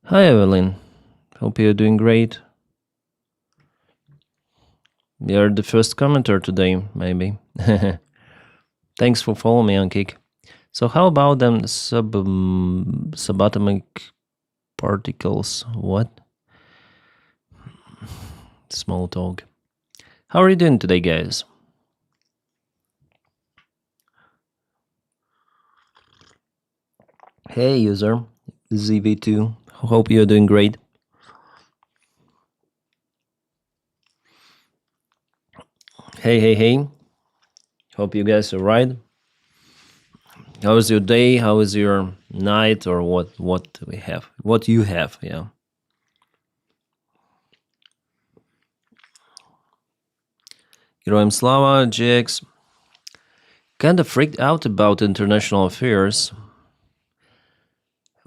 Hi, Evelyn. Hope you're doing great. You're the first commenter today, maybe. Thanks for following me on Kick. So, how about them subatomic particles? What? Small talk. How are you doing today, guys? Hey, user ZV2. Hope you're doing great. Hey. Hope you guys are right. How is your day? How is your night? Or what do we have? What you have, yeah. Героям слава, GX. Kinda freaked out about international affairs.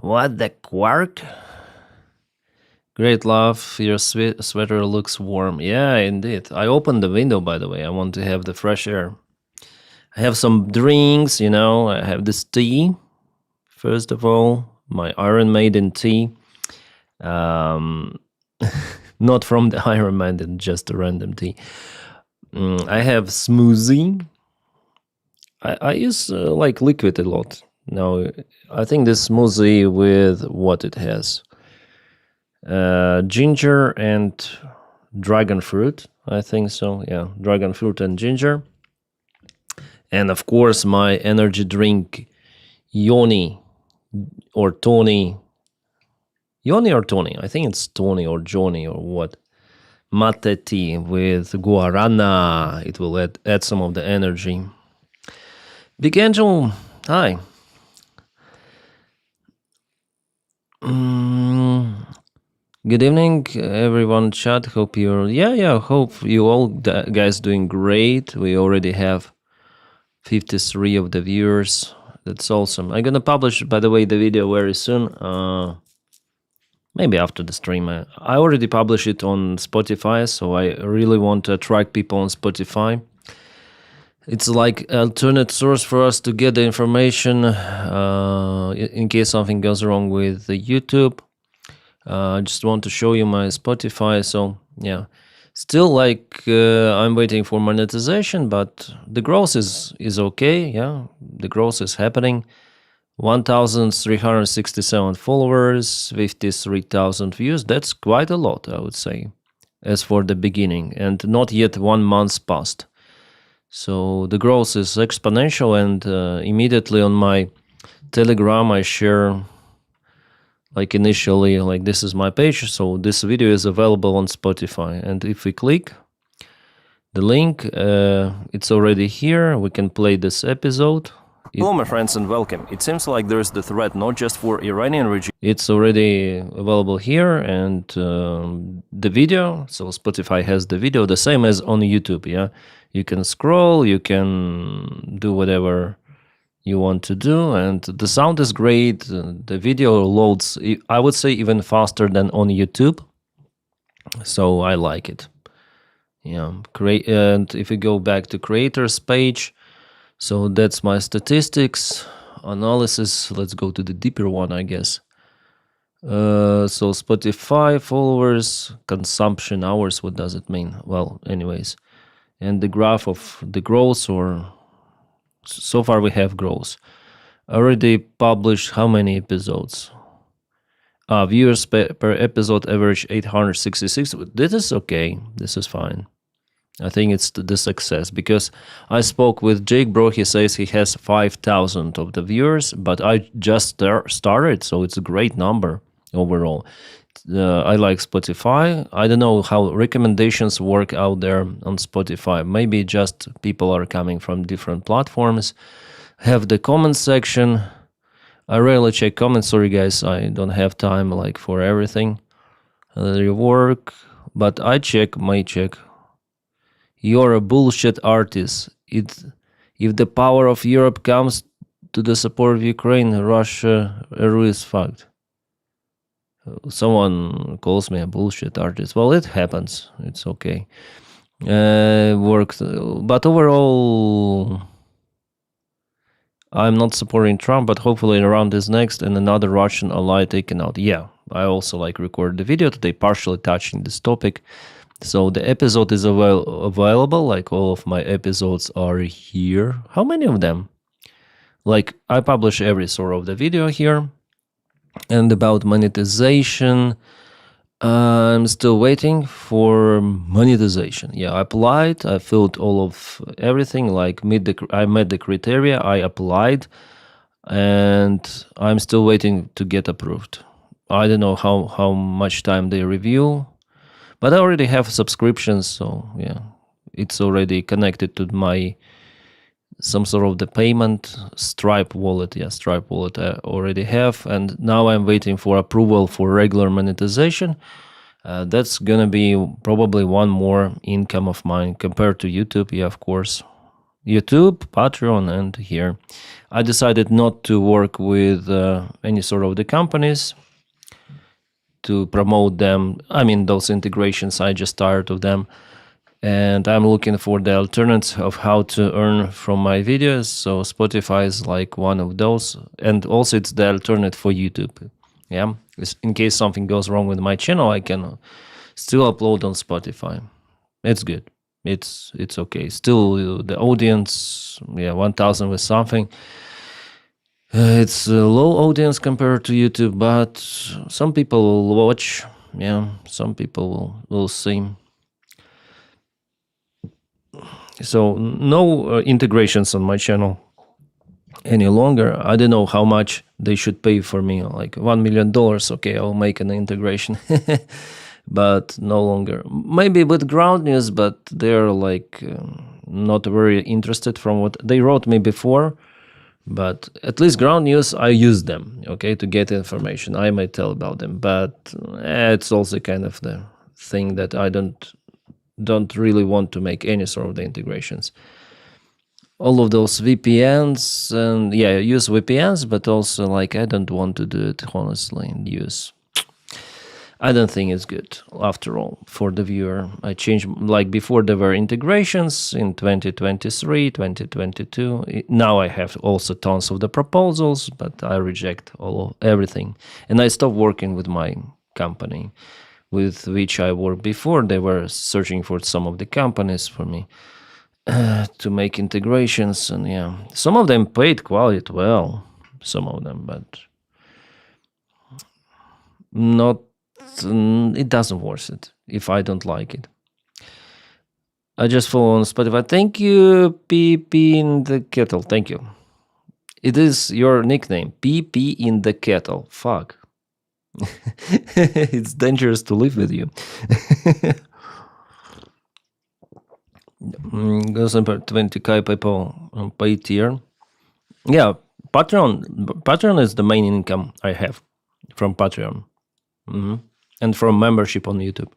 What the quark? Great love, your sweater looks warm. Yeah, indeed. I opened the window, by the way. I want to have the fresh air. I have some drinks, I have this tea. First of all, my Iron Maiden tea. Not from the Iron Maiden, just a random tea. I have smoothie. I use like liquid a lot. Now, I think this smoothie with what it has. Ginger and dragon fruit. I think so. Yeah, dragon fruit and ginger. And of course, my energy drink, Yoni or Tony. Yoni or Tony? I think it's Tony or Johnny or what. Mate tea with guarana. It will add some of the energy. Big Angel, hi. Good evening, everyone. Chat. Hope you're hope you all guys doing great. We already have 53 of the viewers. That's awesome. I'm gonna publish, by the way, the video very soon. Maybe after the stream. I already published it on Spotify, so I really want to attract people on Spotify. It's like alternate source for us to get the information in case something goes wrong with the YouTube. I just want to show you my Spotify. So yeah, still like I'm waiting for monetization, but the growth is okay. Yeah, the growth is happening. 1,367 followers, 53,000 views. That's quite a lot, I would say, as for the beginning, and not yet 1 month passed. So the growth is exponential, and immediately on my Telegram I share, like initially, like this is my page, so this video is available on Spotify, and if we click the link, it's already here. We can play this episode. Hello, my friends, and welcome. It seems like there's the threat not just for Iranian regime. It's already available here, and the video. So Spotify has the video, the same as on YouTube. Yeah, you can scroll, you can do whatever you want to do, and the sound is great. The video loads, I would say, even faster than on YouTube. So I like it. Yeah, and if we go back to creators page. So that's my statistics analysis. Let's go to the deeper one, I guess. So Spotify followers, consumption hours, what does it mean? Well, anyways, and the graph of the growth, or so far we have growth. Already published how many episodes? Viewers per episode average 866. This is okay. This is fine. I think it's the success, because I spoke with Jake Bro. He says he has 5,000 of the viewers, but I just started, so it's a great number overall. I like Spotify. I don't know how recommendations work out there on Spotify. Maybe just people are coming from different platforms. Have the comment section. I rarely check comments. Sorry, guys, I don't have time like for everything. The work, but I may check. You're a bullshit artist. If the power of Europe comes to the support of Ukraine, Russia is fucked. Someone calls me a bullshit artist. Well, it happens. It's okay. Worked, but overall, I'm not supporting Trump. But hopefully, Iran is next, and another Russian ally taken out. Yeah, I also like record the video today, partially touching this topic. So the episode is available, like all of my episodes are here. How many of them? Like I publish every sort of the video here. And about monetization, I'm still waiting for monetization. Yeah, I applied, I filled all of everything, like I met the criteria, I applied, and I'm still waiting to get approved. I don't know how much time they review, but I already have subscriptions, so yeah, it's already connected to my some sort of the payment Stripe wallet. Yeah, Stripe wallet I already have, and now I'm waiting for approval for regular monetization. That's gonna be probably one more income of mine compared to YouTube. Yeah, of course, YouTube, Patreon, and here. I decided not to work with any sort of the companies to promote them. I mean, those integrations, I just tired of them. And I'm looking for the alternatives of how to earn from my videos. So Spotify is like one of those. And also it's the alternative for YouTube. Yeah, in case something goes wrong with my channel, I can still upload on Spotify. It's good. It's okay. Still the audience, yeah, 1,000 with something. It's a low audience compared to YouTube, but some people will watch. Yeah, some people will see. So no integrations on my channel any longer. I don't know how much they should pay for me, like $1 million. Okay, I'll make an integration. But no longer. Maybe with Ground News, but they're like not very interested from what they wrote me before. But at least Ground News, I use them, okay, to get information. I might tell about them, but it's also kind of the thing that I don't really want to make any sort of the integrations. All of those VPNs, and yeah, I use VPNs, but also like I don't want to do it honestly and use. I don't think it's good after all for the viewer. I changed, like before there were integrations in 2023, 2022. Now I have also tons of the proposals, but I reject everything. And I stopped working with my company with which I worked before. They were searching for some of the companies for me to make integrations. And yeah, some of them paid quite well, some of them, but not. It doesn't worth it if I don't like it. I just follow on Spotify. Thank you, PP in the kettle. Thank you. It is your nickname, PP in the kettle. Fuck. It's dangerous to live with you. Goes on 20k people on pay tier. Yeah, Patreon is the main income I have from Patreon. And from membership on YouTube.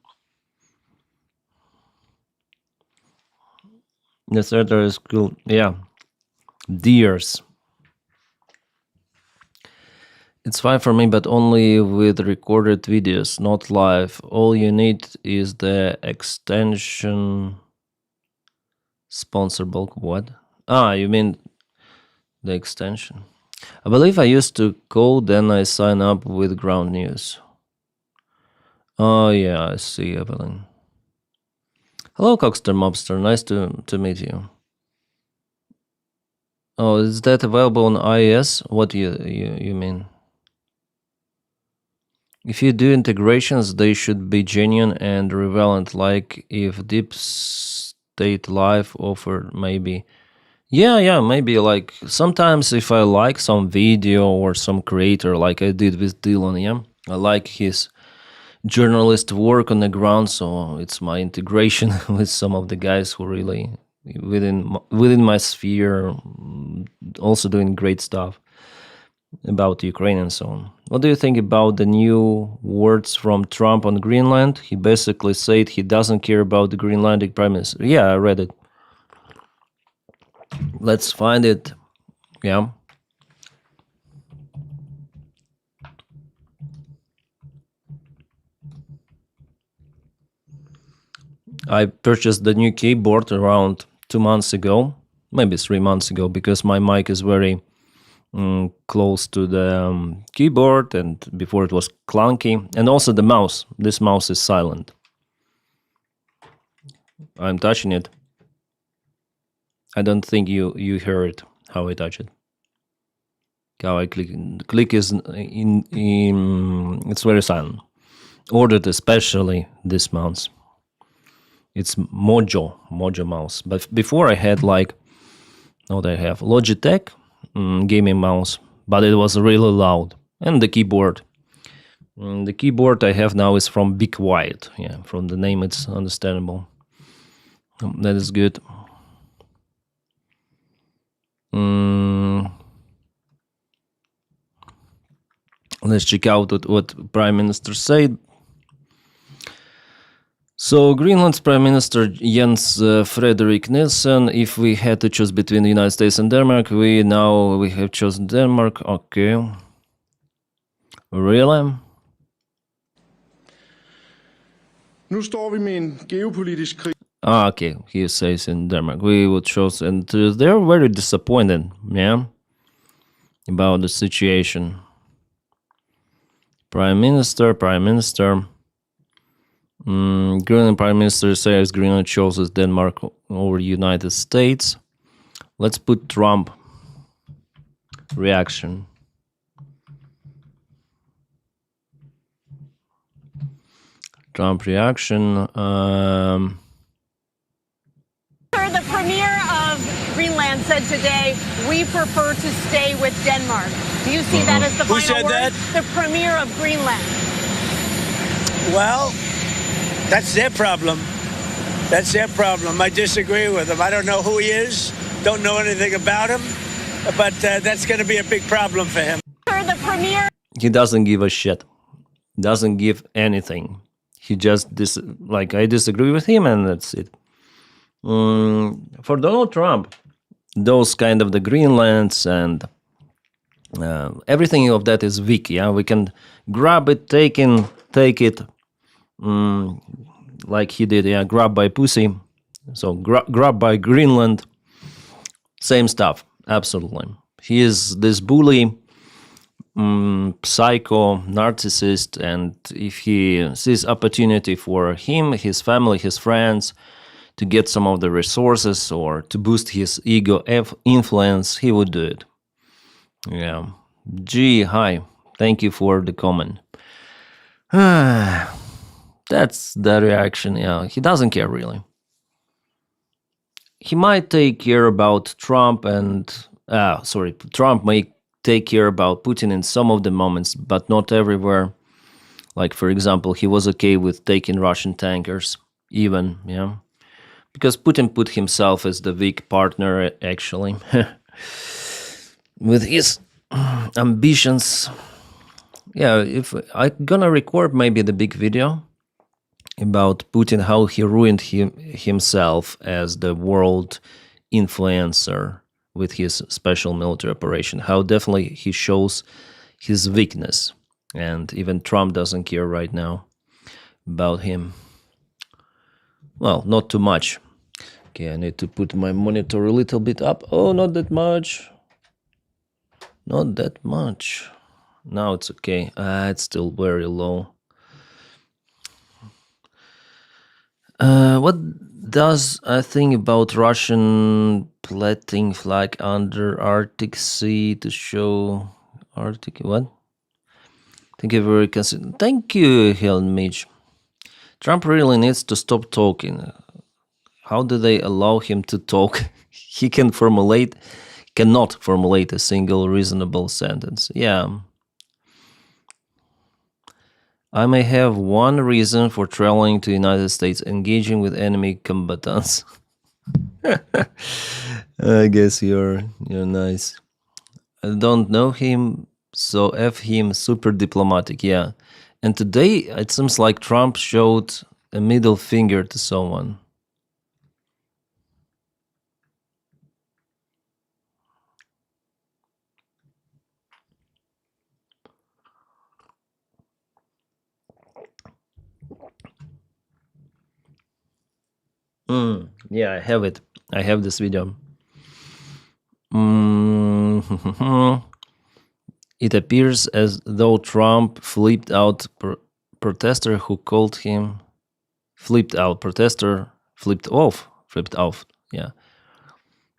The third is cool. Yeah. Deers. It's fine for me, but only with recorded videos, not live. All you need is the extension sponsor bulk. What? Ah, you mean the extension. I believe I used to code, then I sign up with Ground News. Oh yeah, I see, Evelyn. Hello, Cockster Mobster. Nice to meet you. Oh, is that available on iOS? What you mean? If you do integrations, they should be genuine and relevant. Like if Deep State Live offered, maybe. Yeah, maybe like sometimes if I like some video or some creator, like I did with Dylan, yeah, I like his journalist work on the ground, so it's my integration with some of the guys who really within my sphere also doing great stuff about Ukraine and so on. What do you think about the new words from Trump on Greenland? He basically said he doesn't care about the Greenlandic Prime Minister. Yeah, I read it. Let's find it. Yeah. I purchased the new keyboard around 2 months ago, maybe 3 months ago, because my mic is very close to the keyboard, and before it was clunky. And also the mouse. This mouse is silent. I'm touching it. I don't think you heard how I touch it. How I click is in it's very silent. Ordered especially this mouse. It's Mojo mouse. But before I had like, what I have, Logitech gaming mouse, but it was really loud. And the keyboard. The keyboard I have now is from Big White. Yeah, from the name it's understandable. That is good. Let's check out what Prime Minister said. So Greenland's Prime Minister Jens Frederik Nielsen, if we had to choose between the United States and Denmark, we have chosen Denmark. Okay. Really? Nu står vi med en geopolitisk krig. Okay, he says in Denmark. We would choose, and they're very disappointed, yeah, about the situation. Prime Minister. Greenland Prime Minister says Greenland chooses Denmark over United States. Let's put Trump reaction. Trump reaction. The premier of Greenland said today, we prefer to stay with Denmark. Do you see that as the final said word? That? The premier of Greenland. Well, that's their problem. That's their problem. I disagree with him. I don't know who he is, don't know anything about him, but that's going to be a big problem for him. The premier. He doesn't give a shit. Doesn't give anything. He just I disagree with him, and that's it. For Donald Trump, those kind of the Greenlands and everything of that is weak. Yeah, we can grab it, take it, like he did. Yeah, grab by pussy. So grab by Greenland. Same stuff. Absolutely. He is this bully, psycho, narcissist, and if he sees opportunity for him, his family, his friends, to get some of the resources or to boost his ego influence, he would do it. Yeah. Gee, hi. Thank you for the comment. That's the reaction. Yeah, he doesn't care really. He might take care about Trump Trump may take care about Putin in some of the moments, but not everywhere. Like, for example, he was okay with taking Russian tankers, even, yeah. Because Putin put himself as the weak partner, actually, with his ambitions. Yeah, if I'm gonna record maybe the big video about Putin, how he ruined himself as the world influencer with his special military operation, how definitely he shows his weakness. And even Trump doesn't care right now about him. Well, not too much. Okay, I need to put my monitor a little bit up. Oh, not that much. Not that much. Now it's okay. It's still very low. What does I think about Russian planting flag under Arctic Sea to show Arctic what? Thank you very Thank you, Helen Mitch. Trump really needs to stop talking. How do they allow him to talk? He cannot formulate a single reasonable sentence. Yeah. I may have one reason for traveling to the United States, engaging with enemy combatants. I guess you're nice. I don't know him, so F him, super diplomatic, yeah. And today, it seems like Trump showed a middle finger to someone. Yeah, I have it. I have this video. It appears as though Trump flipped out protester who called him flipped off. Yeah.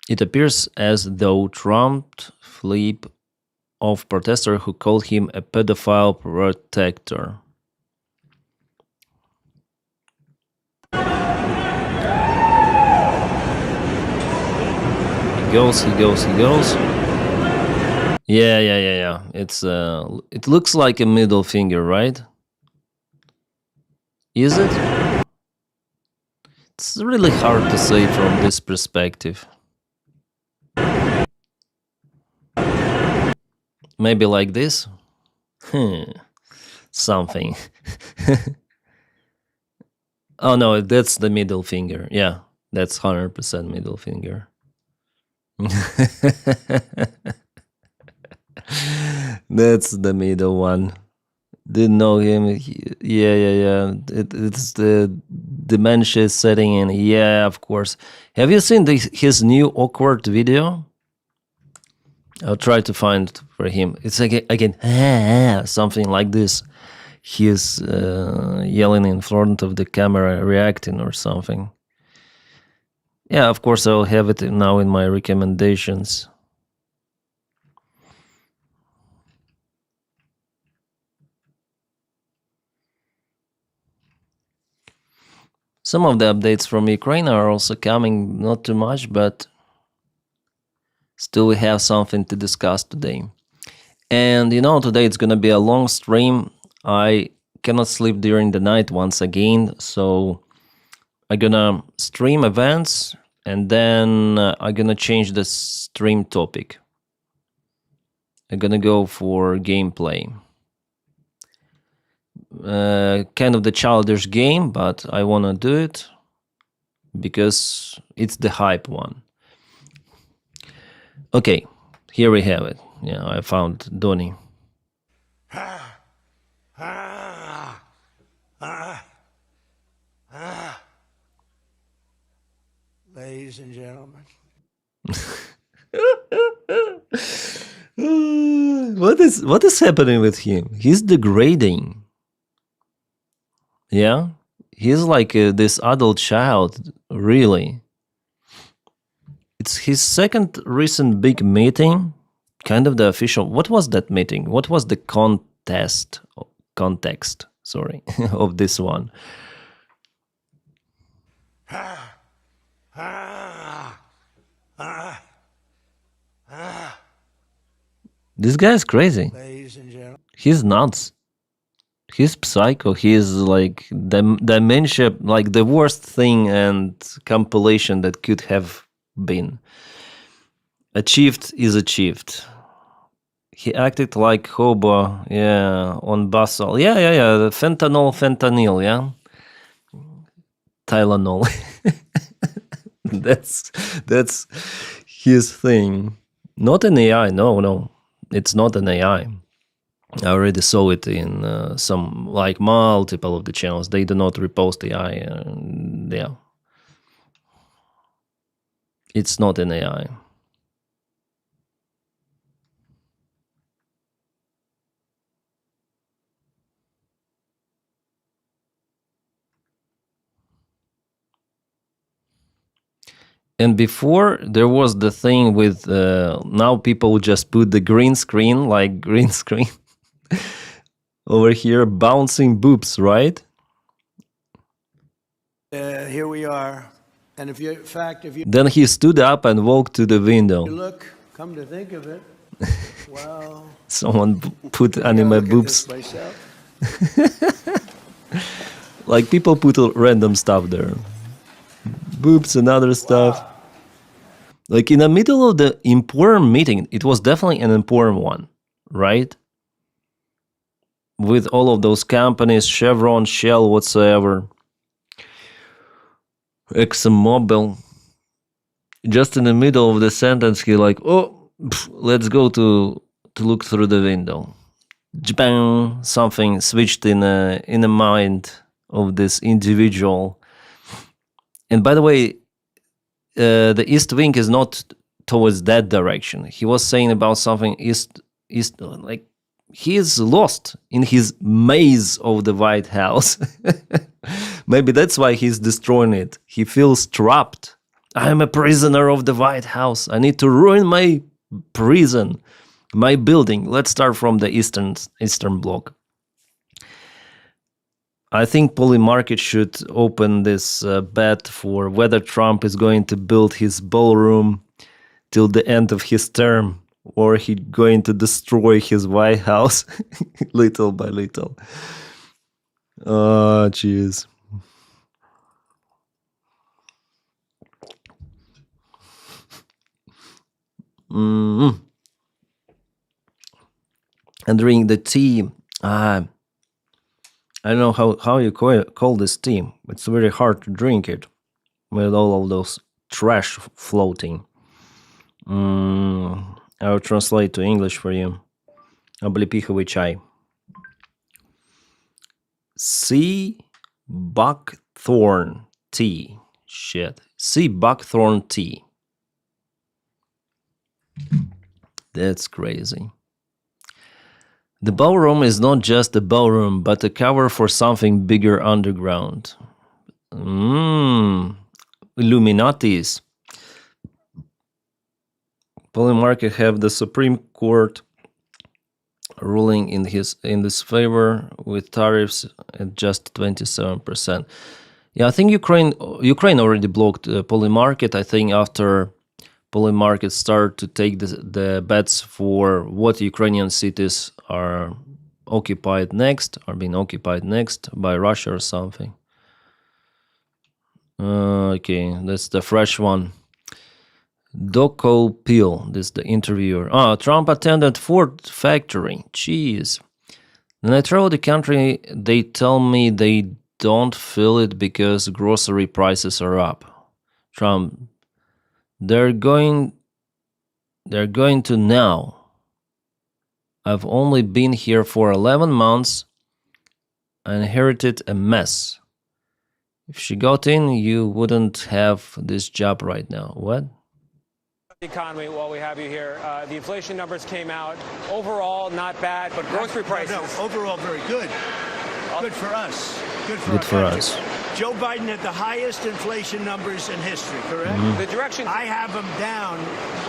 It appears as though Trump flipped off protester who called him a pedophile protector. He goes. Yeah. It's it looks like a middle finger, right? Is it? It's really hard to say from this perspective. Maybe like this? Something. Oh no, that's the middle finger. Yeah, that's 100% middle finger. That's the middle one. Didn't know him. Yeah. It's the dementia setting in. Yeah, of course. Have you seen his new awkward video? I'll try to find it for him. It's again something like this. He is yelling in front of the camera, reacting or something. Yeah, of course, I'll have it now in my recommendations. Some of the updates from Ukraine are also coming, not too much, but still we have something to discuss today. And today it's going to be a long stream. I cannot sleep during the night once again, so I'm going to stream events and then I'm going to change the stream topic. I'm going to go for gameplay. Kind of the childish game, but I want to do it because it's the hype one. Okay, here we have it. Yeah, I found Donny. Ladies and gentlemen. What is happening with him? He's degrading. Yeah, he's like this adult child, really. It's his second recent big meeting, kind of the official. What was that meeting? What was the context, of this one? This guy's crazy. He's nuts. He's psycho. He's like dementia, like the worst thing and compilation that could have been. Achieved is achieved. He acted like hobo, yeah, on Basel. Yeah, the fentanyl, yeah. Tylenol. That's his thing. Not an AI, no. It's not an AI. I already saw it in some, like, multiple of the channels. They do not repost AI. Yeah. It's not an AI. And before, there was the thing with, now people just put the green screen over here, bouncing boobs, right? Here we are. And if you Then he stood up and walked to the window. look, come to think of it, well, Someone put anime boobs. Like, people put random stuff there. Boobs and other stuff. Like, in the middle of the important meeting, it was definitely an important one, right? With all of those companies, Chevron, Shell, whatsoever, ExxonMobil. Just in the middle of the sentence, he like, let's go to look through the window. Bang, something switched in the mind of this individual. And by the way, the East Wing is not towards that direction. He was saying about something east, like he is lost in his maze of the White House. Maybe that's why he's destroying it. He feels trapped. I am a prisoner of the White House. I need to ruin my prison, my building. Let's start from the Eastern Bloc. I think Polymarket should open this bet for whether Trump is going to build his ballroom till the end of his term, or he going to destroy his White House little by little. Oh, jeez. And drink the tea. I don't know how you call this tea. It's very hard to drink it with all of those trash floating. I will translate to English for you. Облепиховый чай. Sea buckthorn tea. Shit. Sea buckthorn tea. That's crazy. The ballroom is not just a ballroom, but a cover for something bigger underground. Illuminatis. Polymarket have the Supreme Court ruling in this favor with tariffs at just 27%. Yeah, I think Ukraine already blocked Polymarket. I think after Polymarket started to take the bets for what Ukrainian cities are being occupied next by Russia or something. Okay, that's the fresh one. Doko Peel, this is the interviewer. Trump attended Ford factory. Jeez. When I travel the country, they tell me they don't feel it because grocery prices are up. Trump, they're going to now. I've only been here for 11 months. I inherited a mess. If she got in, you wouldn't have this job right now. What? Economy while we have you here. The inflation numbers came out. Overall, not bad, but grocery prices. No, overall, very good. Good for us. Good for us. Joe Biden had the highest inflation numbers in history, correct? The direction. I have them down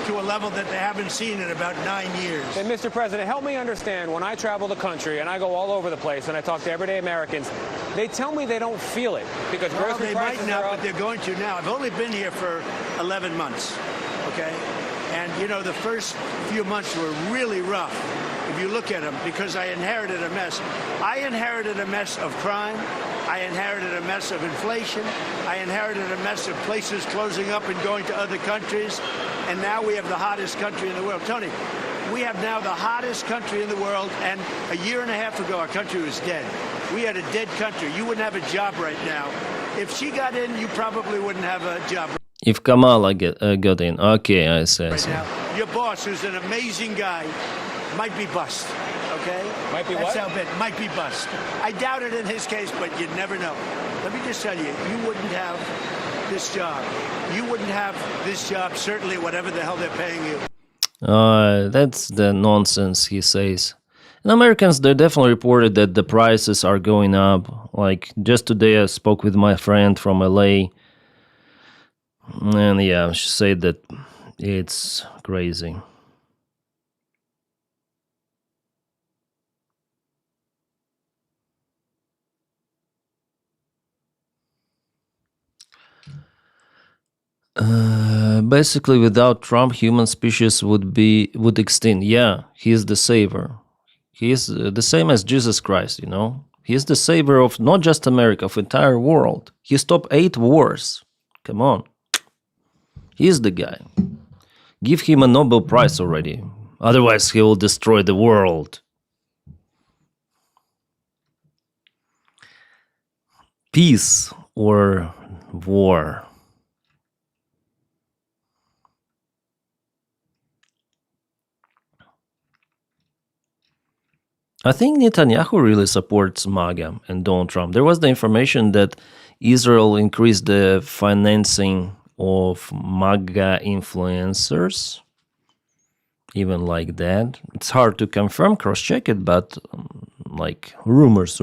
to a level that they haven't seen in about 9 years. And Mr. President, help me understand. When I travel the country and I go all over the place and I talk to everyday Americans, they tell me they don't feel it because grocery they prices might not, are up. but they're going to now. I've only been here for 11 months, okay? And, you know, the first few months were really rough, if you look at them, because I inherited a mess. I inherited a mess of crime. I inherited a mess of inflation. I inherited a mess of places closing up and going to other countries. And now we have the hottest country in the world. Tony, we have now the hottest country in the world. And a year and a half ago, our country was dead. We had a dead country. You wouldn't have a job right now. If she got in, you probably wouldn't have a job. If Kamala got in, okay, I see. Right now, your boss, who's an amazing guy, might be bust. Okay? Might be That's what? how bad. Might be bust. I doubt it in his case, but you'd never know. Let me just tell you, you wouldn't have this job. You wouldn't have this job, certainly whatever the hell they're paying you. That's the nonsense he says. And Americans, they definitely reported that the prices are going up. Like, just today I spoke with my friend from LA. And yeah, she said that it's crazy. Basically, without Trump, human species would extinct. Yeah, he's the savior. He is the same as Jesus Christ, you know. He is the savior of not just America, of entire world. He stopped 8 wars. Come on. He's the guy. Give him a Nobel Prize already. Otherwise, he will destroy the world. Peace or war? I think Netanyahu really supports MAGA and Donald Trump. There was the information that Israel increased the financing of MAGA influencers. even like that. It's hard to confirm, cross-check it, but like rumors.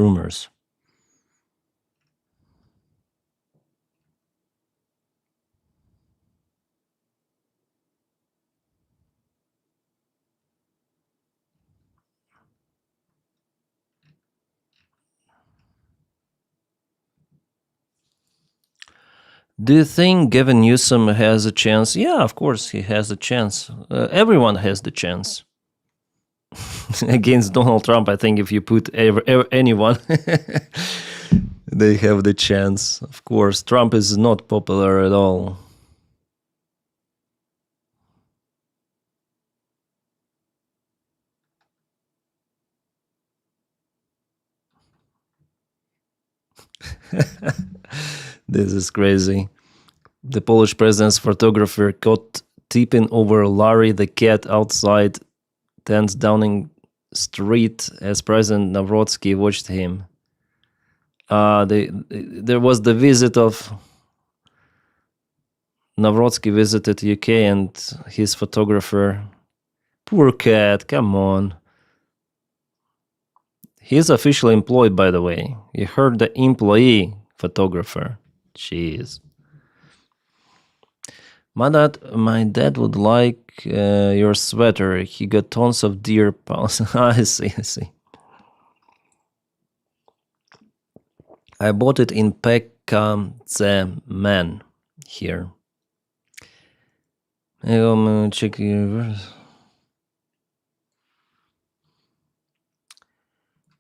Do you think Gavin Newsom has a chance? Yeah, of course he has a chance. Everyone has the chance. Against Donald Trump, I think if you put anyone, they have the chance. Of course, Trump is not popular at all. This is crazy. The Polish president's photographer caught tipping over Larry the cat outside 10th Downing Street as President Nawrocki watched him. There was the visit of Nawrocki visited UK and his photographer. Poor cat, come on. He's officially employed, by the way. You heard the employee photographer. Jeez. My dad would like your sweater. He got tons of deer pounds. I see. I bought it in Pekka here. Check your...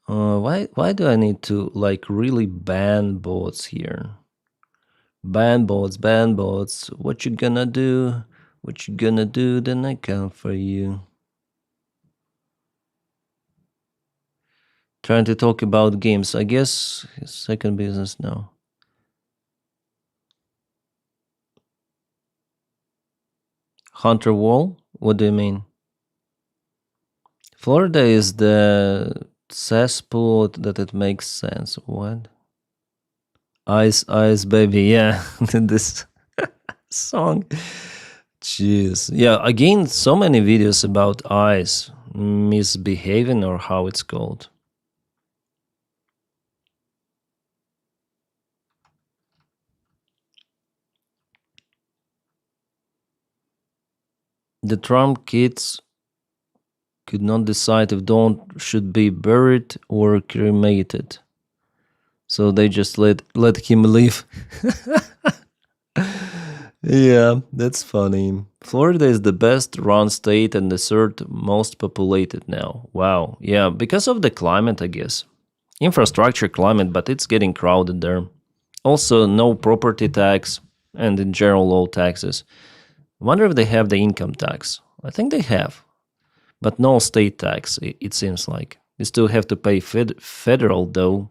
why do I need to like really ban bots here? Ban bots. What you gonna do? Then I come for you. Trying to talk about games. I guess his second business now. Hunter Wall? What do you mean? Florida is the cesspool that it makes sense. What? Ice baby, yeah. This song. Jeez. Yeah, again, so many videos about ice misbehaving, or how it's called. The Trump kids could not decide if Donald should be buried or cremated. So they just let him live. Yeah, that's funny. Florida is the best run state and the third most populated now. Wow. Yeah, because of the climate, I guess. Infrastructure climate, but it's getting crowded there. Also, no property tax and in general low taxes. Wonder if they have the income tax. I think they have. But no state tax, it seems like. You still have to pay federal, though.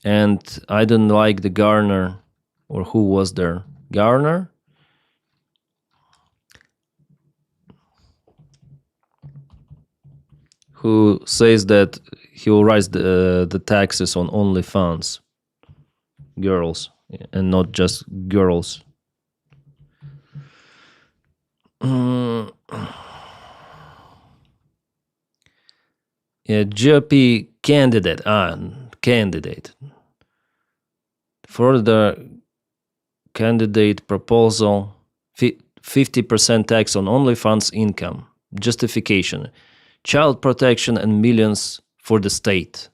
And I don't like the Garner, or who was there? Garner? Who says that he will raise the taxes on OnlyFans girls, and not just girls. Yeah, GOP candidate. Further candidate proposal, 50% tax on OnlyFans income. Justification, child protection and millions for the state.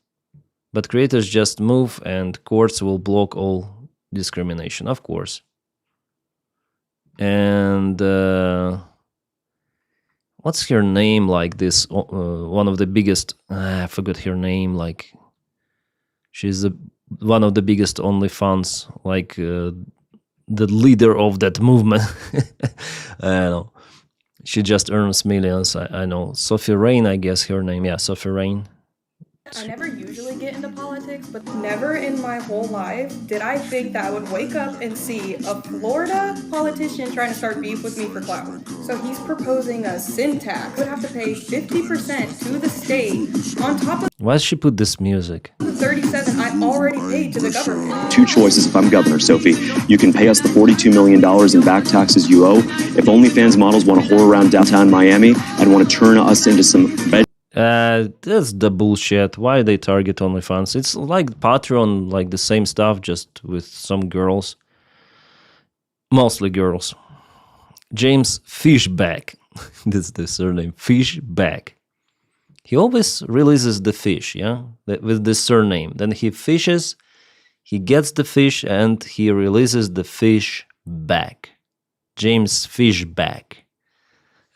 But creators just move and courts will block all discrimination, of course. And what's her name like this? One of the biggest, I forgot her name, like she's one of the biggest OnlyFans, like the leader of that movement. I don't know. She just earns millions, I know. Sophie Rain, I guess her name. Yeah, Sophie Rain. I never usually get into politics, but never in my whole life did I think that I would wake up and see a Florida politician trying to start beef with me for clout. So he's proposing a sin tax. I would have to pay 50% to the state on top of Why does she put this music? the 37 I already paid to the government. Two choices if I'm governor, Sophie. You can pay us the $42 million in back taxes you owe. If OnlyFans models want to whore around downtown Miami and want to turn us into some that's the bullshit. Why they target OnlyFans? It's like Patreon, like the same stuff, just with some girls. Mostly girls. James Fishback. That's the surname. Fishback. He always releases the fish, yeah? With the surname. Then he fishes, he gets the fish, and he releases the fish back. James Fishback.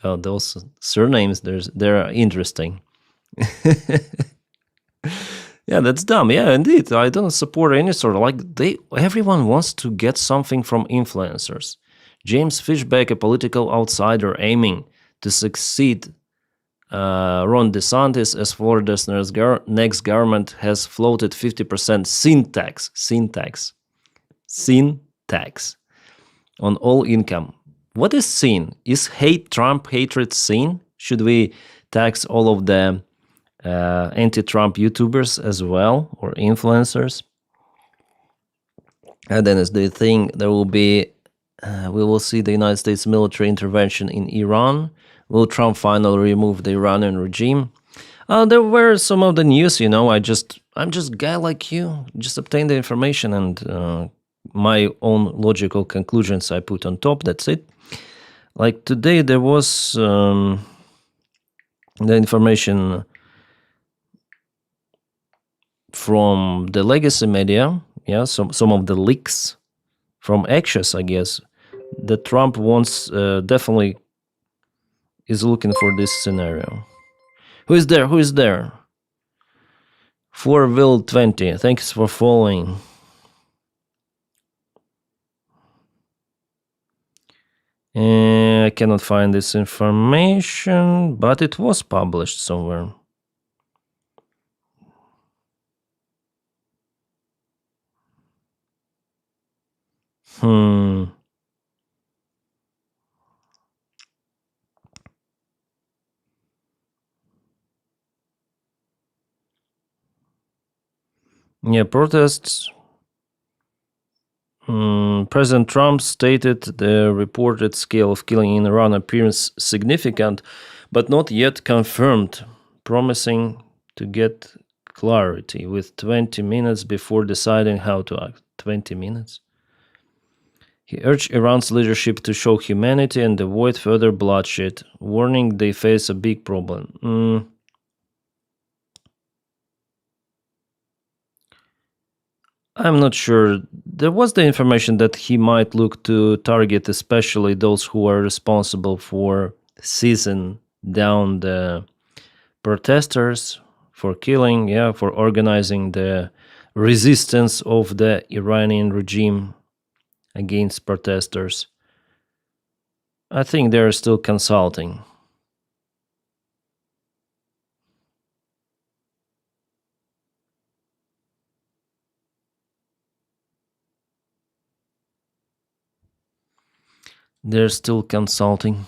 Oh, those surnames, they're interesting. Yeah, that's dumb. Yeah, indeed. I don't support any sort of everyone wants to get something from influencers. James Fishback, a political outsider aiming to succeed Ron DeSantis as Florida's next government, has floated 50% sin tax on all income. What is sin? Is Trump hatred sin? Should we tax all of the anti-Trump YouTubers as well, or influencers? And Denys, do you think there will be, we will see the United States military intervention in Iran? Will Trump finally remove the Iranian regime? There were some of the news, I'm just a guy like you, just obtain the information and my own logical conclusions I put on top, that's it. Like today there was the information from the legacy media, yeah, some of the leaks from Axios, I guess, that Trump wants, definitely is looking for this scenario. Who is there? 4Will20, thanks for following. I cannot find this information, but it was published somewhere. Yeah, protests. President Trump stated the reported scale of killing in Iran appears significant, but not yet confirmed, promising to get clarity with 20 minutes before deciding how to act. 20 minutes? He urged Iran's leadership to show humanity and avoid further bloodshed, warning they face a big problem. I'm not sure. There was the information that he might look to target especially those who are responsible for seizing down the protesters, for killing, for organizing the resistance of the Iranian regime against protesters. I think they're still consulting. They're still consulting.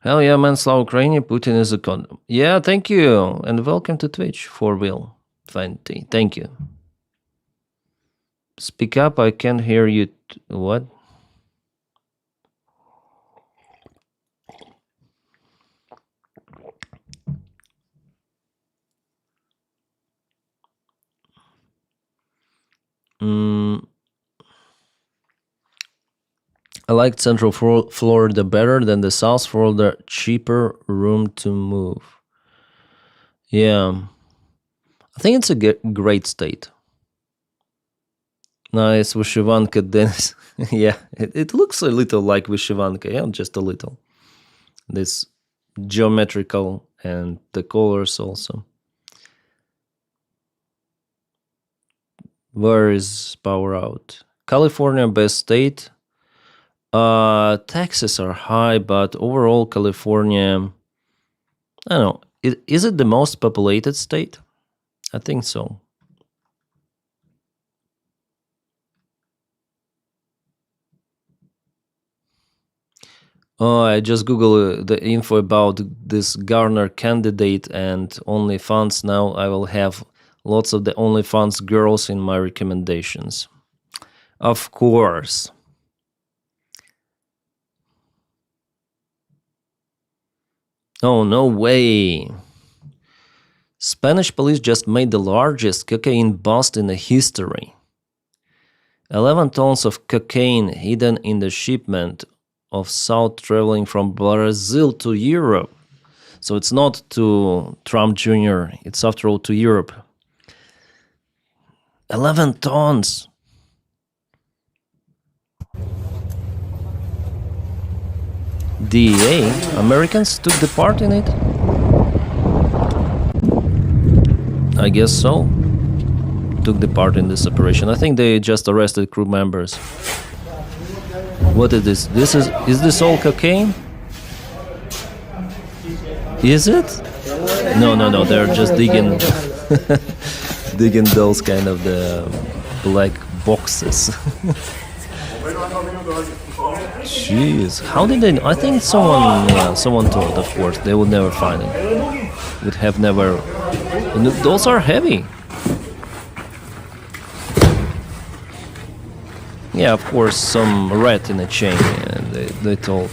Hell yeah, man, Slava Ukraine, Putin is a con. Yeah, thank you. And welcome to Twitch, 4Will20. Thank you. Speak up, I can't hear you. What? I like Central Florida better than the South Florida, cheaper room to move. Yeah. I think it's a great state. Nice, Vyshyvanka, Denys. Yeah, it looks a little like Vyshyvanka, yeah, just a little. This geometrical and the colors also. Where is power out? California, best state. Taxes are high, but overall California, I don't know, is it the most populated state? I think so. Oh, I just Google the info about this Garner candidate and OnlyFans. Now I will have lots of the OnlyFans girls in my recommendations. Of course. Oh, no way. Spanish police just made the largest cocaine bust in the history. 11 tons of cocaine hidden in the shipment of south traveling from Brazil to Europe. So it's not to Trump Jr., it's after all to Europe. 11 tons. DEA, Americans took the part in it? I guess so. Took the part in this operation. I think they just arrested crew members. What is this? Is this all cocaine? Is it? No, they're just digging digging those kind of the black boxes. Jeez, how did they? I think someone told. Of course, they would never find it. Would have never. And those are heavy. Yeah, of course, some rat in a chain. And they told.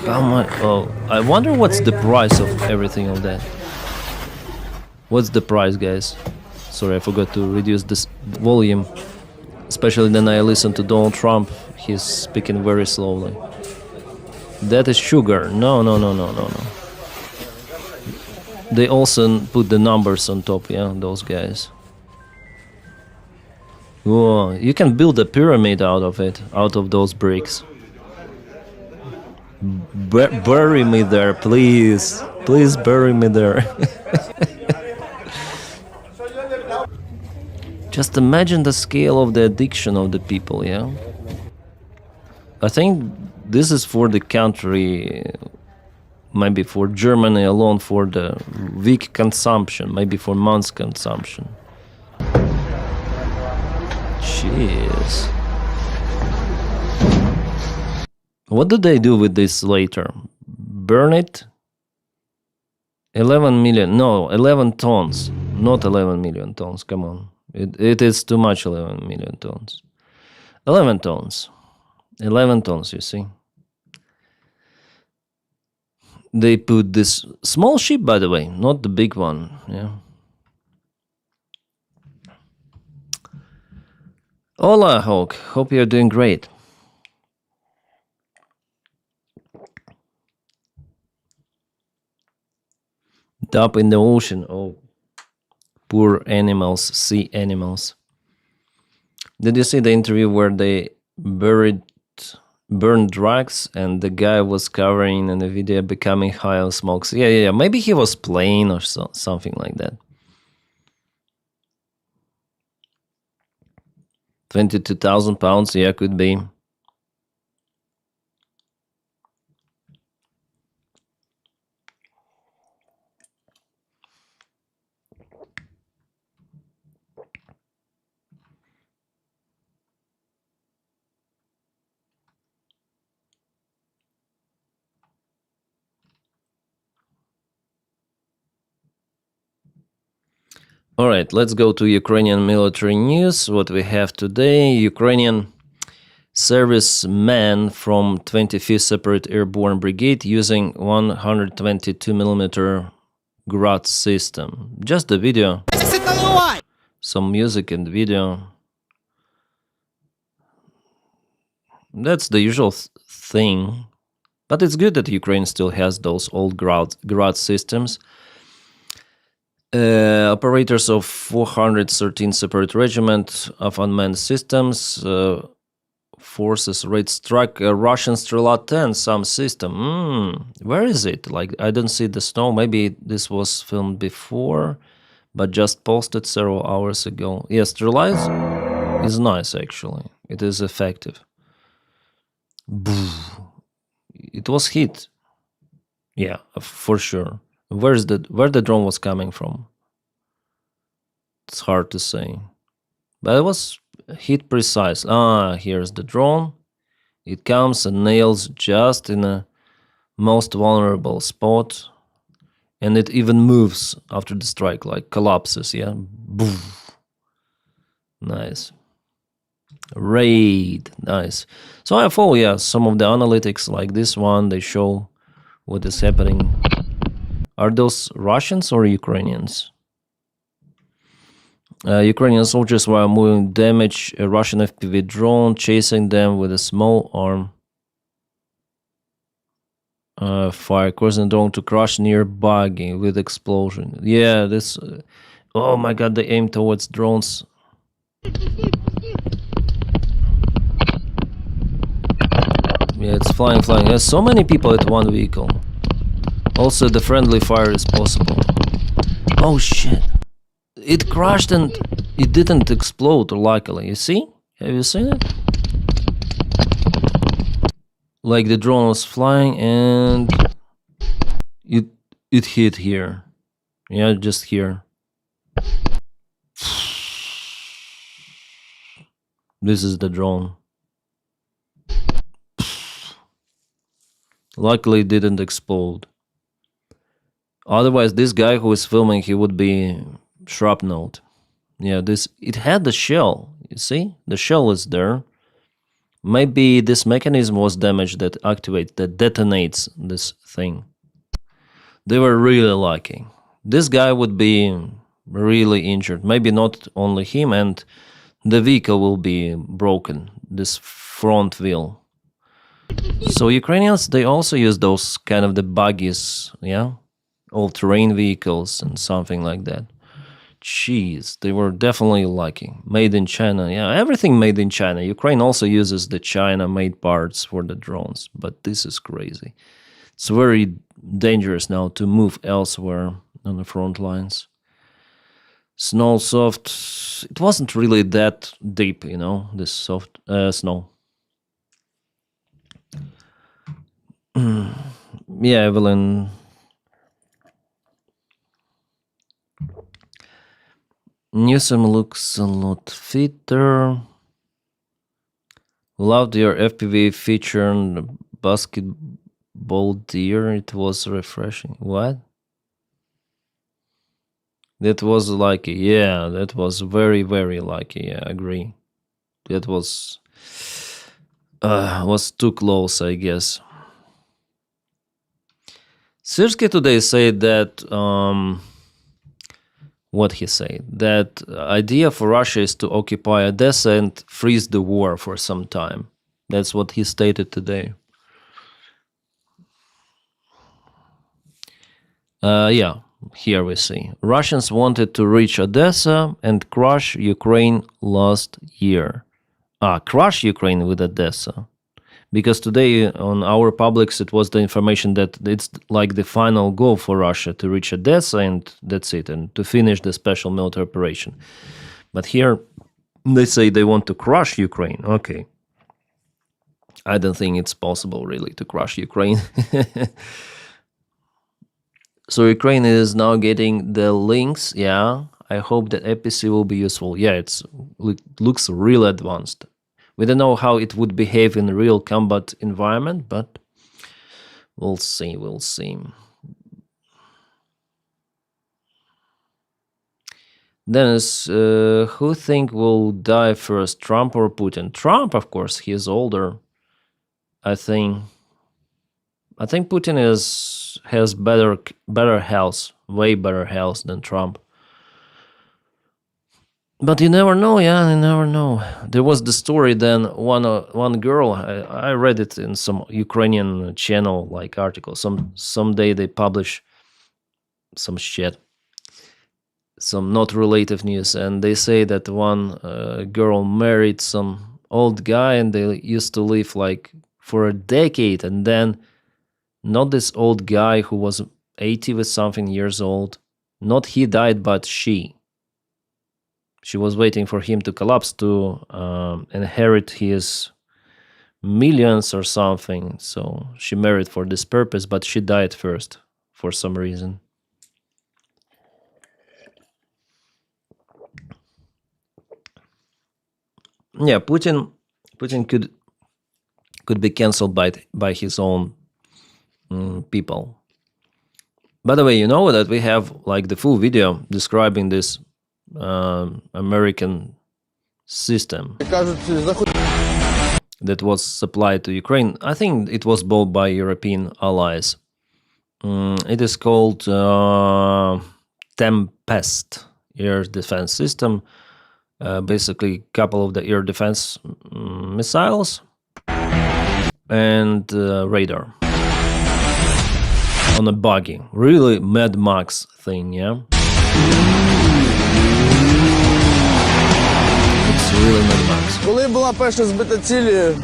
How much? Oh, I wonder what's the price of everything of that. What's the price, guys? Sorry, I forgot to reduce this volume. Especially then I listen to Donald Trump. He's speaking very slowly. That is sugar. No. They also put the numbers on top, yeah, those guys. Whoa, you can build a pyramid out of it, out of those bricks. Bury me there, please. Please bury me there. Just imagine the scale of the addiction of the people, yeah? I think this is for the country, maybe for Germany alone, for the week consumption, maybe for months consumption. Jeez. What do they do with this later? Burn it? 11 million, no, 11 tons, not 11 million tons, come on. It is too much, 11 million tons. 11 tons. 11 tons, you see. They put this small ship, by the way, not the big one, yeah. Hola, Hulk. Hope you're doing great. Up in the ocean, oh. Poor animals, sea animals. Did you see the interview where they burned drugs and the guy was covering in the video becoming high on smokes? Yeah. Maybe he was playing or something like that. 22,000 pounds, yeah, could be. All right, let's go to Ukrainian military news. What we have today, Ukrainian servicemen from 25th Separate Airborne Brigade using 122mm Grad system. Just the video. Some music and video. That's the usual thing. But it's good that Ukraine still has those old Grad systems. Operators of 413 Separate Regiment of Unmanned Systems forces raid struck a Russian Strela-10 SAM system. Where is it? Like, I don't see the snow. Maybe this was filmed before, but just posted several hours ago. Yes, Strela is nice, actually. It is effective. It was hit. Yeah, for sure. Where the drone was coming from? It's hard to say. But it was hit precise. Here's the drone. It comes and nails just in a most vulnerable spot, and it even moves after the strike, like collapses. Yeah, boom. Nice. Raid, nice. So I follow, some of the analytics, like this one. They show what is happening. Are those Russians or Ukrainians? Ukrainian soldiers were moving damage a Russian FPV drone, chasing them with a small arm. Fire causing the drone to crash near buggy with explosion. Yeah, this. Oh my god, they aim towards drones. Yeah, it's flying. There's so many people at one vehicle. Also, the friendly fire is possible. Oh shit. It crashed and it didn't explode, luckily. You see? Have you seen it? Like the drone was flying and it hit here. Yeah, just here. This is the drone. Luckily it didn't explode. Otherwise, this guy who is filming, he would be shrapnelled. Yeah, it had the shell. You see? The shell is there. Maybe this mechanism was damaged that detonates this thing. They were really lucky. This guy would be really injured. Maybe not only him, and the vehicle will be broken, this front wheel. So Ukrainians, they also use those kind of the buggies, yeah? All-terrain vehicles and something like that. Jeez, they were definitely lucky. Made in China, yeah, everything made in China. Ukraine also uses the China-made parts for the drones, but this is crazy. It's very dangerous now to move elsewhere on the front lines. Snow soft, it wasn't really that deep, this soft snow. Yeah, Evelyn. Newsom looks a lot fitter. Loved your FPV feature on the basketball deer. It was refreshing. What? That was lucky. Yeah, that was very, very lucky. Yeah, I agree. That was too close, I guess. Sirski today said that what he said, that idea for Russia is to occupy Odessa and freeze the war for some time. That's what he stated today. Yeah, here we see. Russians wanted to reach Odessa and crush Ukraine last year. Crush Ukraine with Odessa. Because today on our publics it was the information that it's like the final goal for Russia to reach Odessa and that's it, and to finish the special military operation. But here they say they want to crush Ukraine. Okay. I don't think it's possible really to crush Ukraine. So Ukraine is now getting the links. Yeah, I hope that APC will be useful. Yeah, it looks real advanced. We don't know how it would behave in a real combat environment, but we'll see. Denys, who think will die first, Trump or Putin? Trump, of course, he is older. I think Putin has better health, way better health than Trump. But you never know, yeah, you never know. There was the story then, one girl, I read it in some Ukrainian channel, like article. Someday they publish some shit, some not related news, and they say that one girl married some old guy and they used to live like for a decade, and then not this old guy who was 80 with something years old, not he died, but she was waiting for him to collapse to inherit his millions or something. So she married for this purpose, but she died first for some reason. Yeah, Putin could be cancelled by his own people. By the way, you know that we have like the full video describing this American system that was supplied to Ukraine. I think it was bought by European allies. It is called Tempest air defense system. Basically, a couple of the air defense missiles and radar on a buggy. Really Mad Max thing, yeah? It's really Mad Max. Коли була перша збита ціль,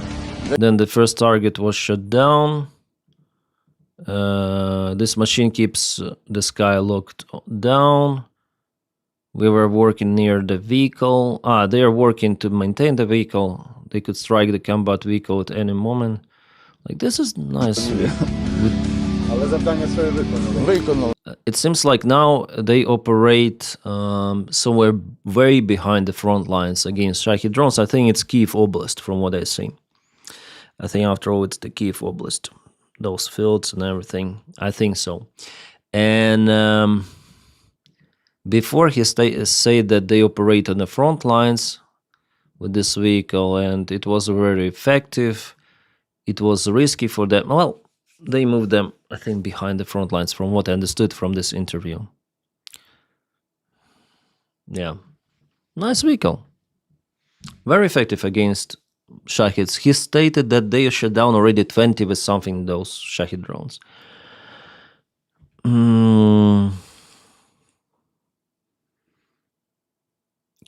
Then the first target was shot down. This machine keeps the sky locked down. We were working near the vehicle. They are working to maintain the vehicle. They could strike the combat vehicle at any moment. Like, this is nice. але завдання своє виконали. It seems like now they operate somewhere very behind the front lines against Shahed drones. I think it's Kiev Oblast, from what I see. I think after all, it's the Kiev Oblast. Those fields and everything. I think so. And before he said that they operate on the front lines with this vehicle, and it was very effective. It was risky for them. Well, they moved them, I think, behind the front lines, from what I understood from this interview. Yeah. Nice vehicle. Very effective against Shaheds. He stated that they shut down already 20 with something those Shahed drones.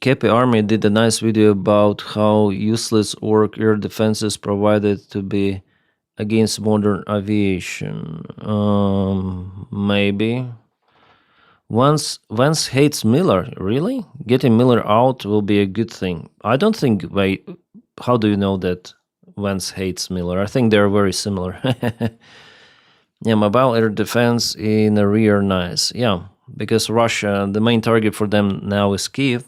Capt Army did a nice video about how useless orc air defenses provided to be against modern aviation. Maybe. Vance hates Miller. Really? Getting Miller out will be a good thing. I don't think. Wait, how do you know that Vance hates Miller? I think they're very similar. Yeah, mobile air defense in the rear, nice. Yeah, because Russia, the main target for them now is Kiev.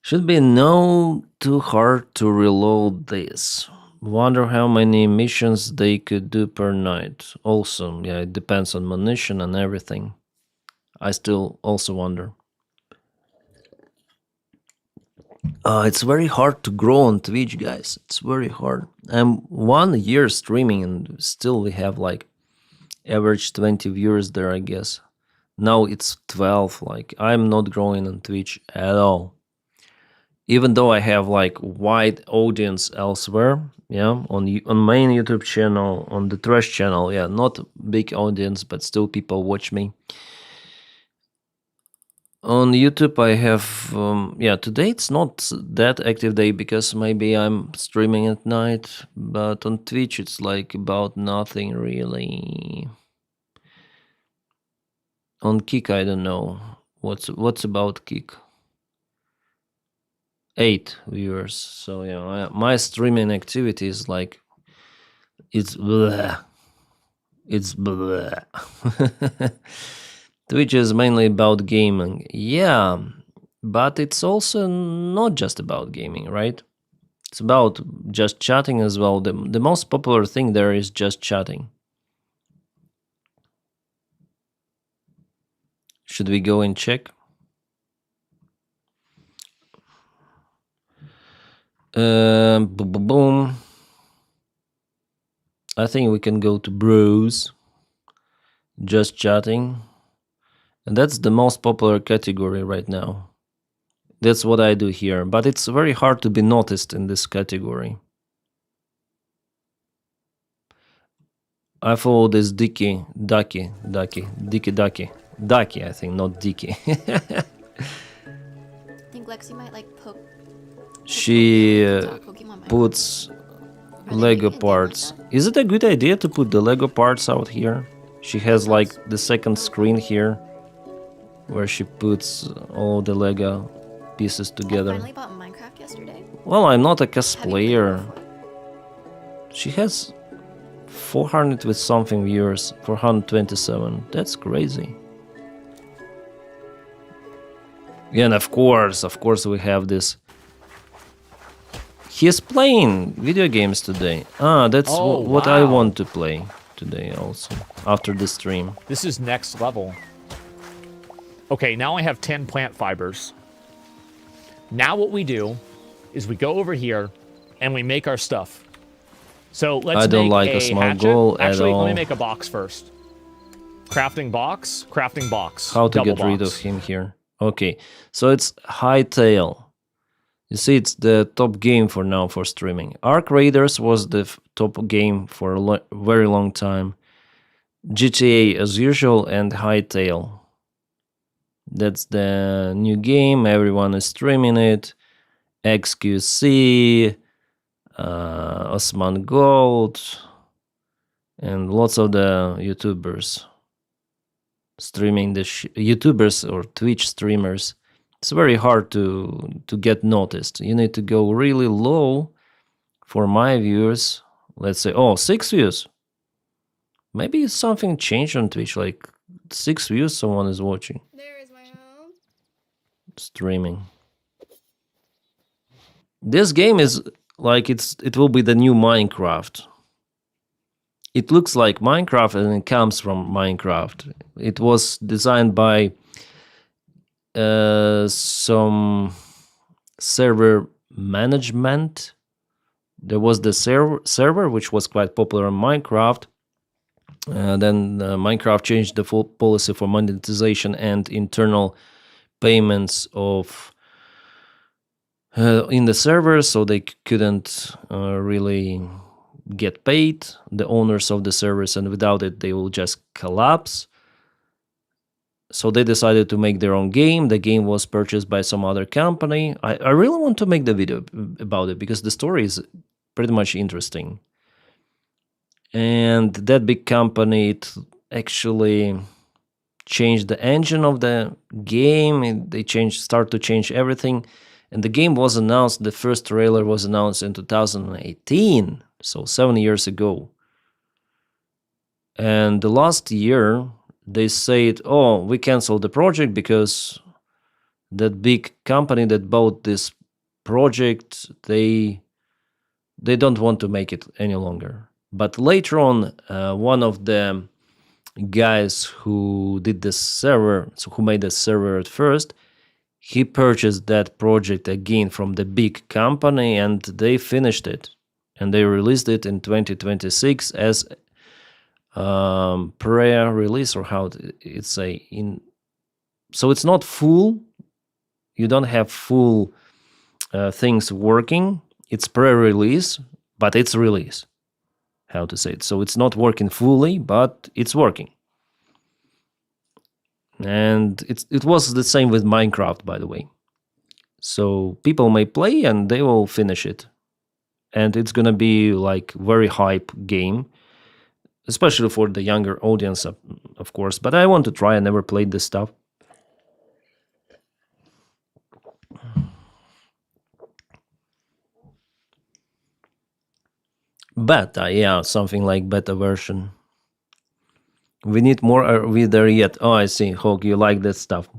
Should be no too hard to reload this. Wonder how many missions they could do per night. Also, yeah, it depends on munition and everything. I still also wonder. It's very hard to grow on Twitch, guys. It's very hard. I'm 1 year streaming and still we have like average 20 viewers there, I guess. Now it's 12. Like, I'm not growing on Twitch at all. Even though I have like wide audience elsewhere, yeah, on main YouTube channel, on the trash channel, yeah, not big audience, but still people watch me. On YouTube I have, today it's not that active day because maybe I'm streaming at night, but on Twitch it's like about nothing really. On Kick, I don't know. What's about Kick? 8 viewers. So yeah, my streaming activity is like, it's blah. It's blah. Twitch is mainly about gaming. Yeah, but it's also not just about gaming, right? It's about just chatting as well. The most popular thing there is just chatting. Should we go and check? Boom. I think we can go to bros. Just chatting. And that's the most popular category right now. That's what I do here. But it's very hard to be noticed in this category. I follow this Ducky, I think, not Dicky. I think Lexi might like poke. She puts Lego parts. Is it a good idea to put the Lego parts out here? She has like the second screen here where she puts all the Lego pieces together. I finally bought Minecraft yesterday. Well, I'm not a cosplayer. She has 400 with something viewers, 427. That's crazy. Yeah, and of course we have this He's playing video games today. That's what I wow. want to play today also, after the stream. This is next level. Okay, now I have 10 plant fibers. Now what we do is we go over here and we make our stuff. So let's I don't make like a small hatchet. goal at Actually, let me all. make a box first. Crafting box, crafting box. How to double get rid box. of him here. Okay, so it's Hightail. You see, it's the top game for now for streaming. Ark Raiders was the top game for a very long time. GTA as usual and Hightail. That's the new game. Everyone is streaming it. XQC, Osman Gold, and lots of the YouTubers streaming the YouTubers or Twitch streamers. It's very hard to get noticed. You need to go really low for my viewers. Let's say, 6 views. Maybe something changed on Twitch, like 6 views someone is watching. There is my home. Streaming. This game is like it will be the new Minecraft. It looks like Minecraft and it comes from Minecraft. It was designed by some server management. There was the server which was quite popular in Minecraft. Then Minecraft changed the full policy for monetization and internal payments of in the server, so they couldn't really get paid, the owners of the servers, and without it they will just collapse. So they decided to make their own game. The game was purchased by some other company. I really want to make the video about it because the story is pretty much interesting. And that big company, it actually changed the engine of the game. They start to change everything. And the game was announced, the first trailer was announced in 2018, so 7 years ago. And the last year, they said, we canceled the project because that big company that bought this project, they don't want to make it any longer. But later on, one of the guys who did the server, so who made the server at first, he purchased that project again from the big company and they finished it. And they released it in 2026 as pre-release, or how it's say in. So it's not full. You don't have full things working. It's pre-release, but it's release. How to say it? So it's not working fully, but it's working. And it was the same with Minecraft, by the way. So people may play and they will finish it. And it's gonna be like very hype game, especially for the younger audience, of course. But I want to try. I never played this stuff. Beta, yeah, something like beta version. We need more. Are we there yet? Oh, I see. Hawk, you like that stuff.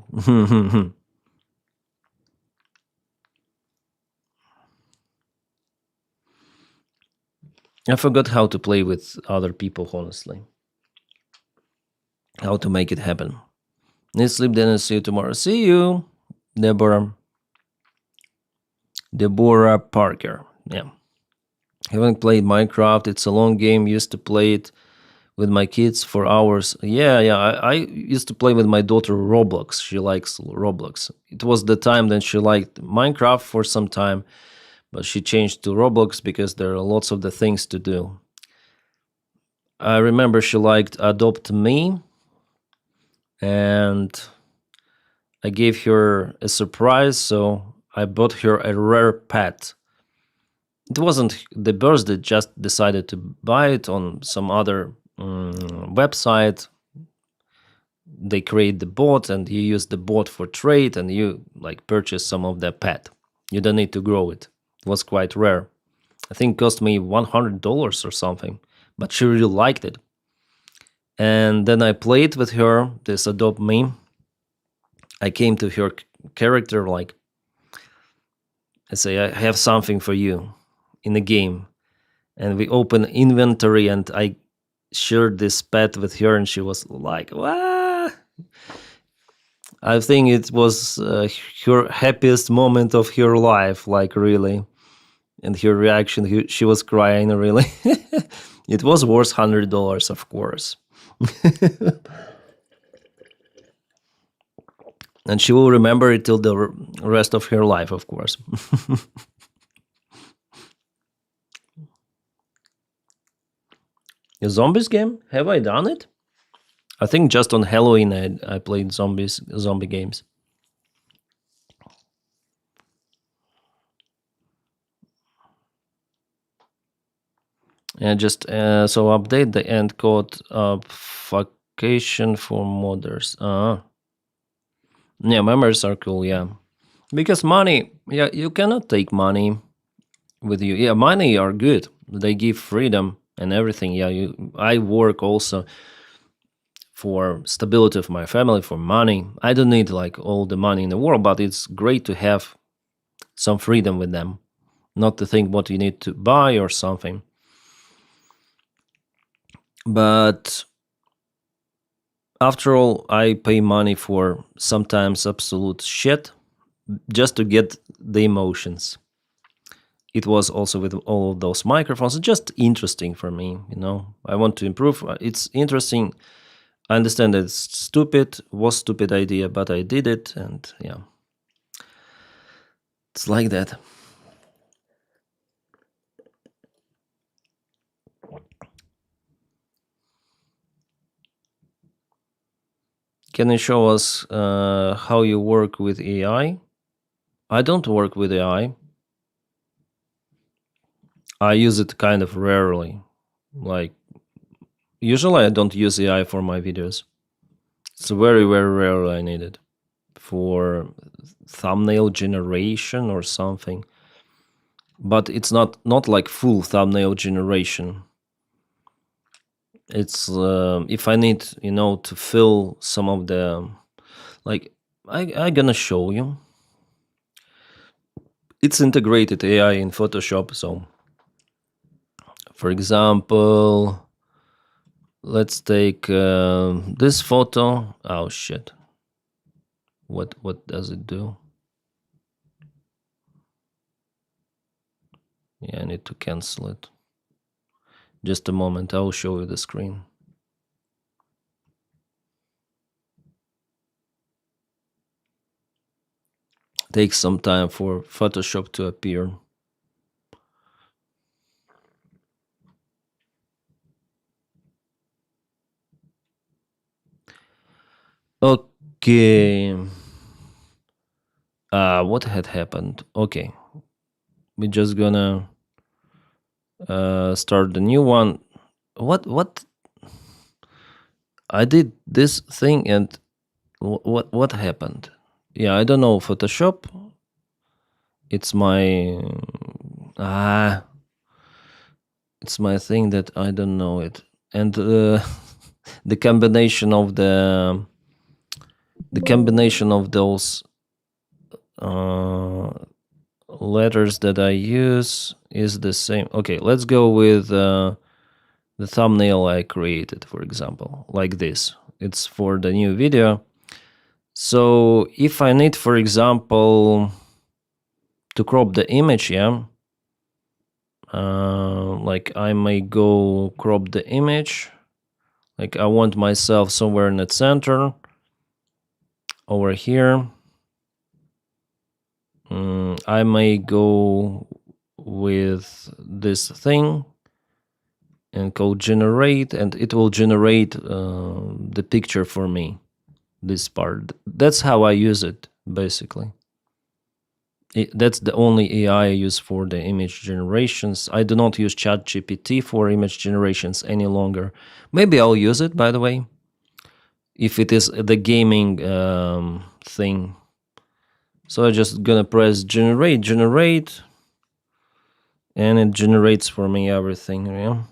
I forgot how to play with other people, honestly. How to make it happen. Need sleep, then I'll see you tomorrow. See you, Deborah Parker. Yeah. Haven't played Minecraft. It's a long game. Used to play it with my kids for hours. Yeah. I used to play with my daughter Roblox. She likes Roblox. It was the time that she liked Minecraft for some time, but she changed to Roblox because there are lots of the things to do. I remember she liked Adopt Me, and I gave her a surprise, so I bought her a rare pet. It wasn't the birthday, just decided to buy it on some other website. They create the bot and you use the bot for trade and you like purchase some of the pet. You don't need to grow it. It was quite rare. I think it cost me $100 or something, but she really liked it. And then I played with her, this Adopt Me. I came to her character like, I say, I have something for you. in the game, and we open inventory, and I shared this pet with her, and she was like, "What?" I think it was her happiest moment of her life, like really. And her reaction, she was crying, really. It was worth $100, of course. And she will remember it till the rest of her life, of course. A zombies game? Have I done it? I think just on Halloween I played zombie games. And just so update the end code vacation for modders. Yeah, members are cool. Yeah, because money. Yeah, you cannot take money with you. Yeah, money are good. They give freedom and everything. Yeah, I work also for stability of my family, for money. I don't need like all the money in the world, but it's great to have some freedom with them, not to think what you need to buy or something. But after all, I pay money for sometimes absolute shit just to get the emotions. It was also with all of those microphones, just interesting for me, you know. I want to improve. It's interesting. I understand that it's stupid, was stupid idea, but I did it, and yeah. It's like that. Can you show us how you work with AI? I don't work with AI. I use it kind of rarely. Like, usually I don't use AI for my videos. It's very, very rare I need it. For thumbnail generation or something. But it's not like full thumbnail generation. It's if I need, you know, to fill some of the, like, I gonna show you. It's integrated AI in Photoshop. So, for example, let's take this photo. Oh shit! What does it do? Yeah, I need to cancel it. Just a moment, I'll show you the screen. Takes some time for Photoshop to appear. Okay. What had happened? Okay. We're just gonna start the new one. What? I did this thing and what happened? Yeah, I don't know Photoshop. It's my it's my thing that I don't know it. And the combination of those letters that I use is the same. Okay, let's go with the thumbnail I created, for example, like this. It's for the new video. So if I need, for example, to crop the image, yeah, like I may go crop the image. Like I want myself somewhere in the center, over here. I may go with this thing and go generate, and it will generate the picture for me, this part. That's how I use it, basically. That's the only AI I use for the image generations. I do not use ChatGPT for image generations any longer. Maybe I'll use it, by the way, if it is the gaming thing. So I'm just gonna press generate, and it generates for me everything. Yeah.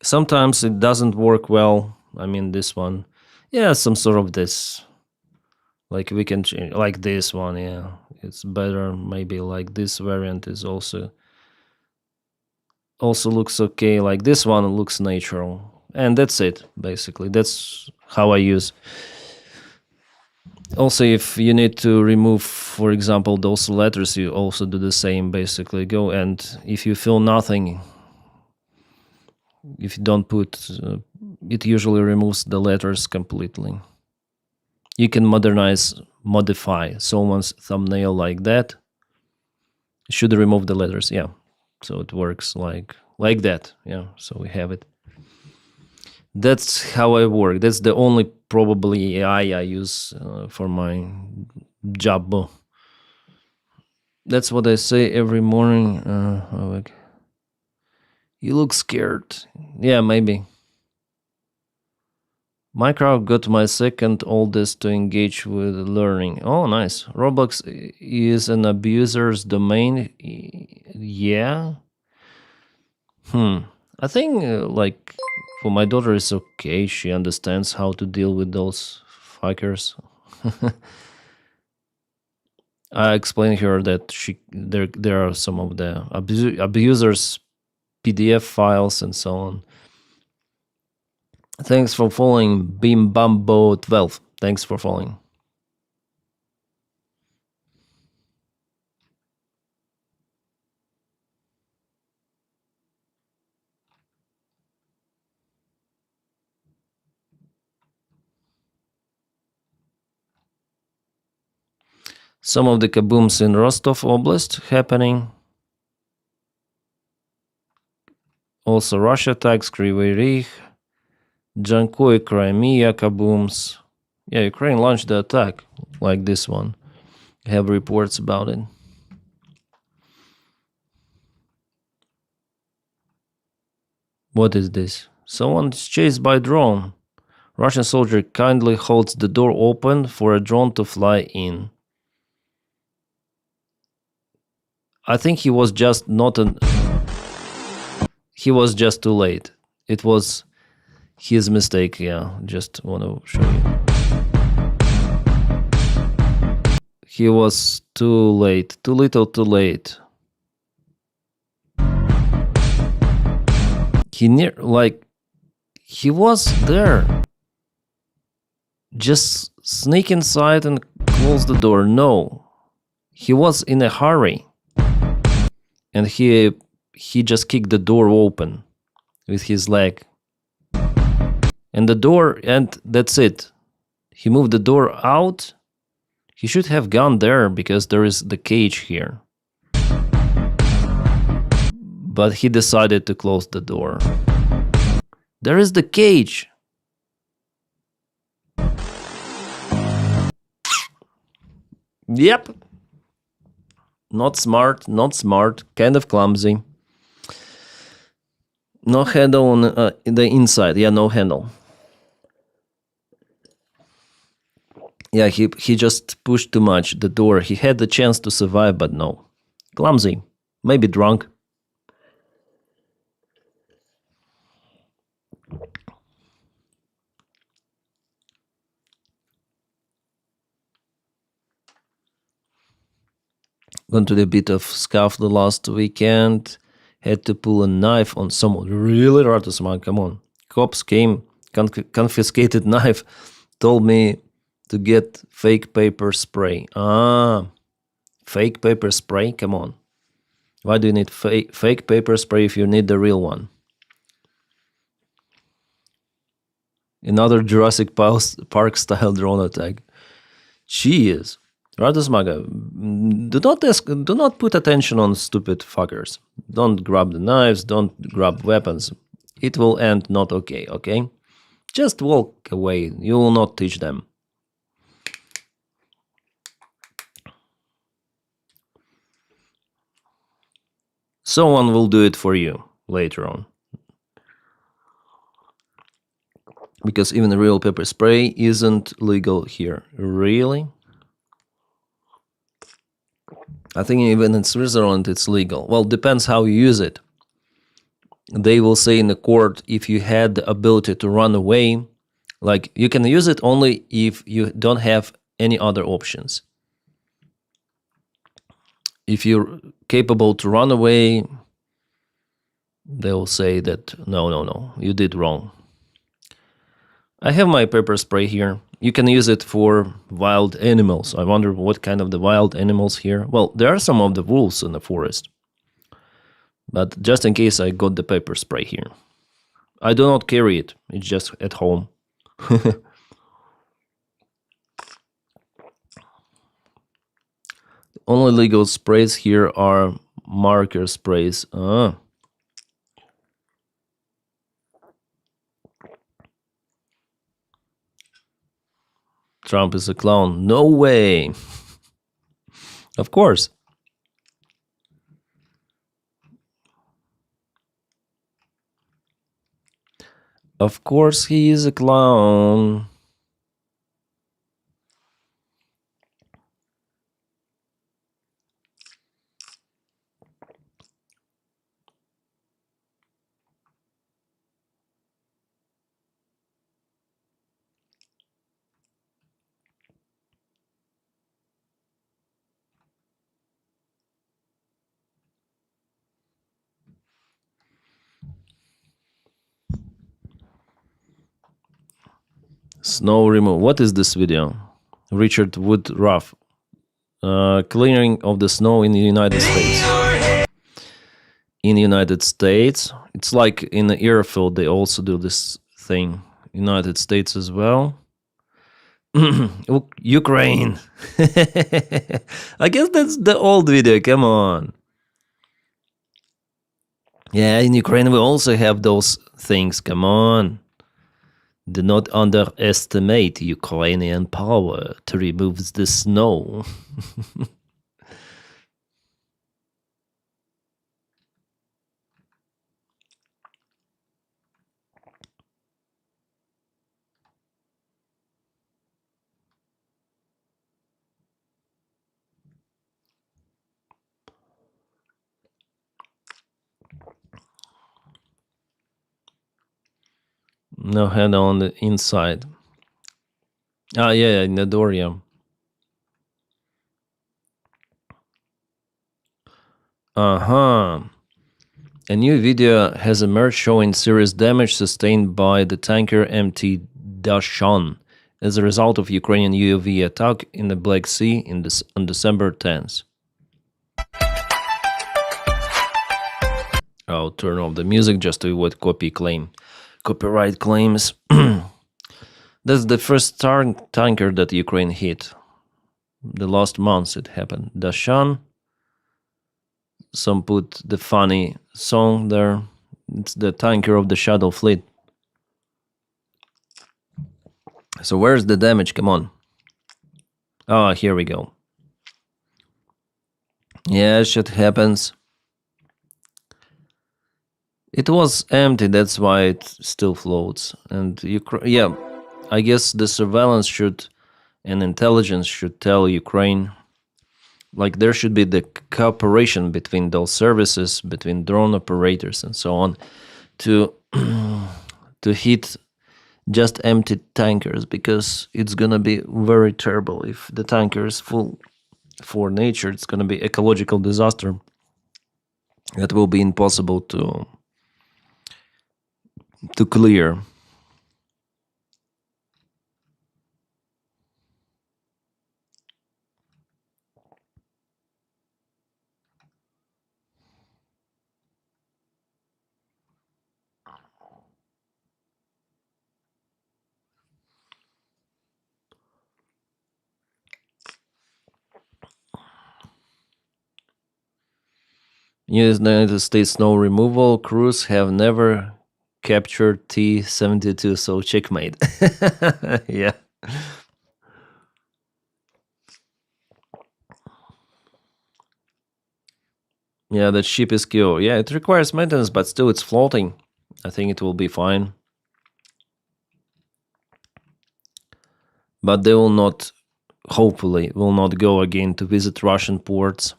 Sometimes it doesn't work well. I mean, this one, yeah, some sort of this, Like we can change, like this one, yeah. It's better. Maybe like this variant is also looks okay. Like this one looks natural. And that's it, basically. That's how I use. Also, if you need to remove, for example, those letters, you also do the same, basically. Go, and if you feel nothing, if you don't put, it usually removes the letters completely. You can modify someone's thumbnail like that. It should remove the letters, yeah. So it works like that, yeah. So we have it. That's how I work. That's the only probably AI I use for my job. That's what I say every morning. Like, you look scared. Yeah, maybe. Minecraft got my second oldest to engage with learning. Oh, nice. Roblox is an abuser's domain. Yeah. I think like for my daughter it's okay. She understands how to deal with those fuckers. I explained her that there are some of the abusers PDF files and so on. Thanks for following BeamBumbo12. Thanks for following. Some of the kabooms in Rostov Oblast happening. Also Russia attacks Kryvyi Rih, Jankoy, Crimea kabooms. Yeah, Ukraine launched the attack like this one. I have reports about it. What is this? Someone's chased by drone. Russian soldier kindly holds the door open for a drone to fly in. I think he was just he was just too late. It was his mistake, yeah. Just want to show you. He was too late. Too little, too late. He was there. Just sneak inside and close the door. No. He was in a hurry. And he just kicked the door open with his leg. And the door, and that's it. He moved the door out. He should have gone there because there is the cage here. But he decided to close the door. There is the cage. Yep. Not smart, kind of clumsy. No handle on the inside. Yeah, no handle. Yeah, he just pushed too much the door. He had the chance to survive, but no. Clumsy. Maybe drunk. Gone to the bit of scuff the last weekend. Had to pull a knife on someone. Really, Ratusman, come on. Cops came, confiscated knife, told me to get fake paper spray. Fake paper spray? Come on. Why do you need fake paper spray if you need the real one? Another Jurassic Park style drone attack. Cheers. Radosmaga, do not put attention on stupid fuckers. Don't grab the knives, don't grab weapons. It will end not okay, okay? Just walk away. You will not teach them. Someone will do it for you later on. Because even real pepper spray isn't legal here. Really? I think even in Switzerland it's legal. Well, depends how you use it. They will say in the court, if you had the ability to run away, like you can use it only if you don't have any other options. If you're capable to run away, they'll say that no, you did wrong. I have my pepper spray here. You can use it for wild animals. I wonder what kind of the wild animals here. Well, there are some of the wolves in the forest. But just in case, I got the pepper spray here. I do not carry it. It's just at home. Only legal sprays here are marker sprays. Trump is a clown. No way. Of course. Of course he is a clown. Snow removal. What is this video? Richard Woodruff. Clearing of the snow in the United States. In the United States. It's like in the airfield they also do this thing. United States as well. Ukraine. I guess that's the old video. Come on. Yeah, in Ukraine we also have those things. Come on. Do not underestimate Ukrainian power to remove the snow. No handle on the inside. Ah, yeah, in the door, yeah. A new video has emerged showing serious damage sustained by the tanker MT Dashan as a result of Ukrainian UAV attack in the Black Sea on December 10th. I'll turn off the music just to avoid copyright claims. That's the first tanker that Ukraine hit. The last month it happened. Dashan. Some put the funny song there. It's the tanker of the Shadow Fleet. So where's the damage? Come on. Ah, here we go. Yeah, shit happens. It was empty, that's why it still floats. And yeah, I guess the surveillance and intelligence should tell Ukraine, like there should be the cooperation between those services, between drone operators and so on, to hit just empty tankers, because it's gonna be very terrible if the tanker is full for nature. It's gonna be ecological disaster that will be impossible to clear. United States snow removal crews have never captured T-72, so checkmate. Yeah. Yeah, that ship is cool. Yeah, it requires maintenance, but still it's floating. I think it will be fine. But they will not, hopefully, will not go again to visit Russian ports.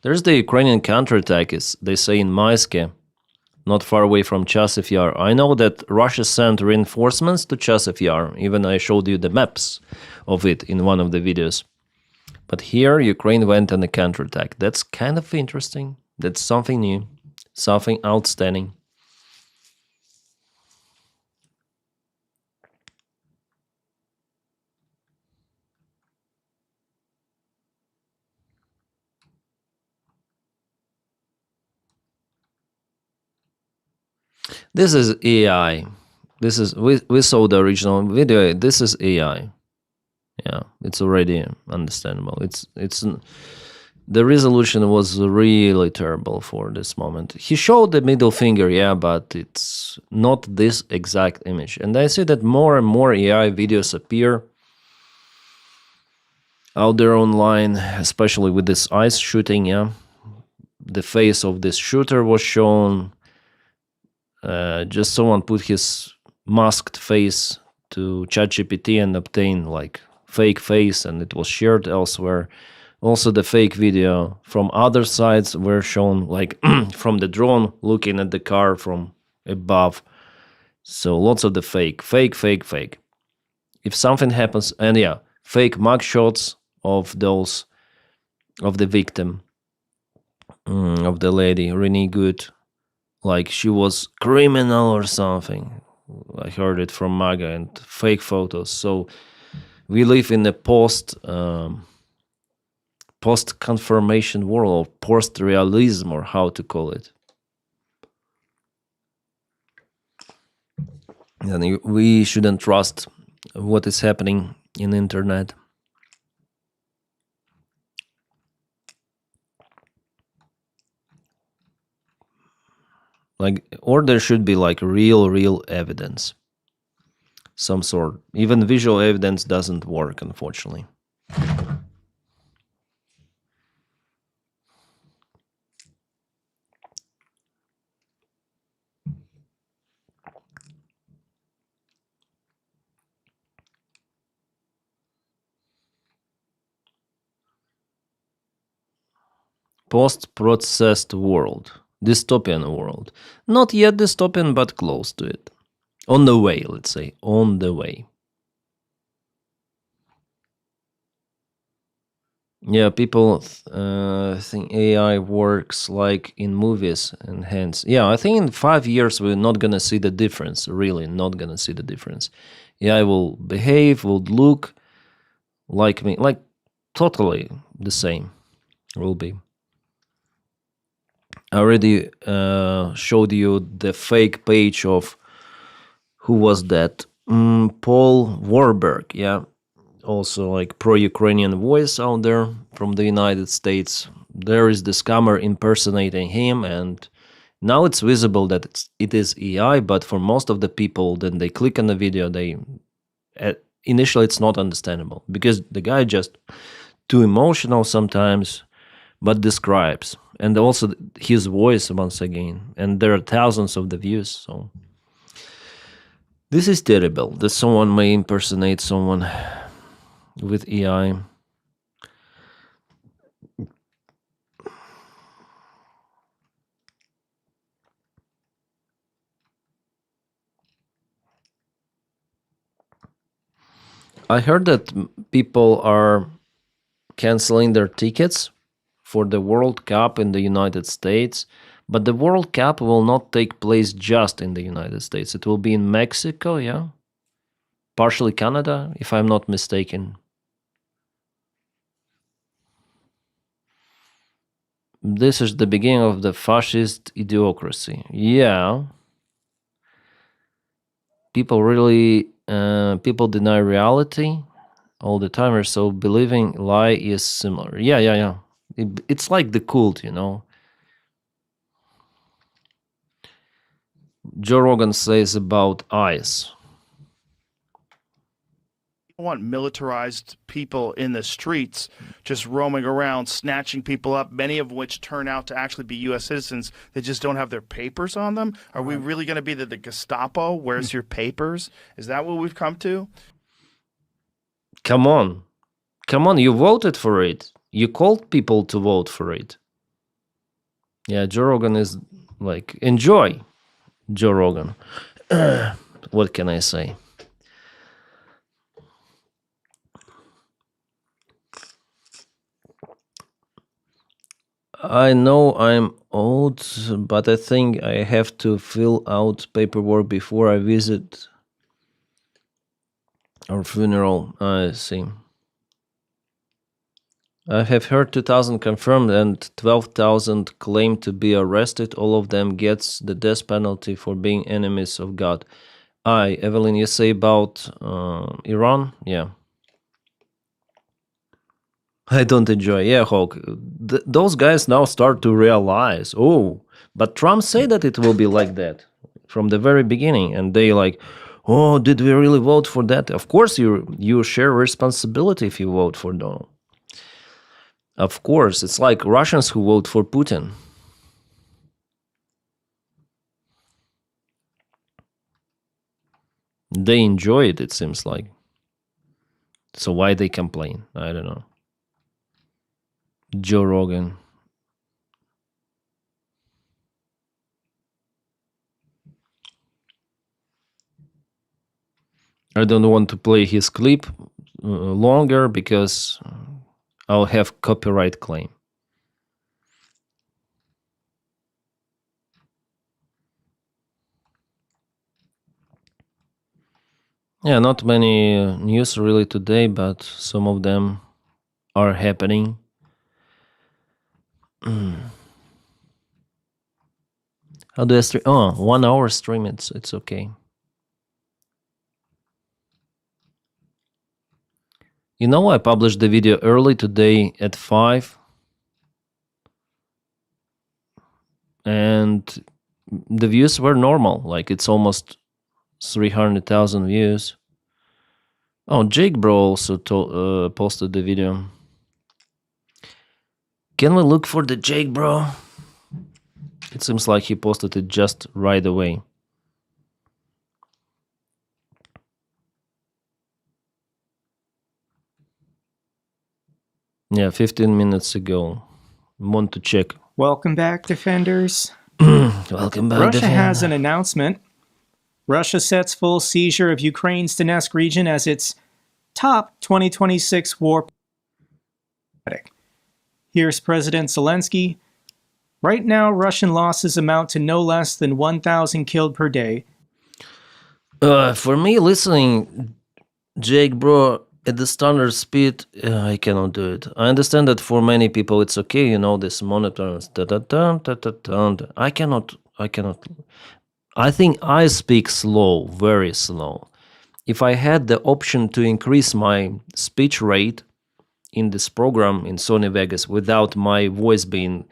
There's the Ukrainian counterattack, they say in Maiske. not far away from Chasiv Yar. I know that Russia sent reinforcements to Chasiv Yar. Even I showed you the maps of it in one of the videos. But here, Ukraine went on a counterattack. That's kind of interesting. That's something new, something outstanding. This is AI. This is we saw the original video. This is AI. Yeah, it's already understandable. It's the resolution was really terrible for this moment. He showed the middle finger, yeah, but it's not this exact image. And I see that more and more AI videos appear out there online, especially with this ice shooting, yeah. The face of this shooter was shown. Just someone put his masked face to ChatGPT and obtain like fake face, and it was shared elsewhere. Also, the fake video from other sides were shown, like from the drone looking at the car from above. So lots of the fake. If something happens, and yeah, fake mugshots of those, of the victim, of the lady, really good. Like she was criminal or something. I heard it from MAGA, and fake photos. So we live in a post-confirmation world, or post-realism, or how to call it. And we shouldn't trust what is happening in the internet. Like, or there should be like real evidence, some sort. Even visual evidence doesn't work, unfortunately. Post-processed world. Dystopian world. Not yet dystopian, but close to it. On the way, let's say. On the way. Yeah, people think AI works like in movies, and hence... Yeah, I think in 5 years we're not gonna see the difference. Really, not gonna see the difference. AI will behave, will look like me. Like, totally the same. Will be. I already showed you the fake page of, who was that? Paul Warburg, yeah. Also like pro-Ukrainian voice out there from the United States. There is the scammer impersonating him, and now it's visible that it is AI, but for most of the people, then they click on the video, they initially it's not understandable, because the guy just too emotional sometimes, but describes. And also his voice, once again. And there are thousands of the views, so... This is terrible, that someone may impersonate someone with AI. I heard that people are canceling their tickets for the World Cup in the United States, but the World Cup will not take place just in the United States. It will be in Mexico, yeah? Partially Canada, if I'm not mistaken. This is the beginning of the fascist idiocracy. Yeah. People really... people deny reality all the time, or so believing lie is similar. Yeah. It's like the cult, you know. Joe Rogan says about ICE. I want militarized people in the streets just roaming around, snatching people up, many of which turn out to actually be U.S. citizens that just don't have their papers on them. Are we really going to be the Gestapo? Where's your papers? Is that what we've come to? Come on, you voted for it. You called people to vote for it. Yeah, Joe Rogan is like, enjoy. Joe Rogan. What can I say? I know I'm old, but I think I have to fill out paperwork before I visit our funeral. I see. I have heard 2,000 confirmed and 12,000 claimed to be arrested. All of them gets the death penalty for being enemies of God. Evelyn, you say about Iran? Yeah. I don't enjoy. Yeah, Hawk. Those guys now start to realize, oh, but Trump said that it will be like that from the very beginning. And they like, oh, did we really vote for that? Of course, you share responsibility if you vote for Donald. Of course, it's like Russians who vote for Putin. They enjoy it, it seems like. So why they complain? I don't know. Joe Rogan. I don't want to play his clip longer because I'll have copyright claim. Yeah, not many news really today, but some of them are happening. How do I stream? Oh, 1 hour stream, it's okay. You know, I published the video early today at 5. And the views were normal. Like, it's almost 300,000 views. Oh, Jake Bro also posted the video. Can we look for the Jake Bro? It seems like he posted it just right away. Yeah, 15 minutes ago. Want to check. Welcome back, Defenders. Welcome back, Russia Defender. has an announcement. Russia sets full seizure of Ukraine's Donetsk region as its top 2026 war. Here's President Zelensky. Right now, Russian losses amount to no less than 1,000 killed per day. For me, listening, Jake Bro, at the standard speed, I cannot do it. I understand that for many people it's okay, you know, this monitors. I cannot. I think I speak slow, very slow. If I had the option to increase my speech rate in this program in Sony Vegas without my voice being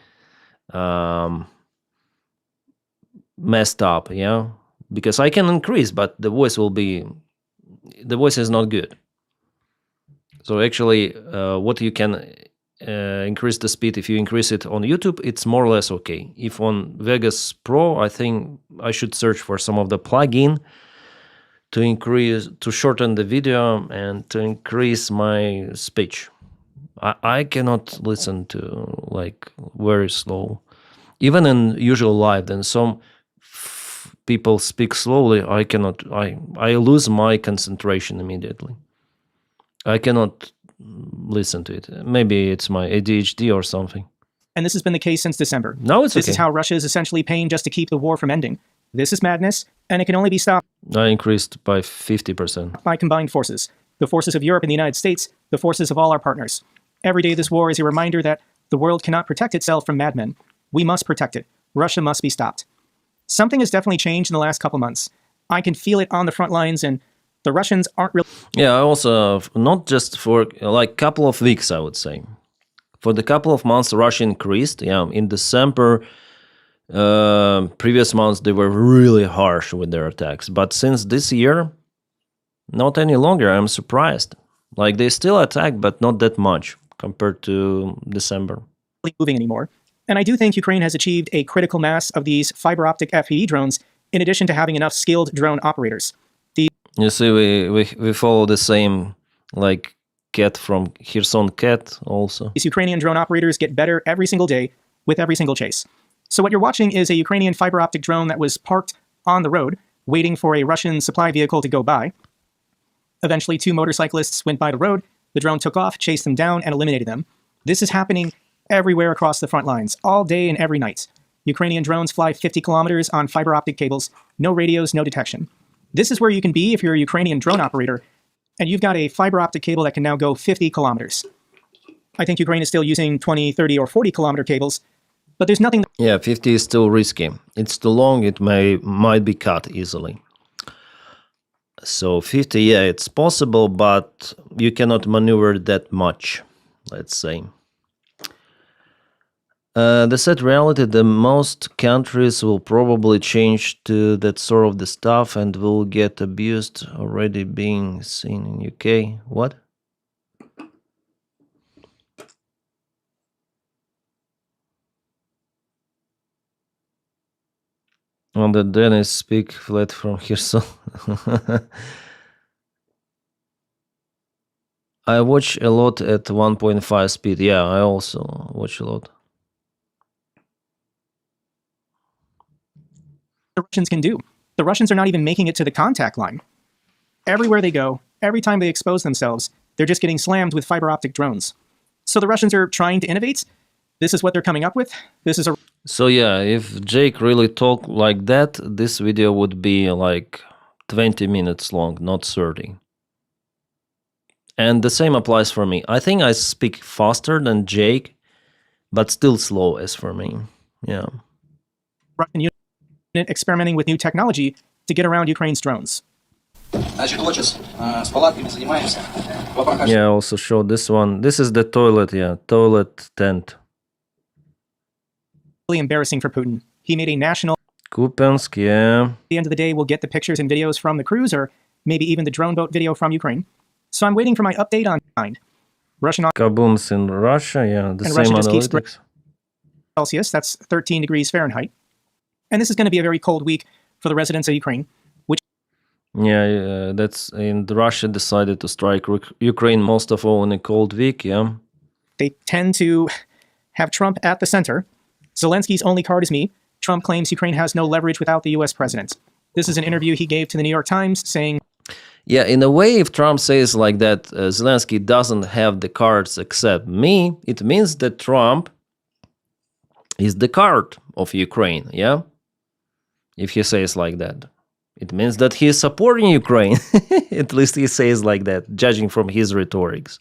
messed up, yeah, because I can increase, but the voice is not good. So actually, what you can increase the speed, if you increase it on YouTube, it's more or less okay. If on Vegas Pro, I think I should search for some of the plugin to shorten the video and to increase my speech. I cannot listen to like very slow. Even in usual live, then some people speak slowly. I cannot. I lose my concentration immediately. I cannot listen to it. Maybe it's my ADHD or something. And this has been the case since December. No, it's okay. This is how Russia is essentially paying just to keep the war from ending. This is madness, and it can only be stopped. I increased by 50%. By combined forces. The forces of Europe and the United States, the forces of all our partners. Every day this war is a reminder that the world cannot protect itself from madmen. We must protect it. Russia must be stopped. Something has definitely changed in the last couple months. I can feel it on the front lines, and the Russians aren't really... Yeah, I also, not just for like couple of weeks, I would say. For the couple of months, Russia increased. Yeah, in December, previous months, they were really harsh with their attacks. But since this year, not any longer. I'm surprised. Like, they still attack, but not that much compared to December. Moving anymore. And I do think Ukraine has achieved a critical mass of these fiber optic FPV drones, in addition to having enough skilled drone operators. You see, we follow the same, like, Cat from Kherson Cat also. These Ukrainian drone operators get better every single day with every single chase. So what you're watching is a Ukrainian fiber optic drone that was parked on the road, waiting for a Russian supply vehicle to go by. Eventually, 2 motorcyclists went by the road. The drone took off, chased them down, and eliminated them. This is happening everywhere across the front lines, all day and every night. Ukrainian drones fly 50 kilometers on fiber optic cables, no radios, no detection. This is where you can be if you're a Ukrainian drone operator, and you've got a fiber optic cable that can now go 50 kilometers. I think Ukraine is still using 20, 30, or 40 kilometer cables, but there's nothing... Yeah, 50 is still risky. It's too long, it might be cut easily. So 50, yeah, it's possible, but you cannot maneuver that much, let's say. The sad reality, the most countries will probably change to that sort of the stuff and will get abused, already being seen in UK. What? On the Denys speak flat from here, so I watch a lot at 1.5 speed. Yeah, I also watch a lot. The Russians can do. The Russians are not even making it to the contact line. Everywhere they go, every time they expose themselves, they're just getting slammed with fiber optic drones. So the Russians are trying to innovate. This is what they're coming up with. This is a... So yeah, if Jake really talked like that, this video would be like 20 minutes long, not 30. And the same applies for me. I think I speak faster than Jake, but still slow as for me. Yeah. Russian unit experimenting with new technology to get around Ukraine's drones. Yeah, I also showed this one. This is the toilet, yeah, toilet tent. Really embarrassing for Putin. He made a national... Kupiansk, yeah. At the end of the day, we'll get the pictures and videos from the crews, or maybe even the drone boat video from Ukraine. So I'm waiting for my update on Russian... Kabooms in Russia, yeah, the and same Russia just analytics. Celsius, that's 13 degrees Fahrenheit. And this is going to be a very cold week for the residents of Ukraine, which... Yeah, that's... And Russia decided to strike Ukraine most of all in a cold week, yeah. They tend to have Trump at the center. Zelensky's only card is me. Trump claims Ukraine has no leverage without the U.S. president. This is an interview he gave to the New York Times saying... Yeah, in a way, if Trump says like that, Zelensky doesn't have the cards except me, it means that Trump is the card of Ukraine, yeah? If he says like that. It means that he is supporting Ukraine. At least he says like that, judging from his rhetorics.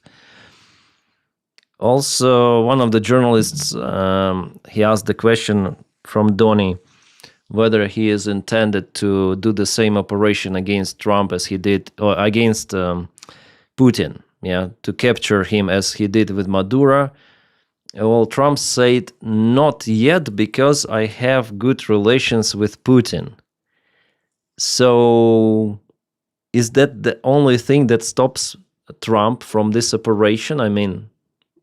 Also, one of the journalists, he asked the question from Donny, whether he is intended to do the same operation against Trump as he did, or against Putin, yeah, to capture him as he did with Maduro. Well, Trump said, not yet, because I have good relations with Putin. So, is that the only thing that stops Trump from this operation? I mean,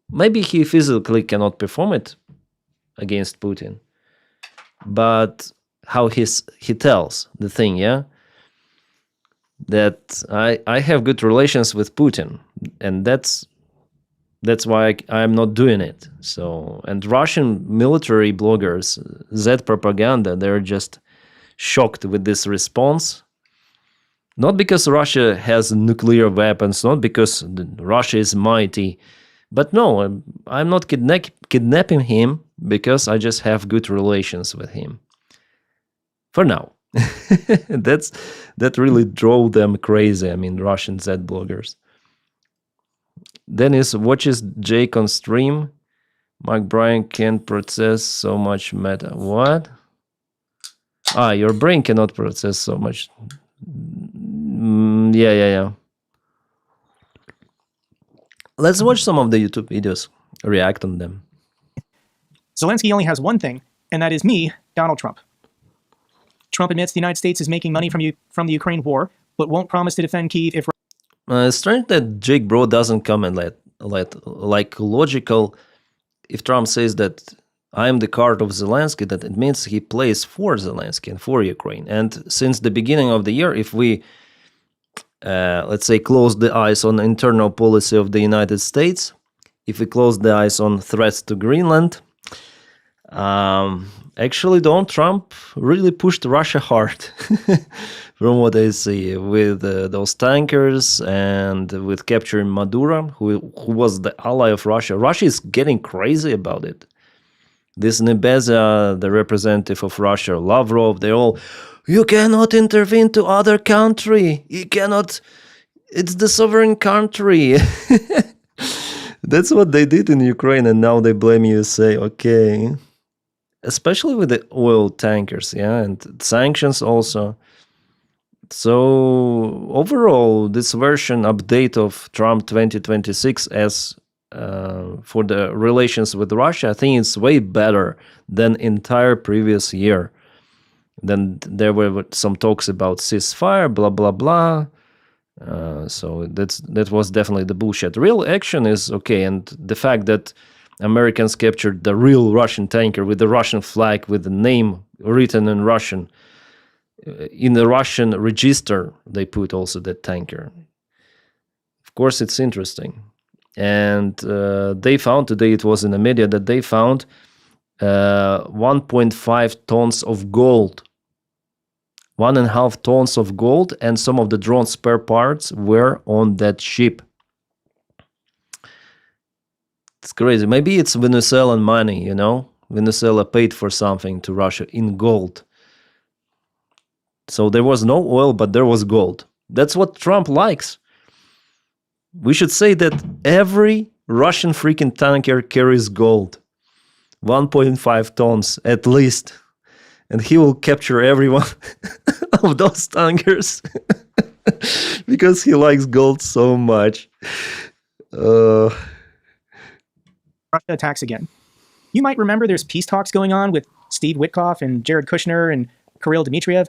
maybe he physically cannot perform it against Putin, but how he tells the thing, yeah, that I have good relations with Putin, and that's why I'm not doing it. So, and Russian military bloggers, Z propaganda, they're just shocked with this response. Not because Russia has nuclear weapons, not because Russia is mighty, but no, I'm not kidnapping him because I just have good relations with him. For now. That really drove them crazy, I mean, Russian Z bloggers. Denys watches Jake on stream. Mike Bryan can't process so much meta. What? Ah, your brain cannot process so much. Yeah. Let's watch some of the YouTube videos. React on them. Zelensky only has one thing, and that is me, Donald Trump. Trump admits the United States is making money from the Ukraine war, but won't promise to defend Kyiv if... It's strange that Jake Bro doesn't come and like logical. If Trump says that I'm the card of Zelensky, that it means he plays for Zelensky and for Ukraine. And since the beginning of the year, if we, let's say, close the eyes on the internal policy of the United States, if we close the eyes on threats to Greenland, Actually, Donald Trump really pushed Russia hard, from what I see, with those tankers and with capturing Maduro, who was the ally of Russia. Russia is getting crazy about it. This Nebeza, the representative of Russia, Lavrov, they all, you cannot intervene to other country. You cannot, it's the sovereign country. That's what they did in Ukraine, and now they blame USA. Okay. Especially with the oil tankers, yeah, and sanctions also. So overall, this version update of Trump 2026 as for the relations with Russia, I think it's way better than entire previous year. Then there were some talks about ceasefire, blah blah blah. So that was definitely the bullshit. Real action is okay, and the fact that Americans captured the real Russian tanker with the Russian flag, with the name written in Russian. In the Russian register, they put also that tanker. Of course, it's interesting. And they found, today it was in the media, that they found 1.5 tons of gold. 1.5 tons of gold, and some of the drone spare parts were on that ship. It's crazy. Maybe it's Venezuelan money, you know? Venezuela paid for something to Russia in gold. So there was no oil, but there was gold. That's what Trump likes. We should say that every Russian freaking tanker carries gold. 1.5 tons at least. And he will capture every one of those tankers because he likes gold so much. Russia attacks again. You might remember there's peace talks going on with Steve Witkoff and Jared Kushner and Kirill Dmitriev.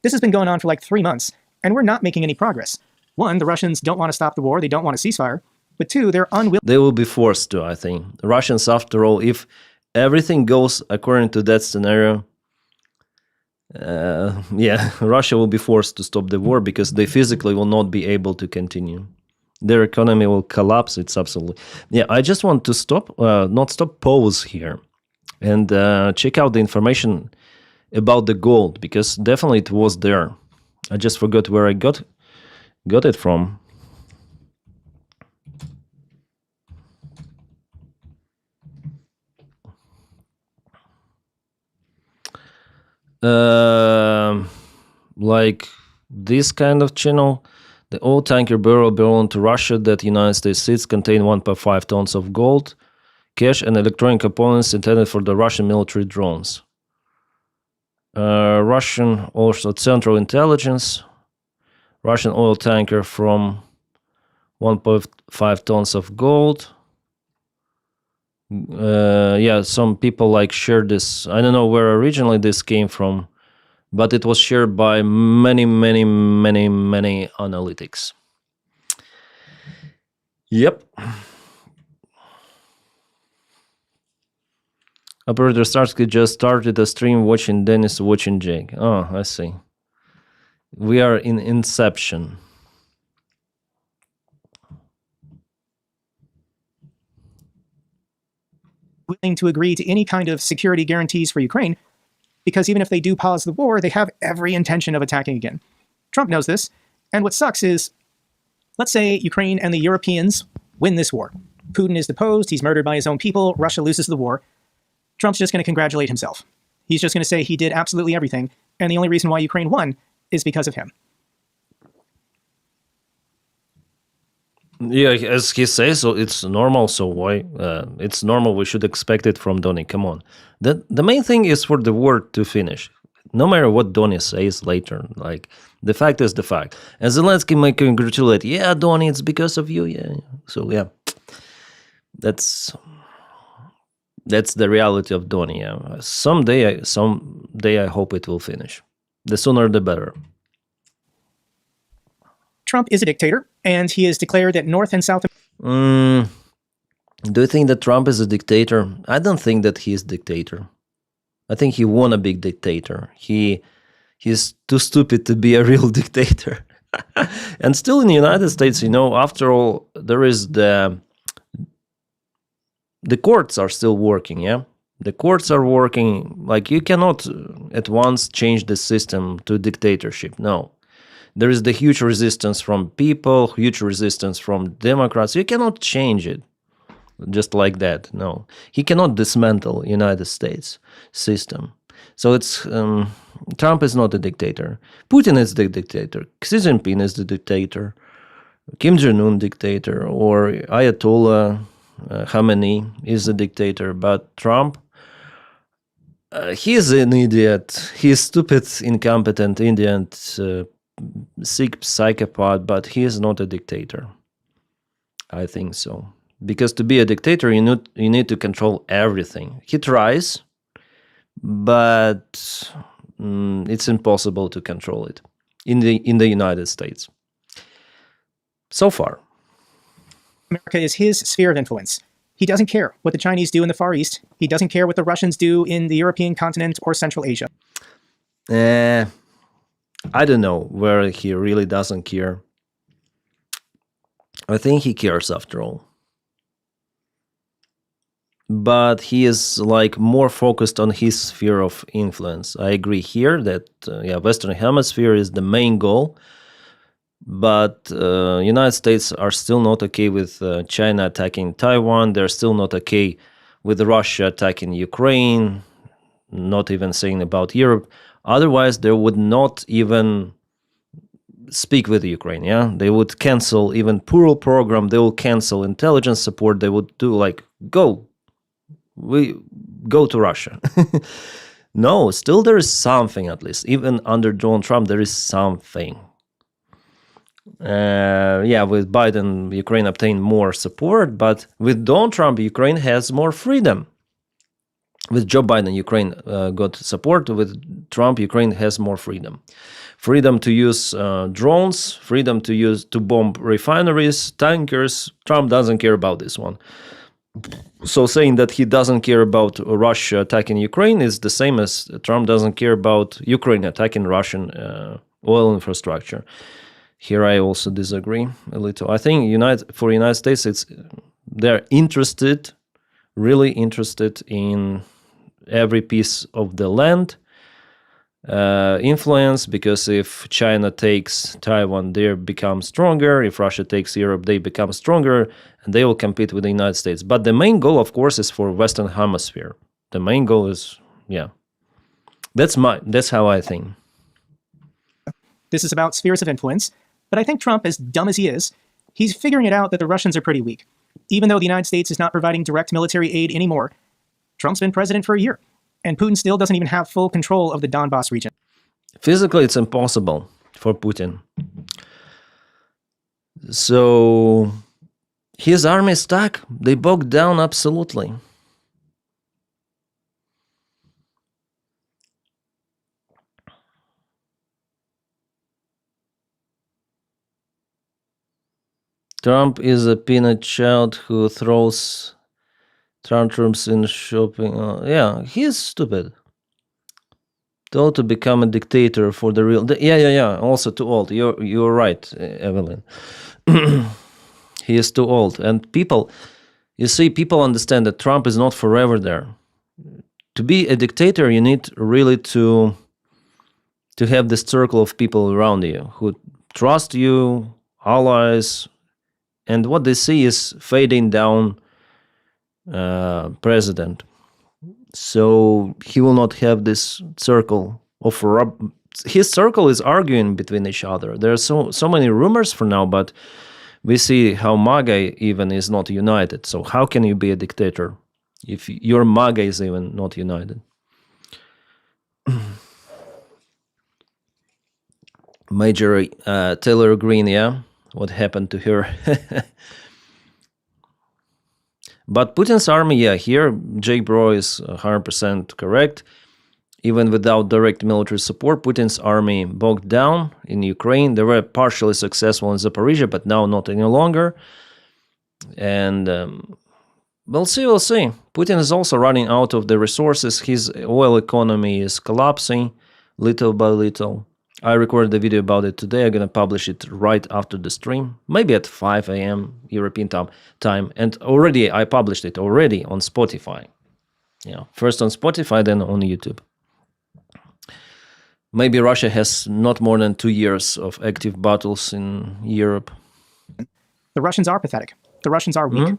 This has been going on for like 3 months, and we're not making any progress. One, the Russians don't want to stop the war. They don't want a ceasefire. But two, they're unwilling. They will be forced to, I think. The Russians, after all, if everything goes according to that scenario, Russia will be forced to stop the war because they physically will not be able to continue. Their economy will collapse. It's absolutely... Yeah, I just want to pause here and check out the information about the gold, because definitely it was there. I just forgot where I got it from. Like this kind of channel, the oil tanker barrel belonged to Russia that United States seats contain 1.5 tons of gold, cash, and electronic components intended for the Russian military drones. Russian also Central Intelligence, Russian oil tanker from 1.5 tons of gold. Some people like shared this. I don't know where originally this came from, but it was shared by many analytics. Yep. Operator Starsky just started a stream watching Denys watching Jake. Oh, I see. We are in Inception. Willing to agree to any kind of security guarantees for Ukraine, because even if they do pause the war, they have every intention of attacking again. Trump knows this, and what sucks is, let's say Ukraine and the Europeans win this war. Putin is deposed, he's murdered by his own people, Russia loses the war. Trump's just going to congratulate himself. He's just going to say he did absolutely everything, and the only reason why Ukraine won is because of him. Yeah, as he says, so it's normal. So why? It's normal. We should expect it from Donny. Come on. The main thing is for the war to finish. No matter what Donny says later, like the fact is the fact. And Zelensky may congratulate. Yeah, Donny, it's because of you. Yeah. So yeah, that's the reality of Donny. Yeah. Someday I hope it will finish. The sooner the better. Trump is a dictator, and he has declared that North and South... Do you think that Trump is a dictator? I don't think that he is a dictator. I think he wanna be a dictator. He's too stupid to be a real dictator. And still in the United States, you know, after all, there is the courts are still working, yeah? The courts are working. Like, you cannot at once change the system to dictatorship. No. There is the huge resistance from people, huge resistance from Democrats. You cannot change it just like that. No. He cannot dismantle United States system. So it's Trump is not a dictator. Putin is the dictator. Xi Jinping is the dictator. Kim Jong-un dictator, or Ayatollah Khamenei is a dictator. But Trump, he is an idiot. He is stupid, incompetent, Indian, sick psychopath. But he is not a dictator. I think so. Because to be a dictator, you need to control everything. He tries, but it's impossible to control it in the United States. So far. America is his sphere of influence. He doesn't care what the Chinese do in the Far East. He doesn't care what the Russians do in the European continent or Central Asia. I don't know where he really doesn't care. I think he cares after all. But he is like more focused on his sphere of influence. I agree here that Western Hemisphere is the main goal. But United States are still not okay with China attacking Taiwan. They're still not okay with Russia attacking Ukraine, not even saying about Europe. Otherwise, they would not even speak with Ukraine, yeah? They would cancel even Pearl program. They will cancel intelligence support. They would do like, we go to Russia. No, still there is something at least. Even under Donald Trump, there is something. With Biden, Ukraine obtained more support, but with Donald Trump, Ukraine has more freedom. With Joe Biden, Ukraine got support. With Trump, Ukraine has more freedom. Freedom to use drones, freedom to bomb refineries, tankers. Trump doesn't care about this one. So saying that he doesn't care about Russia attacking Ukraine is the same as Trump doesn't care about Ukraine attacking Russian oil infrastructure. Here I also disagree a little. I think for United States, they're interested, really interested in every piece of the land, influence, because if China takes Taiwan, they become stronger. If Russia takes Europe, they become stronger, and they will compete with the United States. But the main goal, of course, is for Western Hemisphere. The main goal is, that's how I think. This is about spheres of influence. But I think Trump, as dumb as he is, he's figuring it out that the Russians are pretty weak. Even though the United States is not providing direct military aid anymore, Trump's been president for a year, and Putin still doesn't even have full control of the Donbass region. Physically, it's impossible for Putin. So his army is stuck. They bogged down absolutely. Trump is a peanut child who throws tantrums in shopping. He is stupid. Too old to become a dictator for the real. Also too old. You're right, Evelyn. He is too old, and people understand that Trump is not forever there. To be a dictator, you need really to have this circle of people around you who trust you, allies. And what they see is fading down president. So he will not have this circle of his circle is arguing between each other. There are so many rumors for now, but we see how MAGA even is not united. So how can you be a dictator if your MAGA is even not united? Major Taylor Greene, what happened to her? But Putin's army, here Jake Bro is 100% correct. Even without direct military support, Putin's army bogged down in Ukraine. They were partially successful in Zaporizhia, but now not any longer. And we'll see. Putin is also running out of the resources. His oil economy is collapsing little by little. I recorded a video about it today. I'm going to publish it right after the stream, maybe at 5 a.m. European time. And I published it already on Spotify. Yeah, first on Spotify, then on YouTube. Maybe Russia has not more than 2 years of active battles in Europe. The Russians are pathetic. The Russians are weak.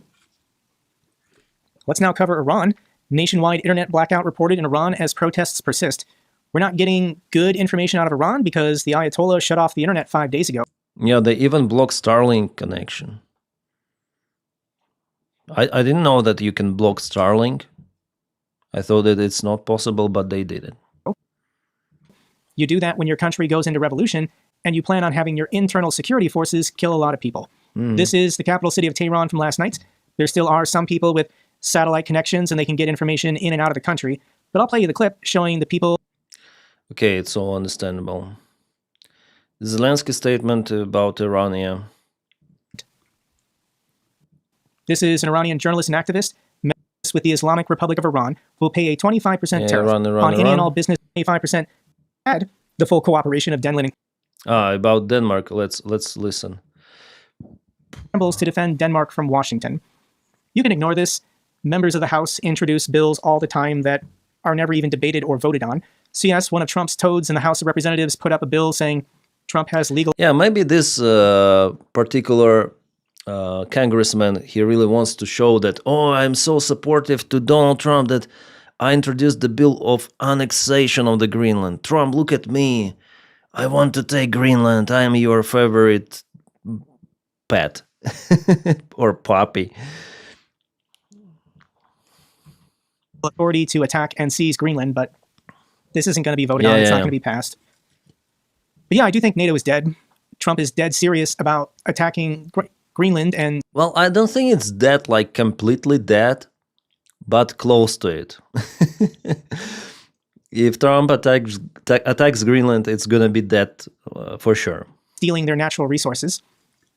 Let's now cover Iran. Nationwide internet blackout reported in Iran as protests persist. We're not getting good information out of Iran because the Ayatollah shut off the internet 5 days ago. Yeah, they even blocked Starlink connection. I didn't know that you can block Starlink. I thought that it's not possible, but they did it. You do that when your country goes into revolution and you plan on having your internal security forces kill a lot of people. This is the capital city of Tehran from last night. There still are some people with satellite connections and they can get information in and out of the country. But I'll play you the clip showing the people. Okay, it's all understandable. Zelensky statement about Iran, yeah. This is an Iranian journalist and activist with the Islamic Republic of Iran will pay a 25% tariff on any and all business, 25%. Add the full cooperation of Denmark. About Denmark, let's listen. To defend Denmark from Washington. You can ignore this. Members of the House introduce bills all the time that are never even debated or voted on. CS, one of Trump's toads in the House of Representatives, put up a bill saying Trump has legal... Yeah, maybe this particular congressman, he really wants to show that, oh, I'm so supportive to Donald Trump that I introduced the bill of annexation of the Greenland. Trump, look at me. I want to take Greenland. I am your favorite pet or puppy. Authority to attack and seize Greenland, but this isn't going to be voted on. It's not going to be passed. But yeah, I do think NATO is dead. Trump is dead serious about attacking Greenland and... Well, I don't think it's dead, like completely dead, but close to it. If Trump attacks Greenland, it's going to be dead for sure. Stealing their natural resources.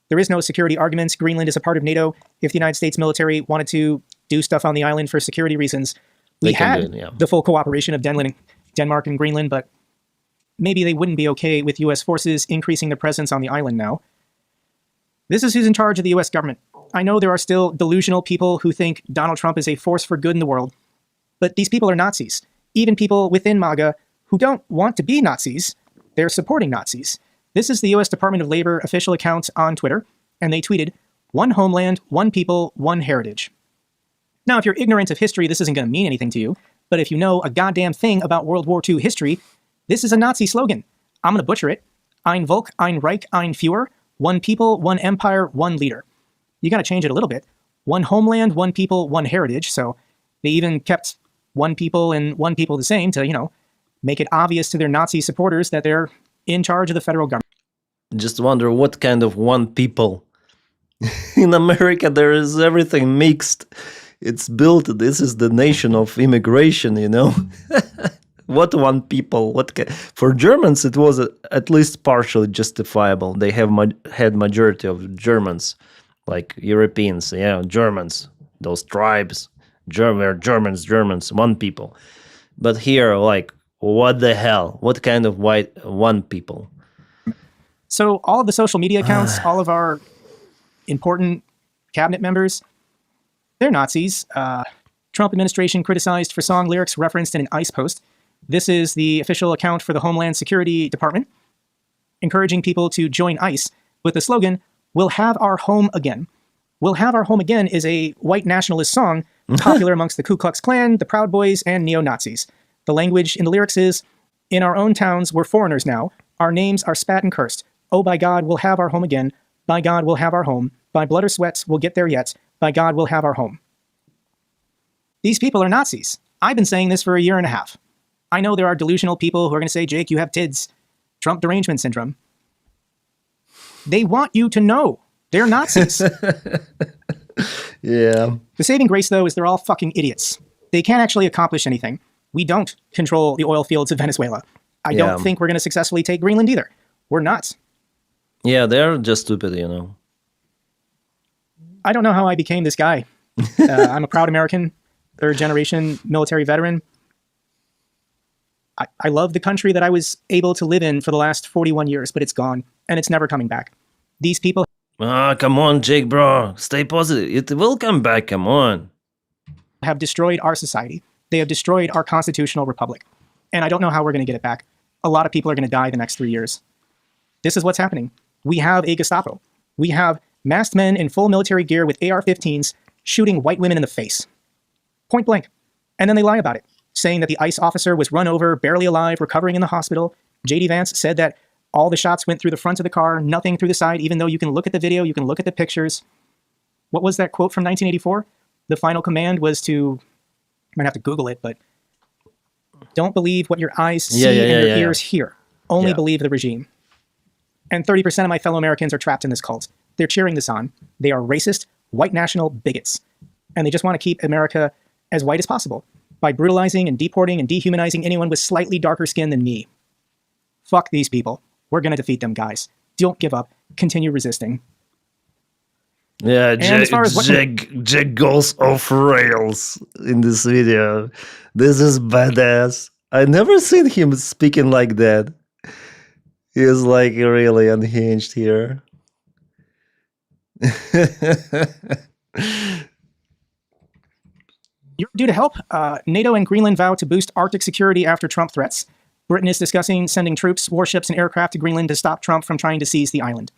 There is no security arguments. Greenland is a part of NATO. If the United States military wanted to do stuff on the island for security reasons, we had the full cooperation of Denmark and Greenland, but maybe they wouldn't be okay with U.S. forces increasing their presence on the island now. This is who's in charge of the U.S. government. I know there are still delusional people who think Donald Trump is a force for good in the world, but these people are Nazis. Even people within MAGA who don't want to be Nazis, they're supporting Nazis. This is the U.S. Department of Labor official account on Twitter, and they tweeted, "One homeland, one people, one heritage." Now, if you're ignorant of history, this isn't going to mean anything to you, but if you know a goddamn thing about World War II history, this is a Nazi slogan. I'm going to butcher it. Ein Volk, ein Reich, ein Führer. One people, one empire, one leader. You got to change it a little bit. One homeland, one people, one heritage. So they even kept one people and one people the same to, make it obvious to their Nazi supporters that they're in charge of the federal government. Just wonder what kind of one people. In America, there is everything mixed. It's built, this is the nation of immigration, What one people? For Germans, it was at least partially justifiable. They had majority of Germans, like Europeans, Germans, those tribes, Germans, one people. But here, what the hell? What kind of one people? So all of the social media accounts, all of our important cabinet members, they're Nazis. Trump administration criticized for song lyrics referenced in an ICE post. This is the official account for the Homeland Security Department, encouraging people to join ICE with the slogan, "We'll have our home again." "We'll have our home again" is a white nationalist song popular amongst the Ku Klux Klan, the Proud Boys, and neo-Nazis. The language in the lyrics is, "In our own towns, we're foreigners now. Our names are spat and cursed. Oh, by God, we'll have our home again. By God, we'll have our home. By blood or sweat, we'll get there yet. By God, we'll have our home." These people are Nazis. I've been saying this for a year and a half. I know there are delusional people who are going to say, "Jake, you have TIDS, Trump derangement syndrome." They want you to know they're Nazis. Yeah. The saving grace, though, is they're all fucking idiots. They can't actually accomplish anything. We don't control the oil fields of Venezuela. I don't think we're going to successfully take Greenland either. We're not. Yeah, they're just stupid, I don't know how I became this guy. I'm a proud American, third-generation military veteran. I love the country that I was able to live in for the last 41 years, but it's gone, and it's never coming back. These people... come on, Jake, bro. Stay positive. It will come back, come on. ...have destroyed our society. They have destroyed our constitutional republic. And I don't know how we're going to get it back. A lot of people are going to die the next 3 years. This is what's happening. We have a Gestapo. We have masked men in full military gear with AR-15s shooting white women in the face. Point blank. And then they lie about it, saying that the ICE officer was run over, barely alive, recovering in the hospital. J.D. Vance said that all the shots went through the front of the car, nothing through the side, even though you can look at the video, you can look at the pictures. What was that quote from 1984? The final command was to, I might have to Google it, but don't believe what your eyes see and your ears hear. Only believe the regime. And 30% of my fellow Americans are trapped in this cult. They're cheering this on. They are racist, white national bigots. And they just want to keep America as white as possible by brutalizing and deporting and dehumanizing anyone with slightly darker skin than me. Fuck these people. We're going to defeat them, guys. Don't give up. Continue resisting. Yeah, Jack goes off rails in this video. This is badass. I never seen him speaking like that. He is like really unhinged here. You're due to help. NATO and Greenland vow to boost Arctic security after Trump threats. Britain is discussing sending troops, warships, and aircraft to Greenland to stop Trump from trying to seize the island.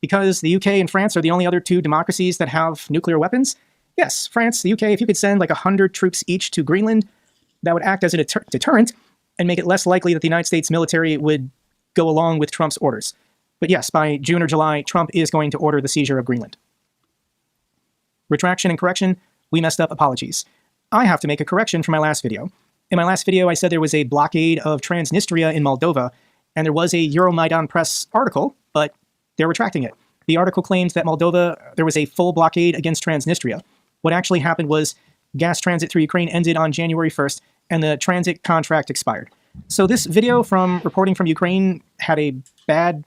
Because the UK and France are the only other two democracies that have nuclear weapons? Yes, France, the UK, if you could send like 100 troops each to Greenland, that would act as a deterrent and make it less likely that the United States military would go along with Trump's orders. But yes, by June or July, Trump is going to order the seizure of Greenland. Retraction and correction, we messed up, apologies. I have to make a correction from my last video. In my last video, I said there was a blockade of Transnistria in Moldova, and there was a Euromaidan Press article, but they're retracting it. The article claims that Moldova, there was a full blockade against Transnistria. What actually happened was gas transit through Ukraine ended on January 1st, and the transit contract expired. So this video from reporting from Ukraine had a bad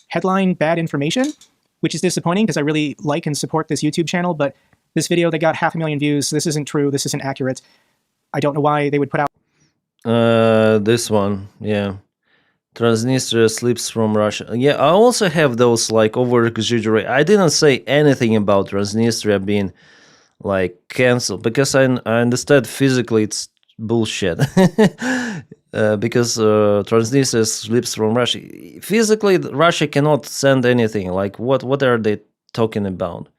headline, bad information, which is disappointing because I really like and support this YouTube channel, but this video, they got 500,000 views. This isn't true. This isn't accurate. I don't know why they would put out... This one, yeah. Transnistria slips from Russia. Yeah, I also have those like over-exaggerate. I didn't say anything about Transnistria being like cancelled because I understand physically it's bullshit. Because Transnistria slips from Russia. Physically, Russia cannot send anything. Like, what are they talking about?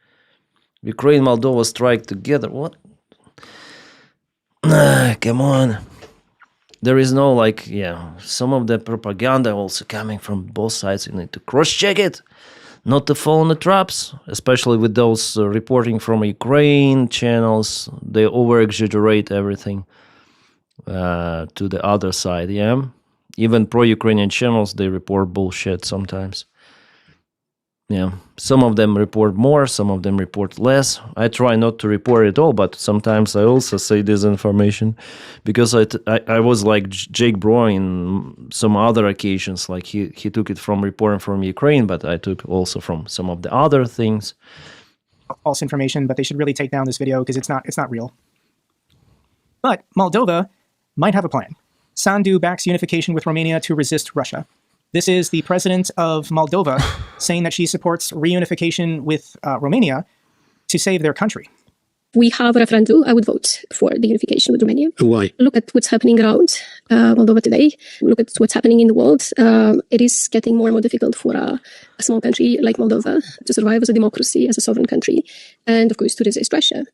Ukraine, Moldova strike together. What? Come on. There is no, like, yeah, some of the propaganda also coming from both sides. You need to cross-check it, not to fall in the traps, especially with those reporting from Ukraine channels. They over-exaggerate everything to the other side, yeah? Even pro-Ukrainian channels, they report bullshit sometimes. Yeah, some of them report more, some of them report less. I try not to report it all, but sometimes I also say disinformation because I was like Jake Bro in some other occasions. Like he took it from reporting from Ukraine, but I took also from some of the other things. False information, but they should really take down this video because it's not real. But Moldova might have a plan. Sandu backs unification with Romania to resist Russia. This is the president of Moldova saying that she supports reunification with Romania to save their country. We have a referendum. I would vote for the unification with Romania. Why? Look at what's happening around Moldova today. Look at what's happening in the world. It is getting more and more difficult for a small country like Moldova to survive as a democracy, as a sovereign country, and of course to resist Russia.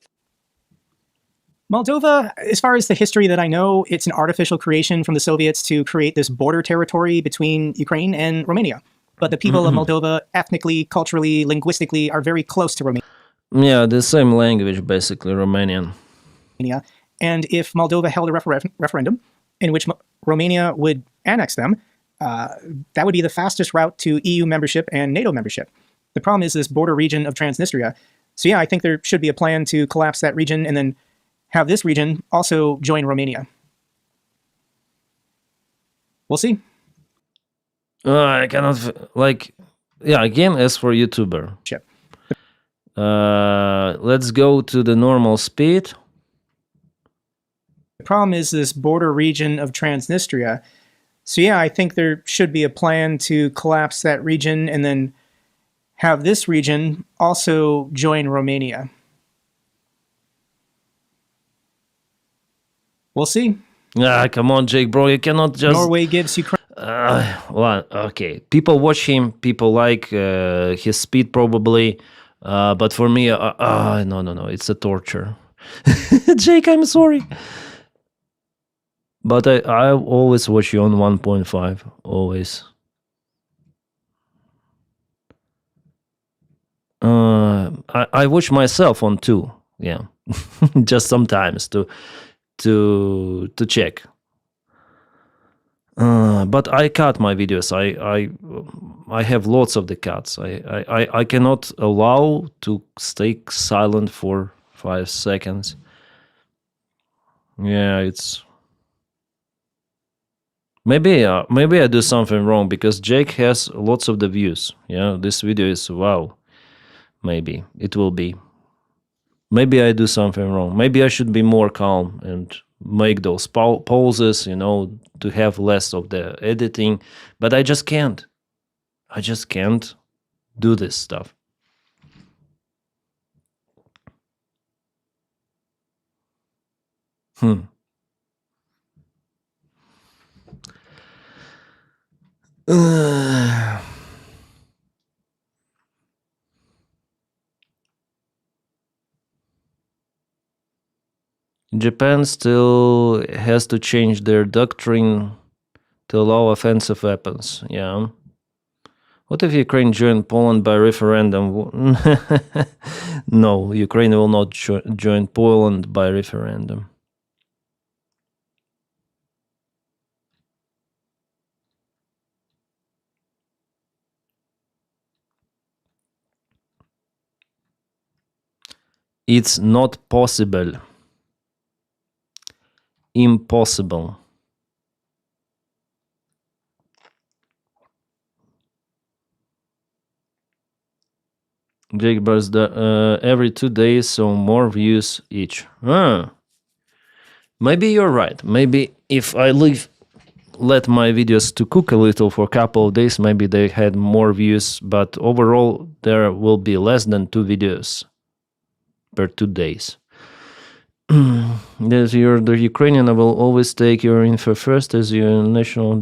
Moldova, as far as the history that I know, it's an artificial creation from the Soviets to create this border territory between Ukraine and Romania. But the people of Moldova, ethnically, culturally, linguistically, are very close to Romania. Yeah, the same language, basically, Romanian. And if Moldova held a referendum in which Romania would annex them, that would be the fastest route to EU membership and NATO membership. The problem is this border region of Transnistria. So yeah, I think there should be a plan to collapse that region and then have this region also join Romania. We'll see. I cannot, like, yeah, again, as for YouTuber. Let's go to the normal speed. The problem is this border region of Transnistria. So yeah, I think there should be a plan to collapse that region and then have this region also join Romania. We'll see. Come on, Jake, bro. You cannot just... Norway gives Ukraine... well, okay. People watch him. People like his speed, probably. But for me, no. It's a torture. Jake, I'm sorry. But I always watch you on 1.5. Always. I watch myself on 2. Yeah. Just sometimes to check. But I cut my videos. I have lots of the cuts. I cannot allow to stay silent for 5 seconds. Yeah, it's maybe I do something wrong because Jake has lots of the views. Yeah, this video is wow. Maybe it will be. Maybe I do something wrong. Maybe I should be more calm and make those pauses, to have less of the editing. But I just can't. I just can't do this stuff. Japan still has to change their doctrine to allow offensive weapons. Yeah. What if Ukraine joined Poland by referendum? No, Ukraine will not join Poland by referendum. It's not possible. Impossible. Jake Burns every 2 days, so more views each. Maybe you're right. Maybe if I let my videos to cook a little for a couple of days, maybe they had more views, but overall there will be less than 2 videos per 2 days. As you're the Ukrainian, I will always take your info first as your national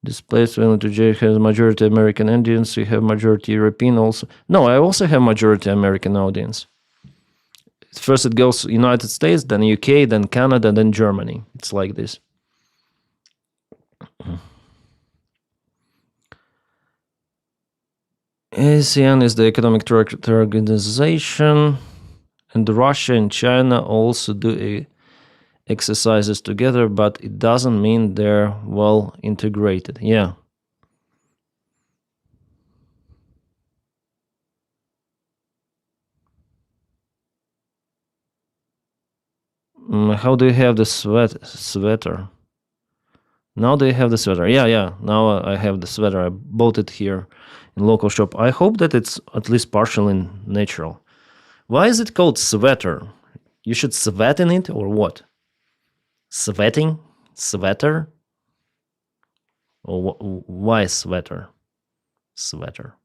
displaced. When to Jake has majority American audience, you have majority European also. No, I also have majority American audience. First it goes United States, then UK, then Canada, then Germany. It's like this. ASEAN is the economic organization, and Russia and China also do exercises together, but it doesn't mean they're well integrated. Yeah. How do you have the sweater? Now they have the sweater. Yeah. Now I have the sweater. I bought it here in local shop. I hope that it's at least partially natural. Why is it called sweater? You should sweat in it or what? Sweating? Sweater? Or why sweater? Sweater.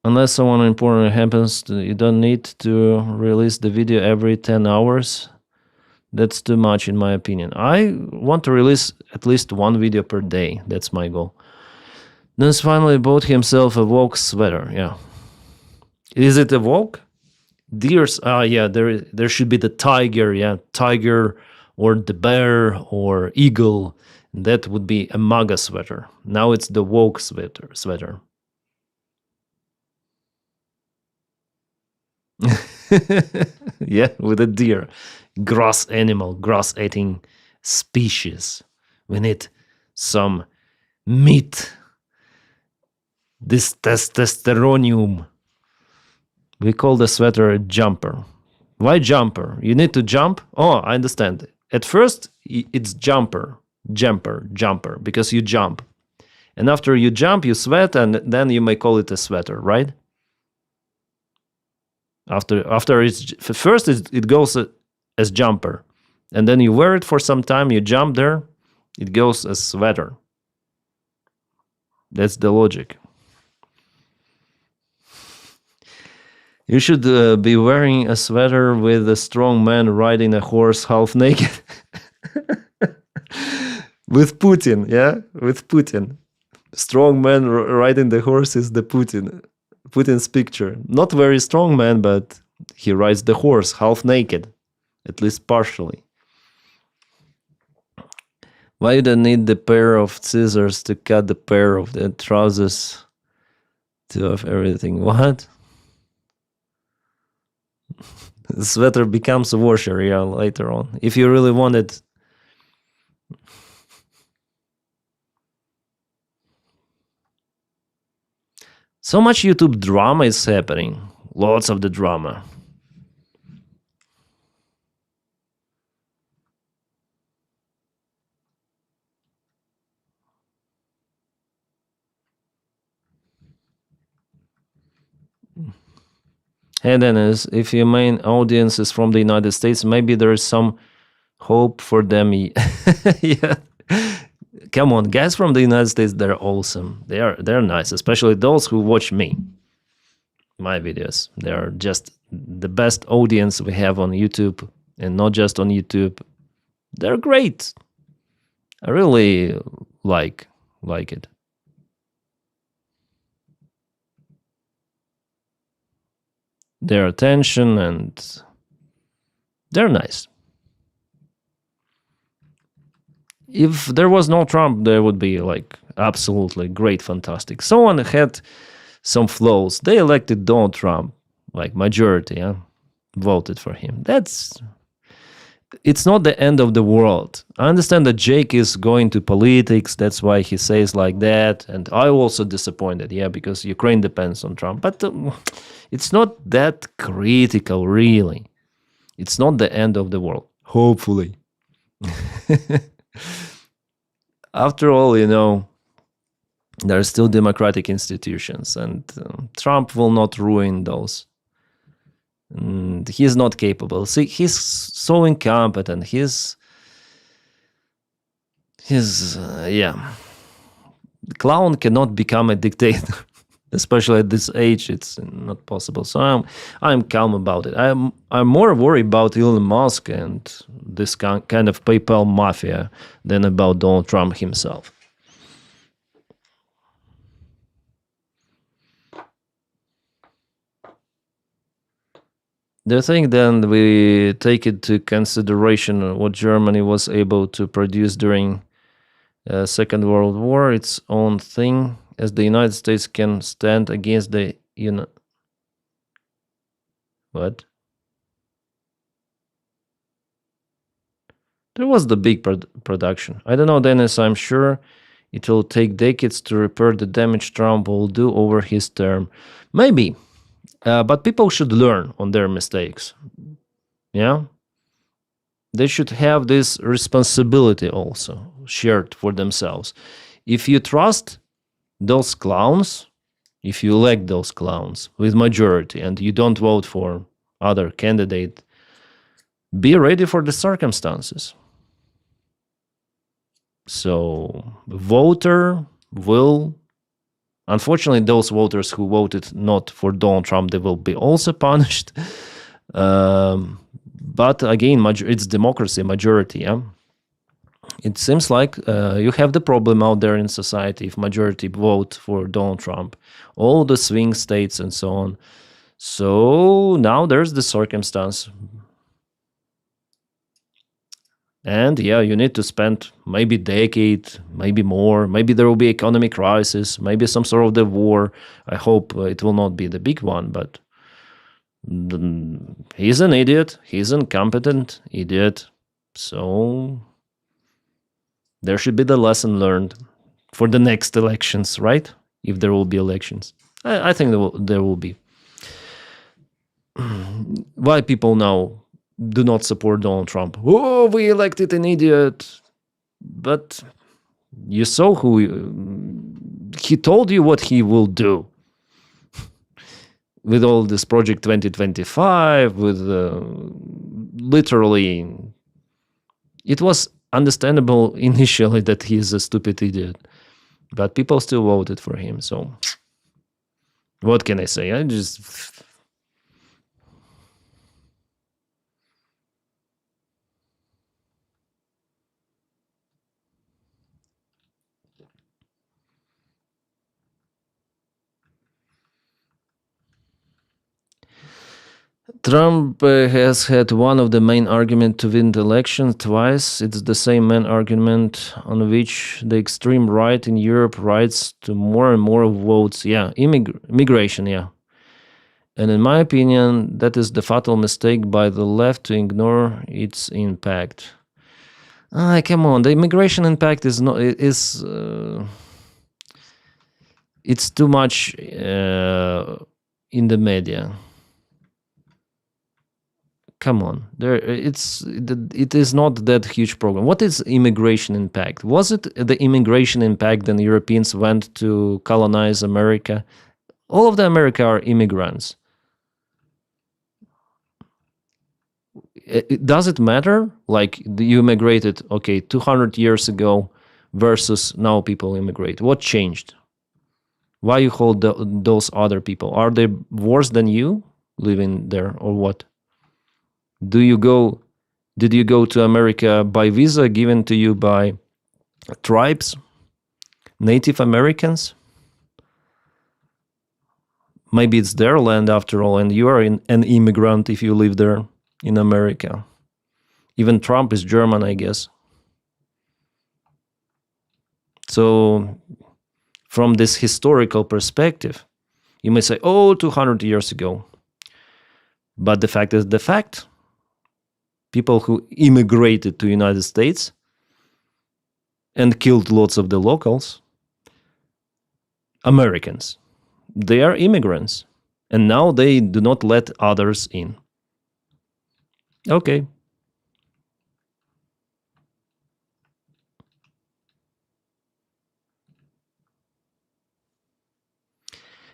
Unless someone important happens, you don't need to release the video every 10 hours. That's too much in my opinion. I want to release at least 1 video per day. That's my goal. Denys finally bought himself a woke sweater. Yeah. Is it a woke? Deers? Yeah, there should be the tiger. Yeah, tiger or the bear or eagle. That would be a MAGA sweater. Now it's the woke sweater. Yeah, with a deer. Grass animal, grass-eating species. We need some meat. This testosteronium. We call the sweater a jumper. Why jumper? You need to jump? Oh, I understand. At first, it's jumper, because you jump. And after you jump, you sweat, and then you may call it a sweater, right? After it's first it goes as jumper, and then you wear it for some time, you jump there, it goes as sweater. That's the logic. You should be wearing a sweater with a strong man riding a horse half naked. With Putin, yeah? With Putin. Strong man riding the horse is the Putin's picture. Not very strong man, but he rides the horse half naked, at least partially. Why you don't need the pair of scissors to cut the pair of the trousers to have everything? What? The sweater becomes a washer, yeah, later on. If you really want it. So much YouTube drama is happening. Lots of the drama. Hey Dennis, if your main audience is from the United States, maybe there is some hope for them. Yeah. Come on, guys from the United States, they're awesome. They're nice, especially those who watch me. My videos. They're just the best audience we have on YouTube, and not just on YouTube. They're great. I really like it. Their attention, and they're nice. If there was no Trump, there would be like absolutely great, fantastic. Someone had some flaws. They elected Donald Trump, like majority, yeah? Voted for him. It's not the end of the world. I understand that Jake is going to politics. That's why he says like that. And I'm also disappointed, yeah, because Ukraine depends on Trump. But it's not that critical, really. It's not the end of the world. Hopefully. After all, there are still democratic institutions, and Trump will not ruin those. And he's not capable. See, he's so incompetent. He's yeah. The clown cannot become a dictator, especially at this age. It's not possible. So I'm calm about it. I'm more worried about Elon Musk and this kind of PayPal mafia than about Donald Trump himself. Do you think then we take into consideration what Germany was able to produce during Second World War, its own thing, as the United States can stand against the What? There was the big production. I don't know, Dennis, I'm sure it will take decades to repair the damage Trump will do over his term. Maybe. But people should learn on their mistakes. Yeah? They should have this responsibility also shared for themselves. If you trust those clowns, if you elect those clowns with majority and you don't vote for other candidate, be ready for the circumstances. So, voter will... Unfortunately, those voters who voted not for Donald Trump, they will be also punished. But again, it's democracy, majority. Yeah? It seems like you have the problem out there in society if majority vote for Donald Trump. All the swing states and so on. So now there's the circumstance. And yeah, you need to spend maybe a decade, maybe more. Maybe there will be economic crisis, maybe some sort of the war. I hope it will not be the big one, but he's an idiot. He's an incompetent idiot. So there should be the lesson learned for the next elections, right? If there will be elections. I think there will be. Why people now do not support Donald Trump? Oh, we elected an idiot. But you saw who he told you what he will do. With all this Project 2025, with literally, it was understandable initially that he's a stupid idiot. But people still voted for him, so what can I say? Trump has had one of the main arguments to win the election twice. It's the same main argument on which the extreme right in Europe writes to more and more votes. Yeah, immigration, yeah. And in my opinion, that is the fatal mistake by the left to ignore its impact. Come on, the immigration impact is not it's too much in the media. Come on, it is not that huge problem. What is immigration impact? Was it the immigration impact when Europeans went to colonize America? All of the America are immigrants. Does it matter? Like you immigrated, 200 years ago versus now people immigrate. What changed? Why you hold those other people? Are they worse than you living there or what? Did you go to America by visa given to you by tribes, Native Americans? Maybe it's their land after all, and you are an immigrant if you live there in America. Even Trump is German, I guess. So, from this historical perspective, you may say, 200 years ago. But the fact is the fact. People who immigrated to United States and killed lots of the locals, Americans, they are immigrants. And now they do not let others in. Okay.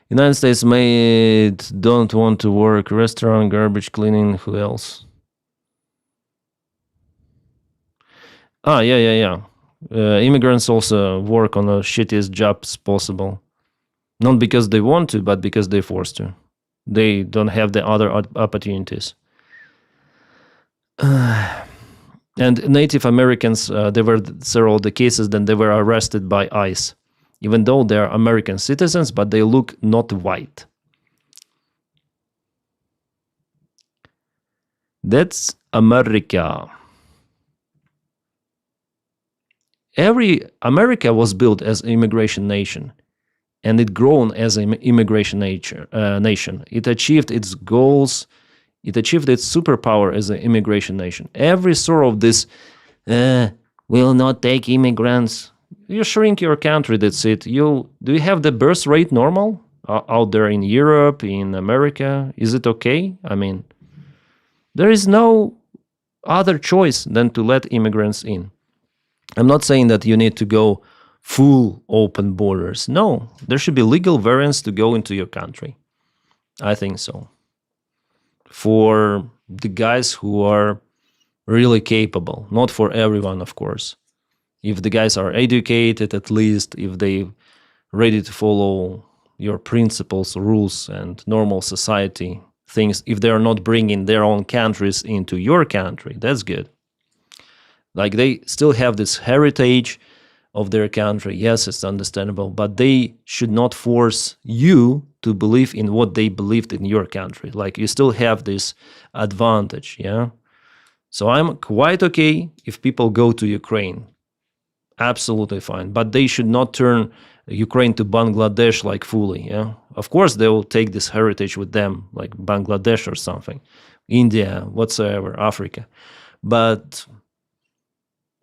United States made don't want to work, restaurant, garbage cleaning, who else? Yeah. Immigrants also work on the shittiest jobs possible. Not because they want to, but because they're forced to. They don't have the other opportunities. And Native Americans, there were several of the cases that they were arrested by ICE, even though they are American citizens, but they look not white. That's America. America was built as an immigration nation, and it grown as an immigration nation. It achieved its goals. It achieved its superpower as an immigration nation. Every sort of this will not take immigrants. You shrink your country. That's it. Do you have the birth rate normal out there in Europe, in America? Is it okay? I mean, there is no other choice than to let immigrants in. I'm not saying that you need to go full open borders. No, there should be legal variants to go into your country. I think so. For the guys who are really capable, not for everyone, of course. If the guys are educated, at least, if they ready to follow your principles, rules, and normal society things, if they are not bringing their own countries into your country, that's good. Like they still have this heritage of their country. Yes, it's understandable, but they should not force you to believe in what they believed in your country. Like you still have this advantage, yeah? So I'm quite okay if people go to Ukraine. Absolutely fine. But they should not turn Ukraine to Bangladesh like fully, yeah? Of course, they will take this heritage with them, like Bangladesh or something. India, whatsoever, Africa. But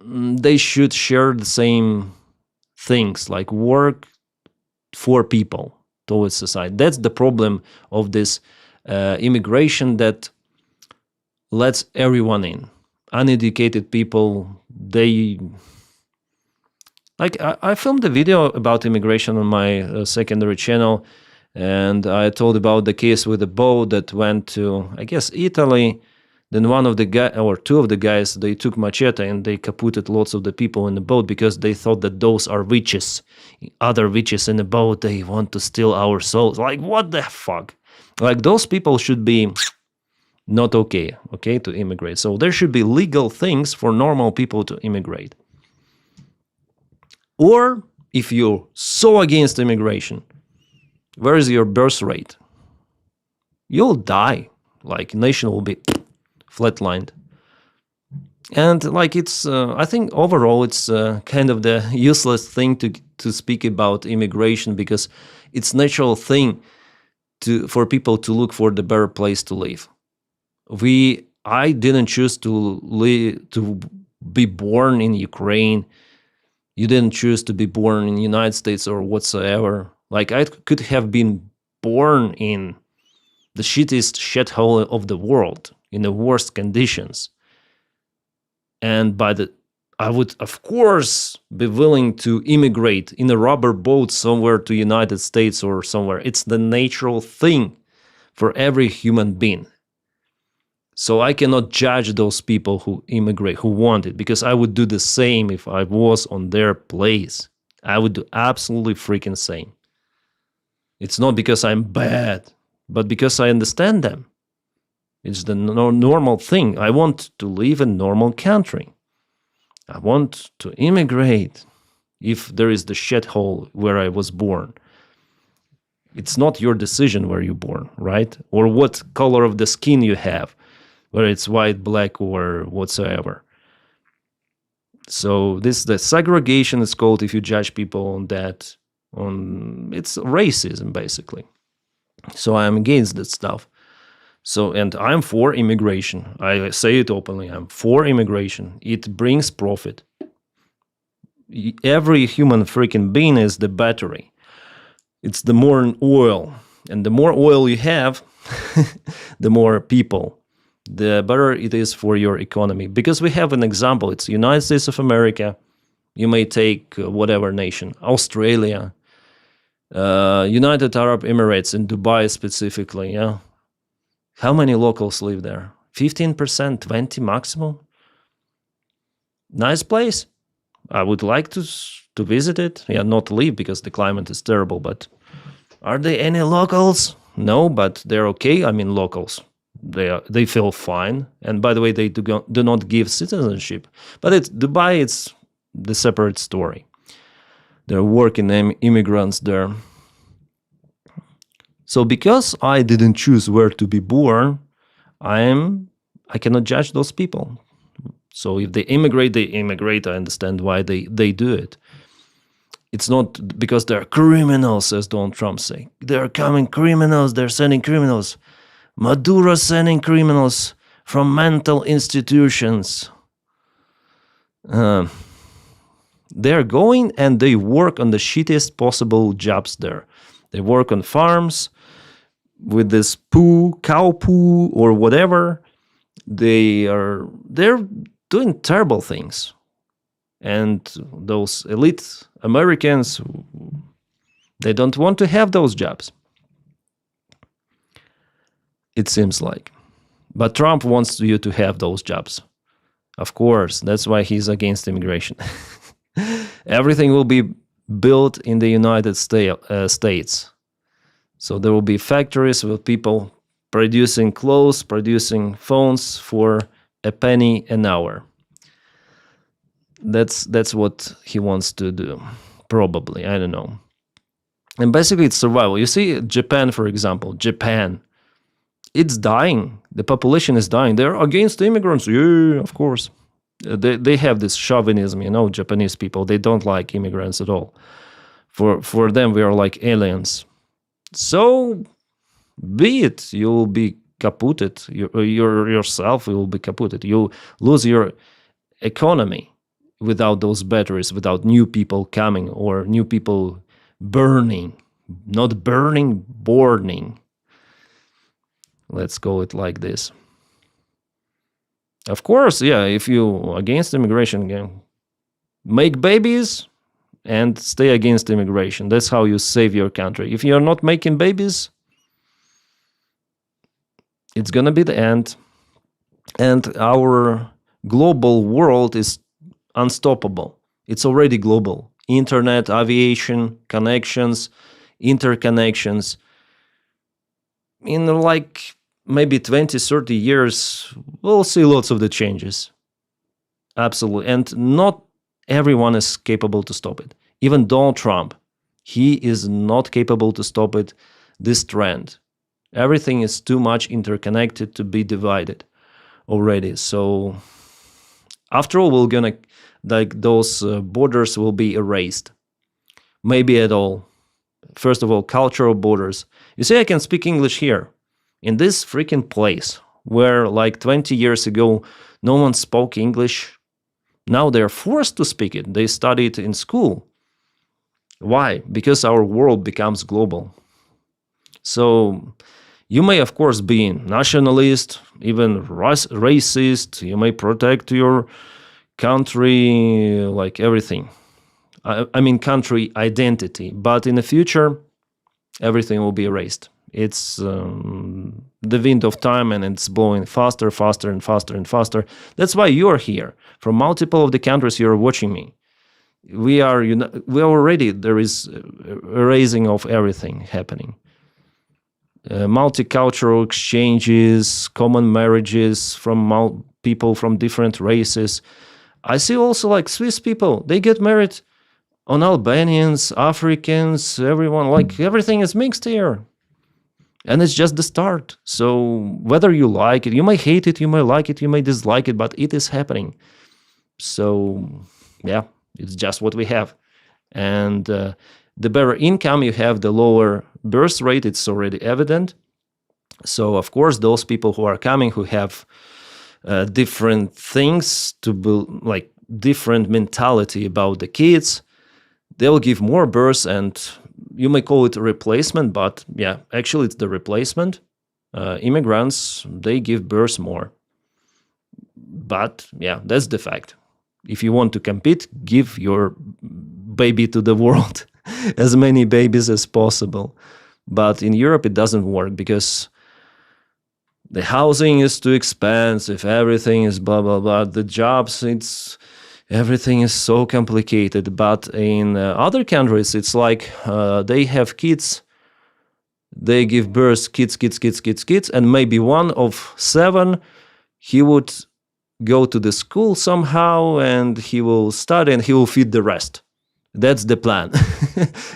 they should share the same things, like work for people towards society. That's the problem of this immigration that lets everyone in. Uneducated people, they... Like, I filmed a video about immigration on my secondary channel, and I told about the case with a boat that went to, I guess, Italy. Then one of the guys, or two of the guys, they took machete and they caputed lots of the people in the boat because they thought that those are witches. Other witches in the boat, they want to steal our souls. Like, what the fuck? Like, those people should be not okay to immigrate. So there should be legal things for normal people to immigrate. Or, if you're so against immigration, where is your birth rate? You'll die. Like nation will be flatlined. And like it's, I think overall it's kind of the useless thing to speak about immigration, because it's natural thing for people to look for the better place to live. I didn't choose to be born in Ukraine. You didn't choose to be born in the United States or whatsoever. Like I could have been born in the shittiest shithole of the world, in the worst conditions. And I would, of course, be willing to immigrate in a rubber boat somewhere to United States or somewhere. It's the natural thing for every human being. So I cannot judge those people who immigrate, who want it, because I would do the same if I was on their place. I would do absolutely freaking same. It's not because I'm bad, but because I understand them. It's the normal thing. I want to live in a normal country. I want to immigrate if there is the shithole where I was born. It's not your decision where you're born, right? Or what color of the skin you have, whether it's white, black, or whatsoever. So the segregation is called, if you judge people on that, it's racism, basically. So I'm against that stuff. So, and I'm for immigration. I say it openly. I'm for immigration. It brings profit. Every human freaking being is the battery. It's the more oil. And the more oil you have, the more people, the better it is for your economy. Because we have an example. It's the United States of America. You may take whatever nation, Australia, United Arab Emirates, in Dubai specifically, yeah. How many locals live there? 15%, 20% maximum? Nice place. I would like to visit it. Yeah, not live because the climate is terrible, but are there any locals? No, but they're okay. I mean, locals. They feel fine. And by the way, they do not give citizenship. But Dubai, it's the separate story. There are working immigrants there. So because I didn't choose where to be born, I cannot judge those people. So if they immigrate, they immigrate. I understand why they do it. It's not because they're criminals, as Donald Trump say. They're coming criminals. They're sending criminals. Maduro sending criminals from mental institutions. They're going and they work on the shittiest possible jobs there. They work on farms with this cow poo or whatever. They're doing terrible things. And those elite Americans, they don't want to have those jobs. It seems like. But Trump wants you to have those jobs. Of course, that's why he's against immigration. Everything will be built in the United States. So there will be factories with people producing clothes, producing phones for a penny an hour. That's what he wants to do, probably. I don't know. And basically, it's survival. You see, Japan, for example, it's dying. The population is dying. They're against immigrants. Yeah, of course. They have this chauvinism, Japanese people. They don't like immigrants at all. For them, we are like aliens. So, be it. You'll be kaputted. Yourself will be kaputted. You'll lose your economy without those batteries, without new people coming or new people burning. Not burning, burning. Let's go it like this. Of course, yeah, if you against immigration, again, make babies and stay against immigration. That's how you save your country. If you're not making babies, it's going to be the end. And our global world is unstoppable. It's already global. Internet, aviation, connections, interconnections. In like maybe 20, 30 years, we'll see lots of the changes. Absolutely. And not everyone is capable to stop it. Even Donald Trump, he is not capable to stop it, this trend. Everything is too much interconnected to be divided already. So after all, we're gonna, like, those borders will be erased. Maybe at all. First of all, cultural borders. You see, I can speak English here, in this freaking place, where like 20 years ago, no one spoke English. Now they're forced to speak it. They study it in school. Why? Because our world becomes global. So you may, of course, be nationalist, even racist. You may protect your country, like everything. I mean, country identity. But in the future, everything will be erased. It's the wind of time, and it's blowing faster, faster, and faster, and faster. That's why you're here. From multiple of the countries you're watching me. We are already, there is erasing of everything happening. Multicultural exchanges, common marriages from people from different races. I see also like Swiss people, they get married on Albanians, Africans, everyone, like everything is mixed here. And it's just the start. So whether you like it, you may hate it, you may like it, you may dislike it, but it is happening. So yeah, it's just what we have. And the better income you have, the lower birth rate, it's already evident. So of course, those people who are coming, who have different things to be, like different mentality about the kids, they'll give more births, and you may call it a replacement, but yeah, actually it's the replacement. Immigrants, they give birth more. But yeah, that's the fact. If you want to compete, give your baby to the world, as many babies as possible. But in Europe, it doesn't work because the housing is too expensive, everything is blah, blah, blah. The jobs, everything is so complicated. But in other countries, it's like they have kids, they give birth, kids, and maybe one of 7, he would go to the school somehow, and he will study, and he will feed the rest. That's the plan.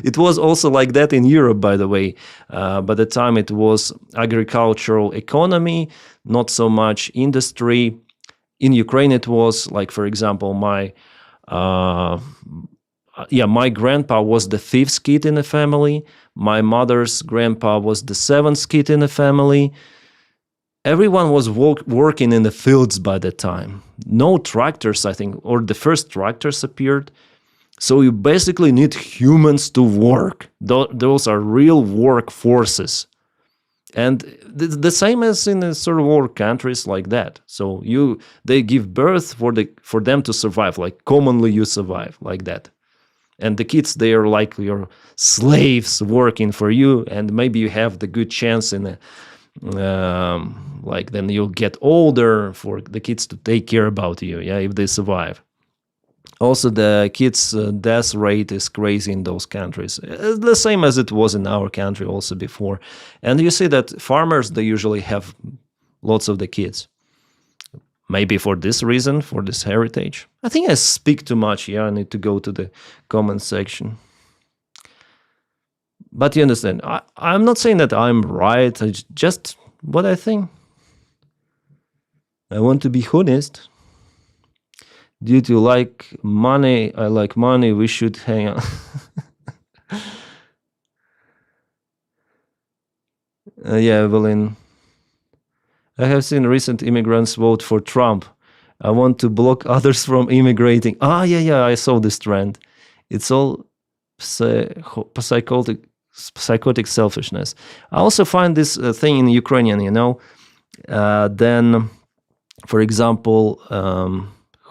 It was also like that in Europe, by the way. By the time it was agricultural economy, not so much industry. In Ukraine, it was like, for example, my grandpa was the 5th kid in the family. My mother's grandpa was the 7th kid in the family. Everyone was working in the fields by that time. No tractors, I think, or the first tractors appeared. So you basically need humans to work. Those are real work forces. And the same as in the third world countries like that. So they give birth for them to survive, like commonly you survive like that. And the kids, they are like your slaves working for you, and maybe you have the good chance in like then you'll get older for the kids to take care about you, yeah, if they survive. Also, the kids' death rate is crazy in those countries, the same as it was in our country also before. And you see that farmers, they usually have lots of the kids. Maybe for this reason, for this heritage. I think I speak too much. Yeah, I need to go to the comment section. But you understand, I'm not saying that I'm right. It's just what I think. I want to be honest. Due to I like money, we should hang on. Yeah, Evelyn. I have seen recent immigrants vote for Trump. I want to block others from immigrating. Yeah, I saw this trend. It's all psychotic selfishness. I also find this thing in Ukrainian, then, for example,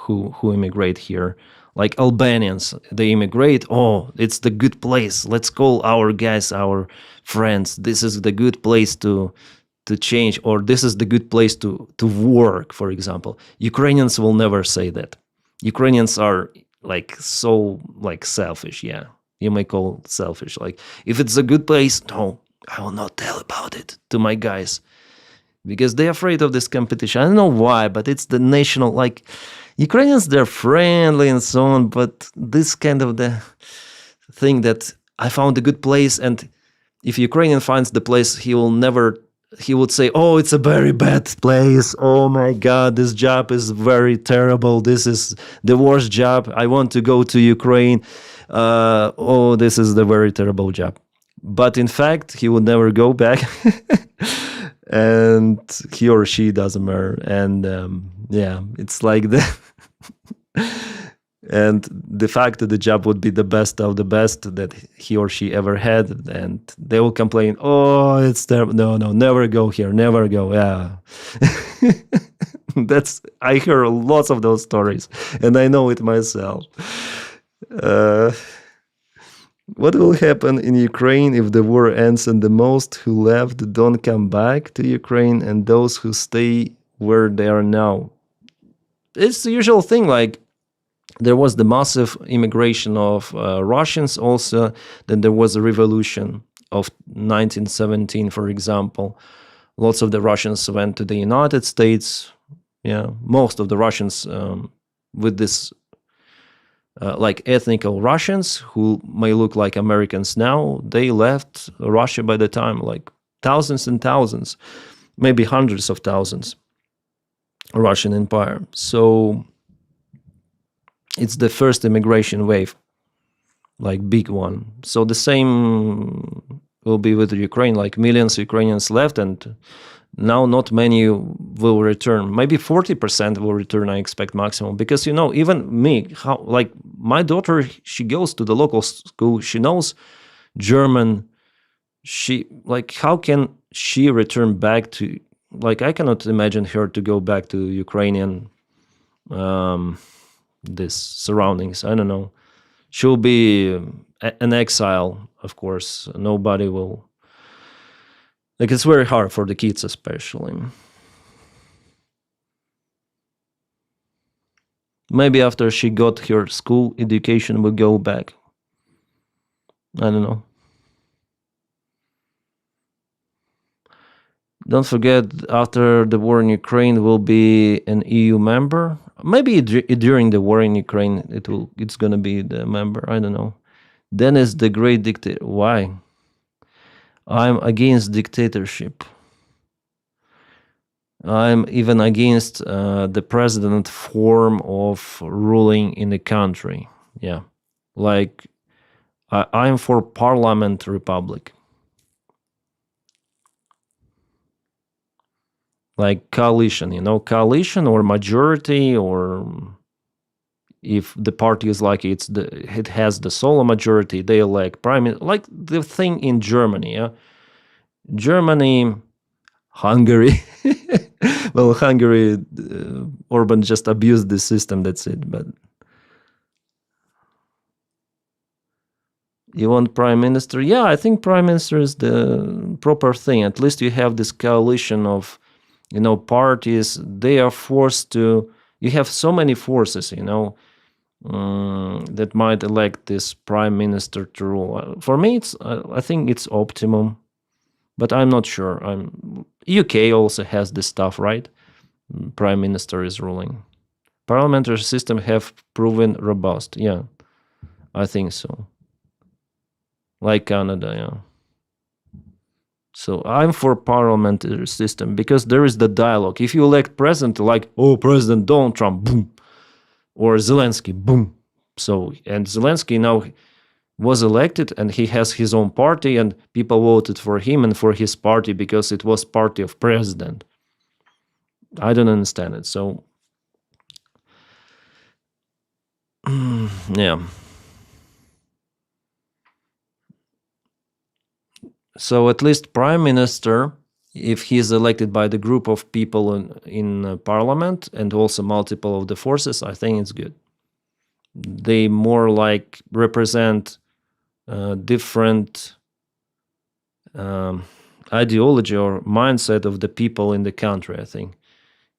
who immigrate here, like Albanians, they immigrate. Oh, it's the good place. Let's call our guys, our friends. This is the good place to change, or this is the good place to work, for example. Ukrainians will never say that. Ukrainians are like so like selfish, yeah. You may call selfish. Like, if it's a good place, no, I will not tell about it to my guys. Because they're afraid of this competition. I don't know why, but it's the national, like, Ukrainians, they're friendly and so on, but this kind of the thing that I found a good place, and if Ukrainian finds the place, he will never he would say, "Oh, it's a very bad place. Oh my God, this job is very terrible. This is the worst job. I want to go to Ukraine. Oh, this is the very terrible job." But in fact, he would never go back, and he or she doesn't matter. And yeah, it's like that. And the fact that the job would be the best of the best that he or she ever had, and they will complain, "Oh, it's terrible. No, never go here, never go." Yeah. I hear lots of those stories, and I know it myself. What will happen in Ukraine if the war ends and the most who left don't come back to Ukraine and those who stay where they are now? It's the usual thing, like, there was the massive immigration of Russians also. Then there was a revolution of 1917, for example. Lots of the Russians went to the United States. Yeah, most of the Russians with this, like ethnical Russians who may look like Americans now, they left Russia by the time, like thousands and thousands, maybe hundreds of thousands, Russian Empire. So it's the first immigration wave, like big one. So the same will be with Ukraine, like millions of Ukrainians left, and now not many will return. Maybe 40% will return, I expect maximum. Because, even me, like my daughter, she goes to the local school, she knows German. How can she return back to, like, I cannot imagine her to go back to Ukrainian this surroundings. I don't know. She'll be an exile, of course. Nobody will. Like, it's very hard for the kids, especially. Maybe after she got her school education, will go back. I don't know. Don't forget, after the war in Ukraine, will be an EU member. Maybe during the war in Ukraine, it's gonna be the member. I don't know. Denys the Great Dictator. Why? I'm against dictatorship. I'm even against the president form of ruling in the country. Yeah, like I'm for parliament republic. Like coalition, coalition or majority, or if the party is like it has the solo majority, they elect prime minister, like the thing in Germany. Yeah, Germany, Hungary. Well, Hungary, Orban just abused the system. That's it. But you want prime minister? Yeah, I think prime minister is the proper thing. At least you have this coalition of parties. They are forced to. You have so many forces, that might elect this prime minister to rule. For me, I think it's optimum, but I'm not sure. UK also has this stuff, right? Prime minister is ruling. Parliamentary system have proven robust. Yeah, I think so. Like Canada, yeah. So I'm for parliamentary system because there is the dialogue. If you elect president, like, oh, President Donald Trump, boom, or Zelensky, boom. So, and Zelensky now was elected and he has his own party and people voted for him and for his party because it was party of president. I don't understand it. So, yeah. So at least prime minister, if he is elected by the group of people in parliament and also multiple of the forces, I think it's good. They more like represent different ideology or mindset of the people in the country, I think.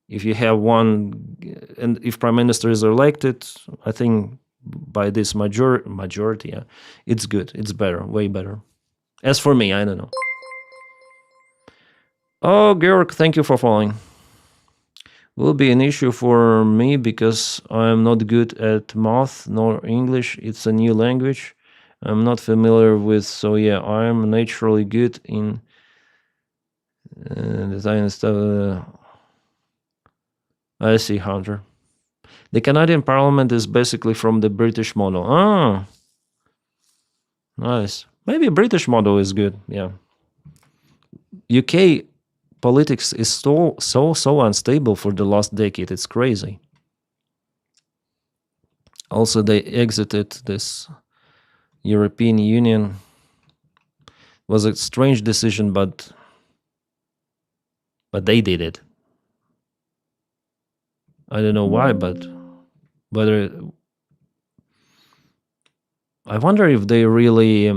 If you have one, and if prime minister is elected, I think by this majority, yeah, it's good. It's better, way better. As for me, I don't know. Oh, Georg, thank you for following. Will be an issue for me because I'm not good at math nor English. It's a new language I'm not familiar with. So yeah, I'm naturally good in Design stuff. I see, Hunter. The Canadian Parliament is basically from the British model. Ah, nice. Maybe British model is good. Yeah. UK politics is so unstable for the last decade. It's crazy. Also, they exited this European Union. It was a strange decision, but they did it. I don't know why, but whether I wonder if they really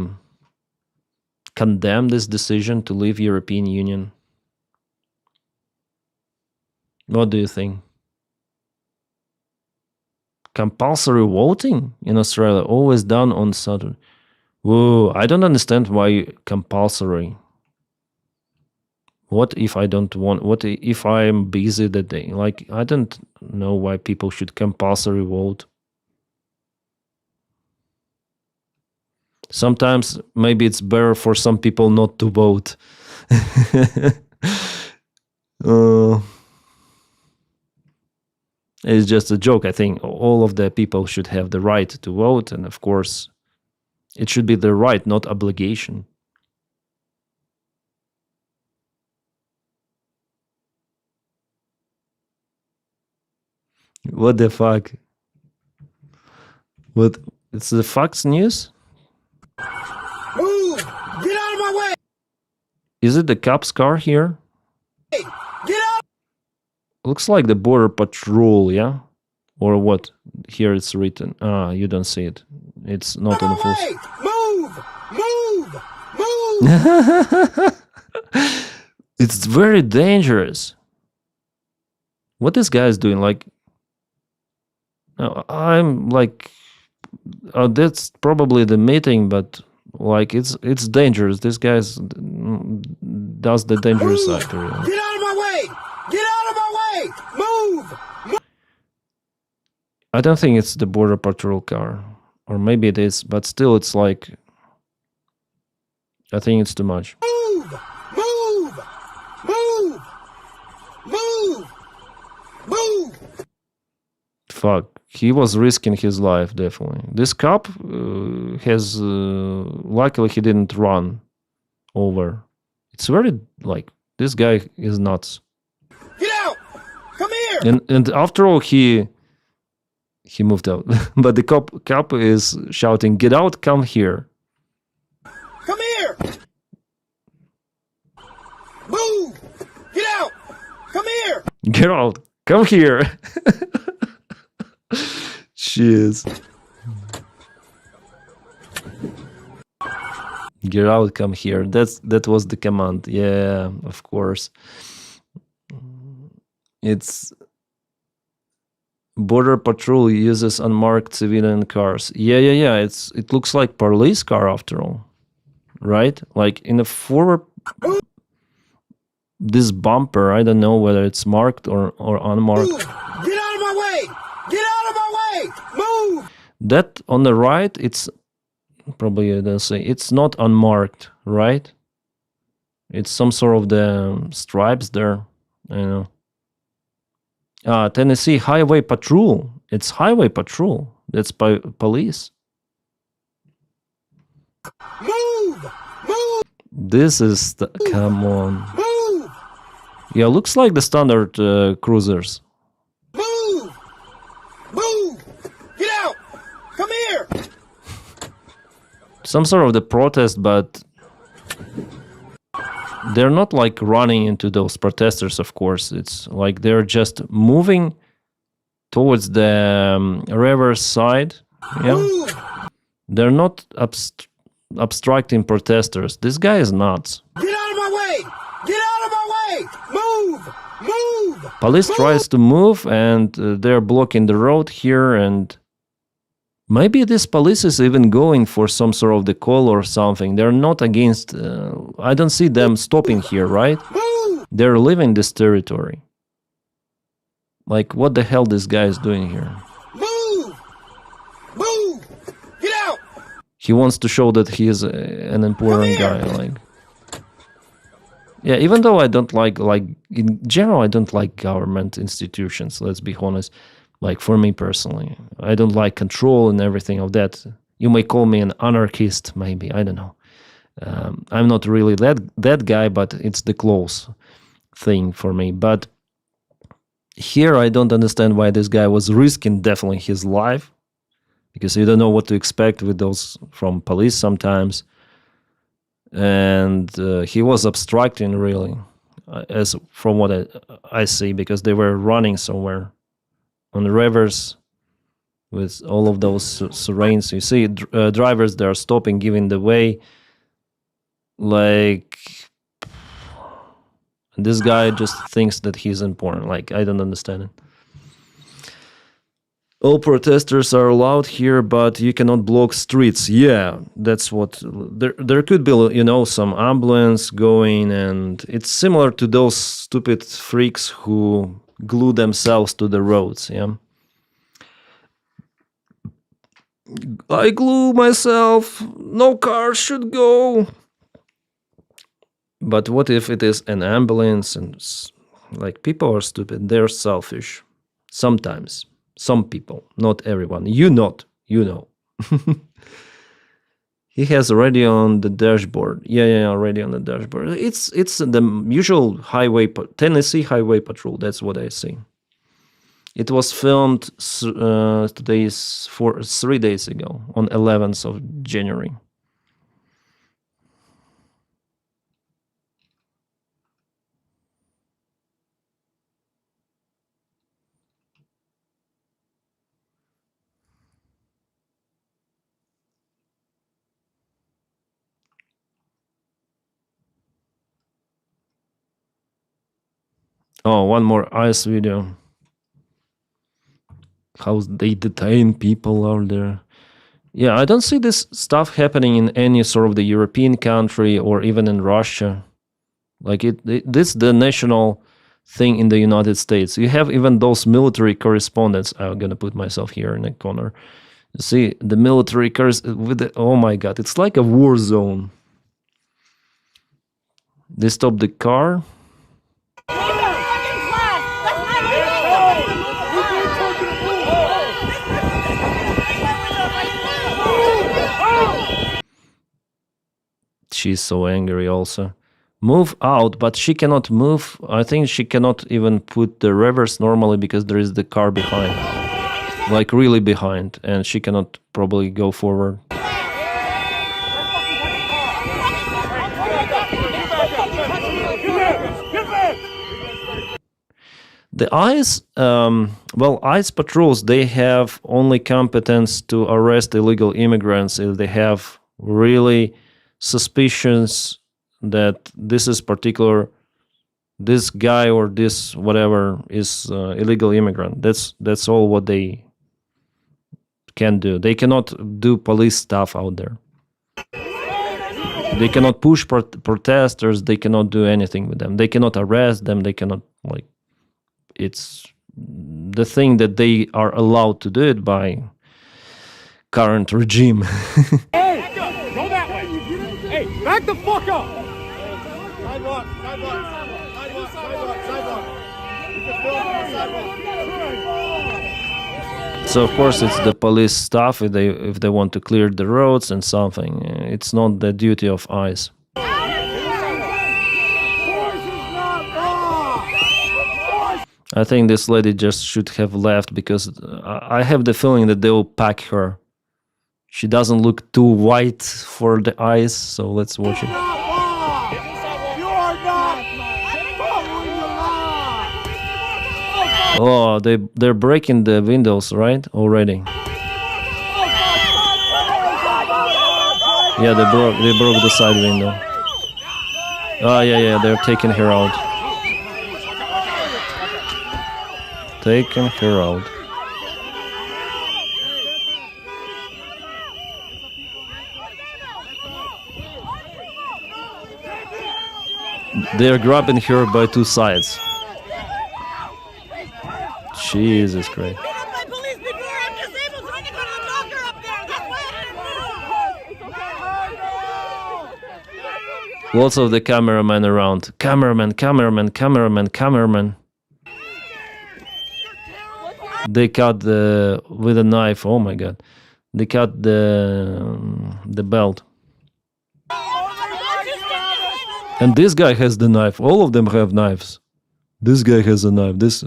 condemn this decision to leave European Union. What do you think? Compulsory voting in Australia, always done on Saturday. Whoa, I don't understand why compulsory. What if I don't want? What if I'm busy that day? Like, I don't know why people should compulsory vote. Sometimes maybe it's better for some people not to vote. It's just a joke. I think all of the people should have the right to vote, and of course, it should be the right, not obligation. What the fuck? What? It's the Fox News? Move! Get out of my way! Is it the Cap's car here? Hey, get out! Looks like the border patrol, yeah? Or what? Here it's written. Ah, you don't see it. It's not on the full. Move! It's very dangerous. What this guy is doing? Like, I'm like, that's probably the meeting, but like it's dangerous. This guy does the dangerous act. Really. Get out of my way! Get out of my way! Move! I don't think it's the border patrol car, or maybe it is, but still, it's like, I think it's too much. Move! Move! Move! Move! Move! Fuck. He was risking his life, definitely. This cop has... luckily, he didn't run over. It's very, like, this guy is nuts. Get out! Come here! And after all, he moved out. But the cop is shouting, "Get out, come here." Come here! Move! Get out! Come here! Get out, come here. Cheers. Get out, come here. That was the command. Yeah, of course. It's border patrol uses unmarked civilian cars. Yeah. It looks like police car after all, right? Like in the forward, this bumper. I don't know whether it's marked or unmarked. Get out of my way! Get out of my way! Move! That on the right, it's probably they'll say it's not unmarked, right? It's some sort of the stripes there. I know. Tennessee Highway Patrol. It's Highway Patrol. That's by police. Move! Move! This is the come on. Move! Yeah, looks like the standard cruisers. Move! Move! Get out! Come here! Some sort of the protest, but they're not like running into those protesters, of course. It's like they're just moving towards the river side. Yeah. They're not obstructing protesters. This guy is nuts. Get out of my way! Get out of my way! Move! Move! Police tries to move and they're blocking the road here, and maybe this police is even going for some sort of the call or something. They're not against... I don't see them stopping here, right? They're leaving this territory. Like, what the hell this guy is doing here? Move! Move! Get out! He wants to show that he is an important guy. Like, Yeah, even though I don't like in general, I don't like government institutions. Let's be honest. Like for me personally, I don't like control and everything of that. You may call me an anarchist, maybe, I don't know. I'm not really that guy, but it's the close thing for me. But here, I don't understand why this guy was risking definitely his life, because you don't know what to expect with those from police sometimes. And he was obstructing really, as from what I see, because they were running somewhere on the rivers with all of those sirens. You see drivers, they are stopping, giving the way. Like, this guy just thinks that he's important. Like, I don't understand it. All protesters are allowed here, but you cannot block streets. Yeah, that's what... There could be, you know, some ambulance going, and it's similar to those stupid freaks who glue themselves to the roads, yeah? I glue myself. No car should go. But what if it is an ambulance? And like, people are stupid. They're selfish. Sometimes. Some people, not everyone. You know. He has radio on the dashboard. Yeah, already on the dashboard. It's the usual Tennessee highway patrol. That's what I see. It was filmed 3 days ago, on 11th of January. Oh, one more ICE video. How they detain people out there. Yeah, I don't see this stuff happening in any sort of the European country or even in Russia. Like this the national thing in the United States. You have even those military correspondents. I'm gonna put myself here in a corner. You see the military with the, oh my god, it's like a war zone. They stop the car. She's so angry also. Move out, but she cannot move. I think she cannot even put the reverse normally because there is the car behind. Like really behind, and she cannot probably go forward. The ICE, ICE patrols, they have only competence to arrest illegal immigrants if they have really suspicions that this guy or this whatever is illegal immigrant. That's all what they can do. They cannot do police stuff out there. They cannot push protesters. They cannot do anything with them. They cannot arrest them. They cannot, like, it's the thing that they are allowed to do it by current regime. Hey, go that way. Hey, back the fuck up. Sidewalk. So of course it's the police stuff if they want to clear the roads and something. It's not the duty of ICE. I think this lady just should have left because I have the feeling that they will pack her. She doesn't look too white for the eyes, so let's watch it. Oh, they're breaking the windows, right? Already. Yeah, they broke the side window. Oh yeah, they're taking her out. Taking her out. They're grabbing her by two sides. Jesus Christ. Lots of the cameramen around. Cameraman. They cut with a knife. Oh my god. They cut the belt. And this guy has the knife. All of them have knives. This guy has a knife. This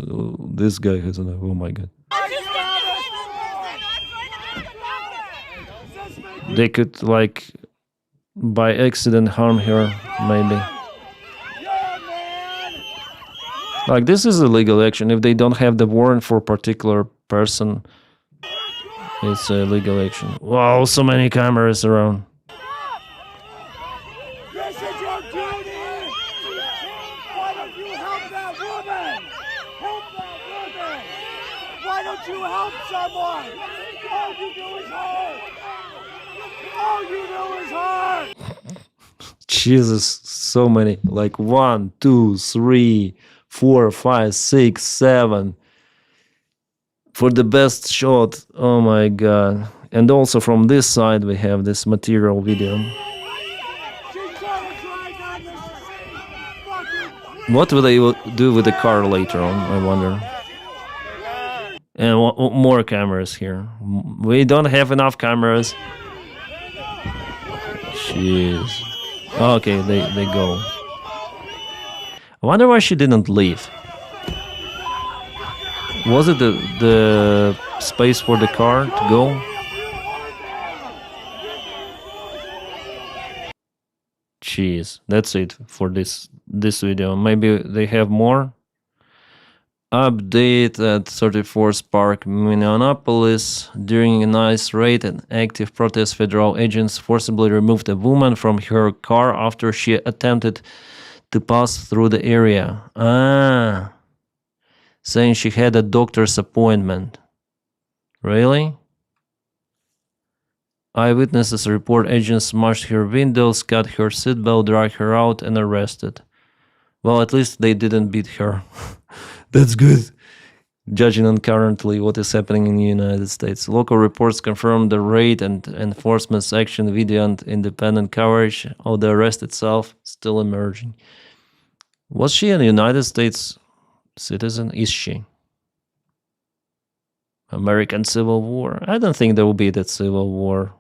guy has a knife. Oh my god. They could, like, by accident harm her, maybe. Like, this is a legal action. If they don't have the warrant for a particular person, it's a legal action. Wow, so many cameras around. This is your duty! Why don't you help that woman? Help that woman! Why don't you help someone? All you do is hurt! All you do is hurt! Jesus, so many. Like 1, 2, 3, 4, 5, 6, 7. For the best shot. Oh my god. And also from this side we have this material video. What will they do with the car later on, I wonder. And more cameras here. We don't have enough cameras. Jeez. Okay, they go. I wonder why she didn't leave. Was it the space for the car to go? Jeez, that's it for this video. Maybe they have more. Update at 34th Park, Minneapolis. During an ICE raid and active protest, federal agents forcibly removed a woman from her car after she attempted to pass through the area. Saying she had a doctor's appointment. Really? Eyewitnesses report agents smashed her windows, cut her seatbelt, dragged her out, and arrested. Well, at least they didn't beat her. That's good. Judging on currently what is happening in the United States. Local reports confirm the raid and enforcement action. Video and independent coverage of the arrest itself still emerging. Was she a United States citizen? Is she? American Civil War? I don't think there will be that Civil War.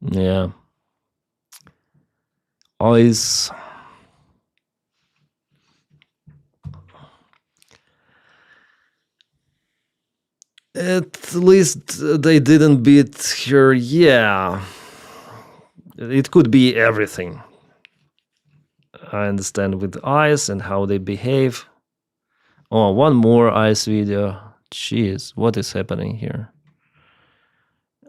Yeah. ICE. At least they didn't beat her. Yeah. It could be everything. I understand with ICE and how they behave. Oh, one more ICE video. Jeez, what is happening here?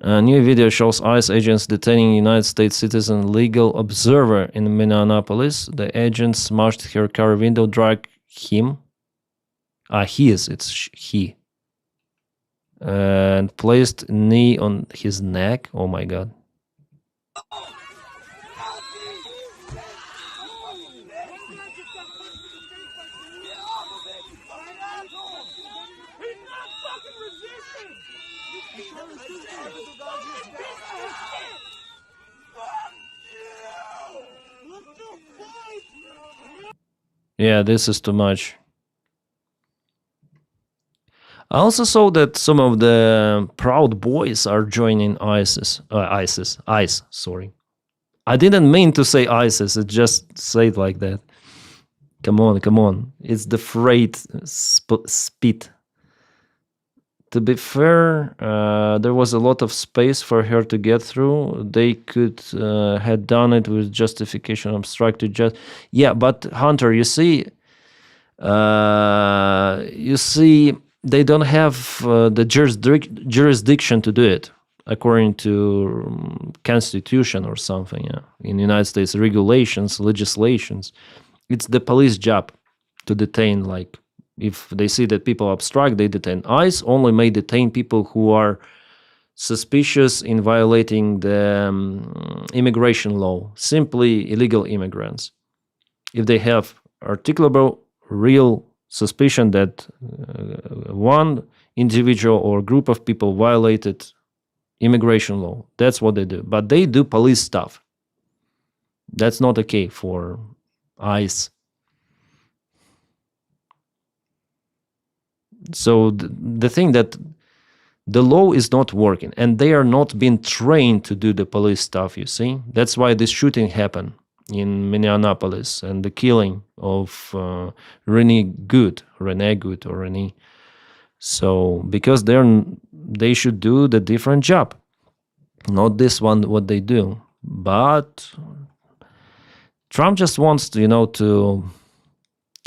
A new video shows ICE agents detaining United States citizen legal observer in Minneapolis. The agents smashed her car window, dragged him. It's he. And placed knee on his neck. Oh my god. Yeah, this is too much. I also saw that some of the Proud Boys are joining ISIS. ICE, sorry. I didn't mean to say ISIS, it just said like that. Come on. It's the freight spit. To be fair, there was a lot of space for her to get through. They could have done it with justification, obstructed just. Yeah, but Hunter, you see, they don't have the jurisdiction to do it according to Constitution or something. Yeah, in the United States, regulations, legislations, it's the police job to detain. Like, if they see that people obstruct, they detain. ICE only may detain people who are suspicious in violating the immigration law, simply illegal immigrants. If they have articulable, real suspicion that one individual or group of people violated immigration law. That's what they do. But they do police stuff. That's not okay for ICE. So the thing that the law is not working, and they are not being trained to do the police stuff, you see? That's why this shooting happened in Minneapolis and the killing of Renee Good. So because they should do the different job, not this one what they do. But Trump just wants to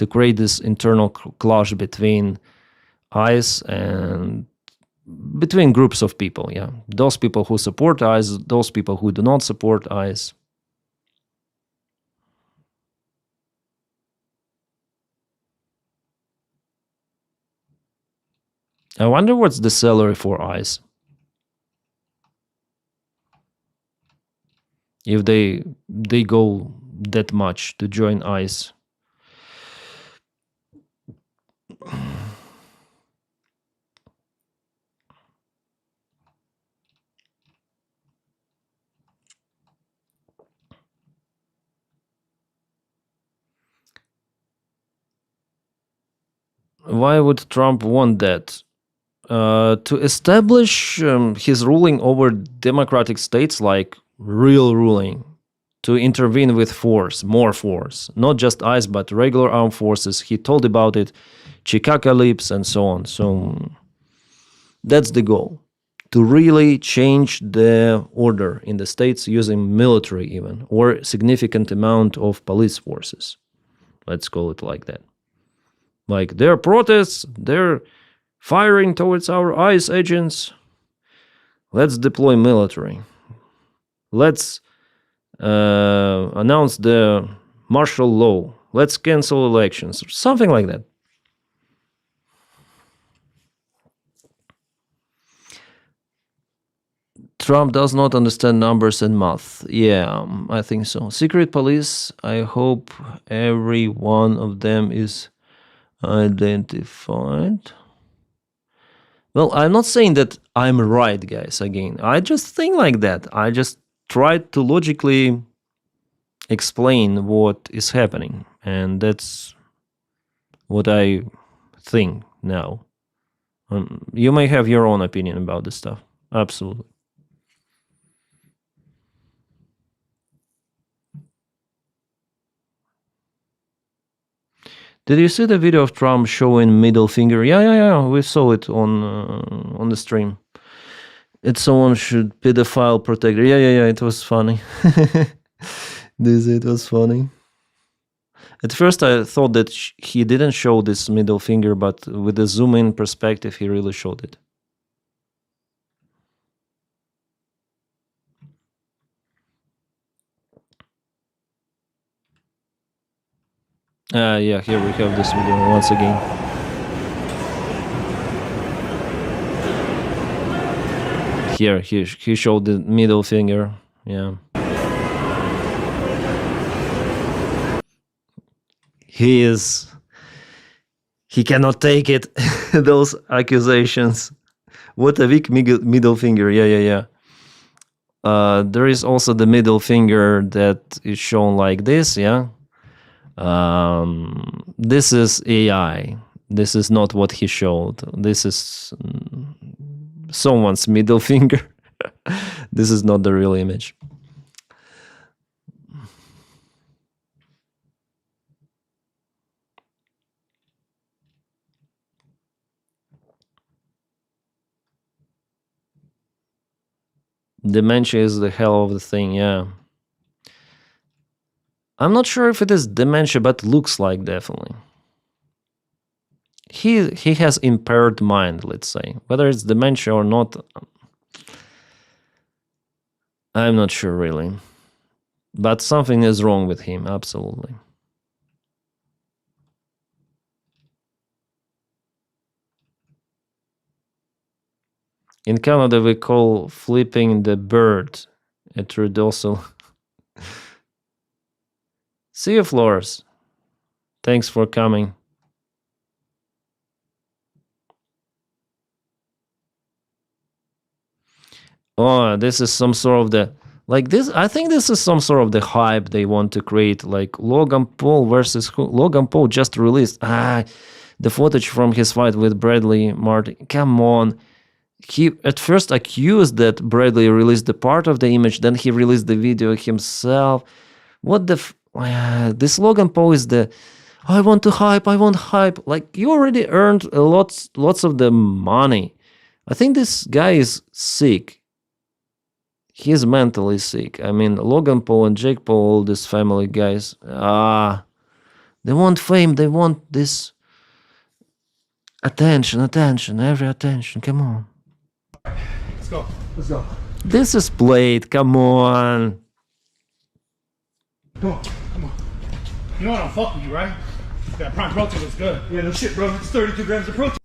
create this internal clash between ICE and between groups of people. Yeah, those people who support ICE, those people who do not support ICE. I wonder what's the salary for ICE. If they go that much to join ICE. Why would Trump want that? To establish his ruling over democratic states, like real ruling, to intervene with force, more force, not just ICE, but regular armed forces. He told about it, Chicagocalypse and so on. So that's the goal, to really change the order in the states using military even, or significant amount of police forces. Let's call it like that. Like there are protests, they're firing towards our ICE agents. Let's deploy military. Let's announce the martial law. Let's cancel elections. Something like that. Trump does not understand numbers and math. Yeah, I think so. Secret police, I hope every one of them is identified. Well, I'm not saying that I'm right, guys, again. I just think like that. I just try to logically explain what is happening. And that's what I think now. You may have your own opinion about this stuff. Absolutely. Did you see the video of Trump showing middle finger? Yeah. We saw it on the stream. It's someone should pedophile protector. Yeah. It was funny. It was funny. At first, I thought that he didn't show this middle finger, but with the zoom-in perspective, he really showed it. Yeah, here we have this video once again. Here, he showed the middle finger. Yeah. He cannot take it. Those accusations. What a weak middle finger. Yeah. There is also the middle finger that is shown like this. Yeah. This is AI. This is not what he showed. This is someone's middle finger. This is not the real image. Dementia is the hell of the thing, yeah. I'm not sure if it is dementia, but looks like definitely. He has impaired mind, let's say. Whether it's dementia or not, I'm not sure really. But something is wrong with him, absolutely. In Canada, we call flipping the bird a treadosel. See you, Flores. Thanks for coming. Oh, this is some sort of the like this. I think this is some sort of the hype they want to create. Like Logan Paul versus who? Logan Paul just released the footage from his fight with Bradley Martin. Come on. He at first accused that Bradley released the part of the image, then he released the video himself. What the this Logan Paul is the I want hype. Like you already earned lots of the money. I think this guy is sick. He's mentally sick. I mean, Logan Paul and Jake Paul, all these family guys, they want fame. They want this attention, every attention. Come on. Let's go. This is played. Come on. Come on. You know I don't fuck with you, right? That prime protein looks good. Yeah, no shit, bro. It's 32 grams of protein.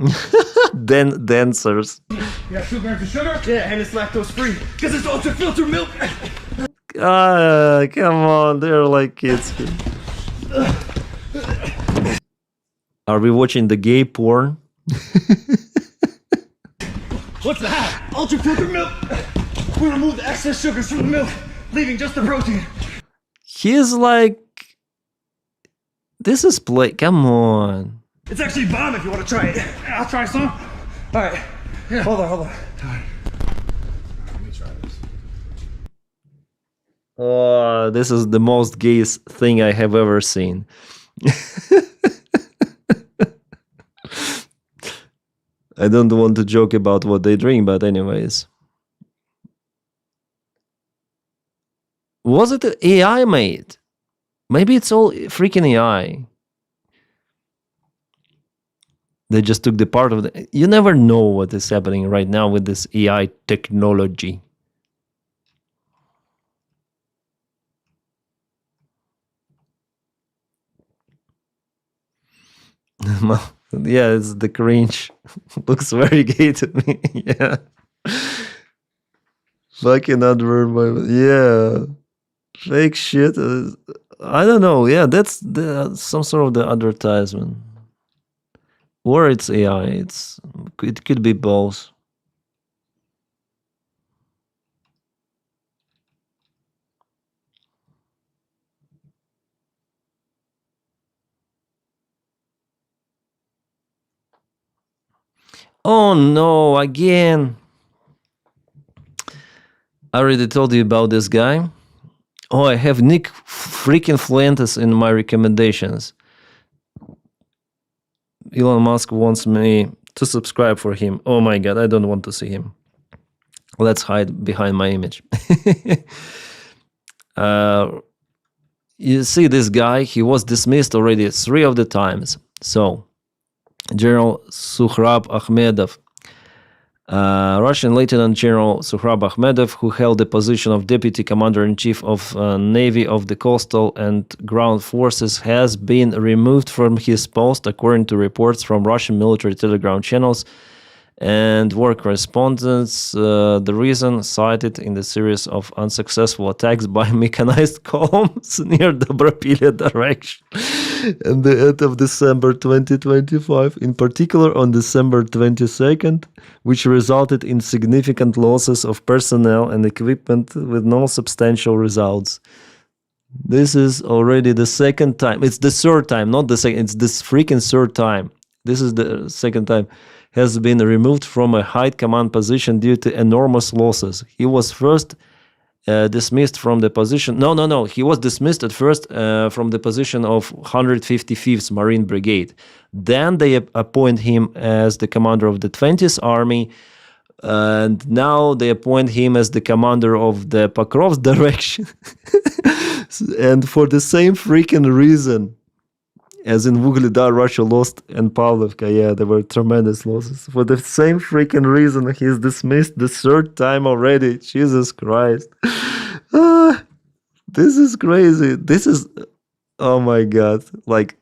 Dancers. You got 2 grams of sugar? Yeah, and it's lactose free. Because it's ultra filtered milk. Come on. They're like kids. Are we watching the gay porn? What's that? Ultra filtered milk. We remove the excess sugars from the milk, leaving just the protein. He's like, this is play. Come on. It's actually bomb if you want to try it. I'll try some. All right. Yeah. Hold on. All right. Let me try this. This is the most gayest thing I have ever seen. I don't want to joke about what they drink, but anyways. Was it AI made? Maybe it's all freaking AI. They just took the part of the... You never know what is happening right now with this AI technology. Yeah, it's the cringe. Looks very gay to me. Yeah. Fucking advert. Yeah. Fake shit. I don't know. Yeah, that's some sort of the advertisement. Or it's AI. It could be both. Oh no, again. I already told you about this guy. Oh, I have Nick freaking Fuentes in my recommendations. Elon Musk wants me to subscribe for him. Oh my god, I don't want to see him. Let's hide behind my image. You see this guy, he was dismissed already 3 of the times. So, General Sohrab Ahmedov, Russian Lieutenant General Sohrab Ahmedov, who held the position of Deputy Commander-in-Chief of Navy of the Coastal and Ground Forces, has been removed from his post, according to reports from Russian military telegram channels and war correspondents. The reason cited in the series of unsuccessful attacks by mechanized columns near Dobropilya direction at the end of December 2025, in particular on December 22nd, which resulted in significant losses of personnel and equipment with no substantial results. This is already the second time. It's the third time, not the second. It's this freaking third time. This is the second time. Has been removed from a high command position due to enormous losses. He was first dismissed from the position. No. He was dismissed at first from the position of 155th Marine Brigade. Then they appoint him as the commander of the 20th Army. And now they appoint him as the commander of the Pokrovsk direction. And for the same freaking reason. As in Vuhledar, Russia lost, and Pavlovka, yeah, there were tremendous losses. For the same freaking reason, he's dismissed the third time already. Jesus Christ. This is crazy. This is, oh my God. Like,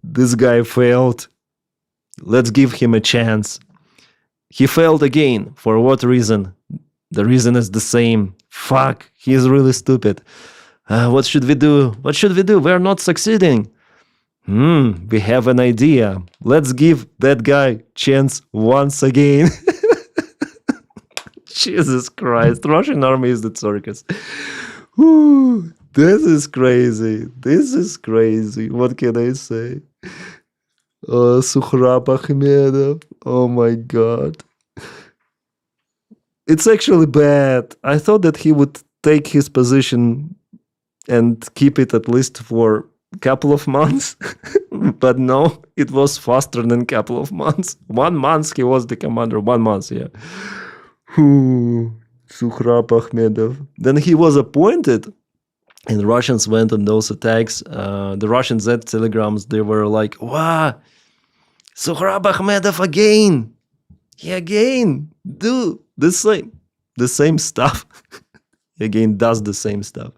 this guy failed. Let's give him a chance. He failed again. For what reason? The reason is the same. Fuck, he's really stupid. What should we do? What should we do? We're not succeeding. We have an idea. Let's give that guy chance once again. Jesus Christ. Russian army is the circus. Whew, this is crazy. This is crazy. What can I say? Suhrab Akhmedov. Oh my God. It's actually bad. I thought that he would take his position and keep it at least for a couple of months. But no, it was faster than a couple of months. 1 month he was the commander. 1 month, yeah. Suhrab Akhmedov. Then he was appointed, and Russians went on those attacks. The Russian Z telegrams, they were like, wow, Suhrab Akhmedov again. He again do the same stuff. He again does the same stuff.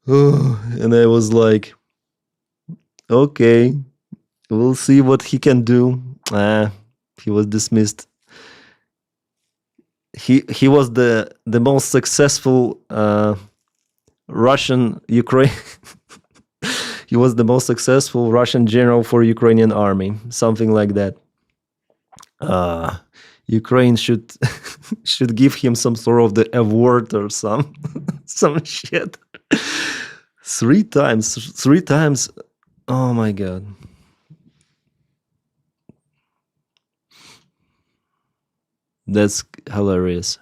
And I was like, okay, we'll see what he can do. He was dismissed. He was the most successful Russian Ukraine. He was the most successful Russian general for Ukrainian army, something like that. Ukraine should give him some sort of the award or some shit. 3 times. Oh my God. That's hilarious.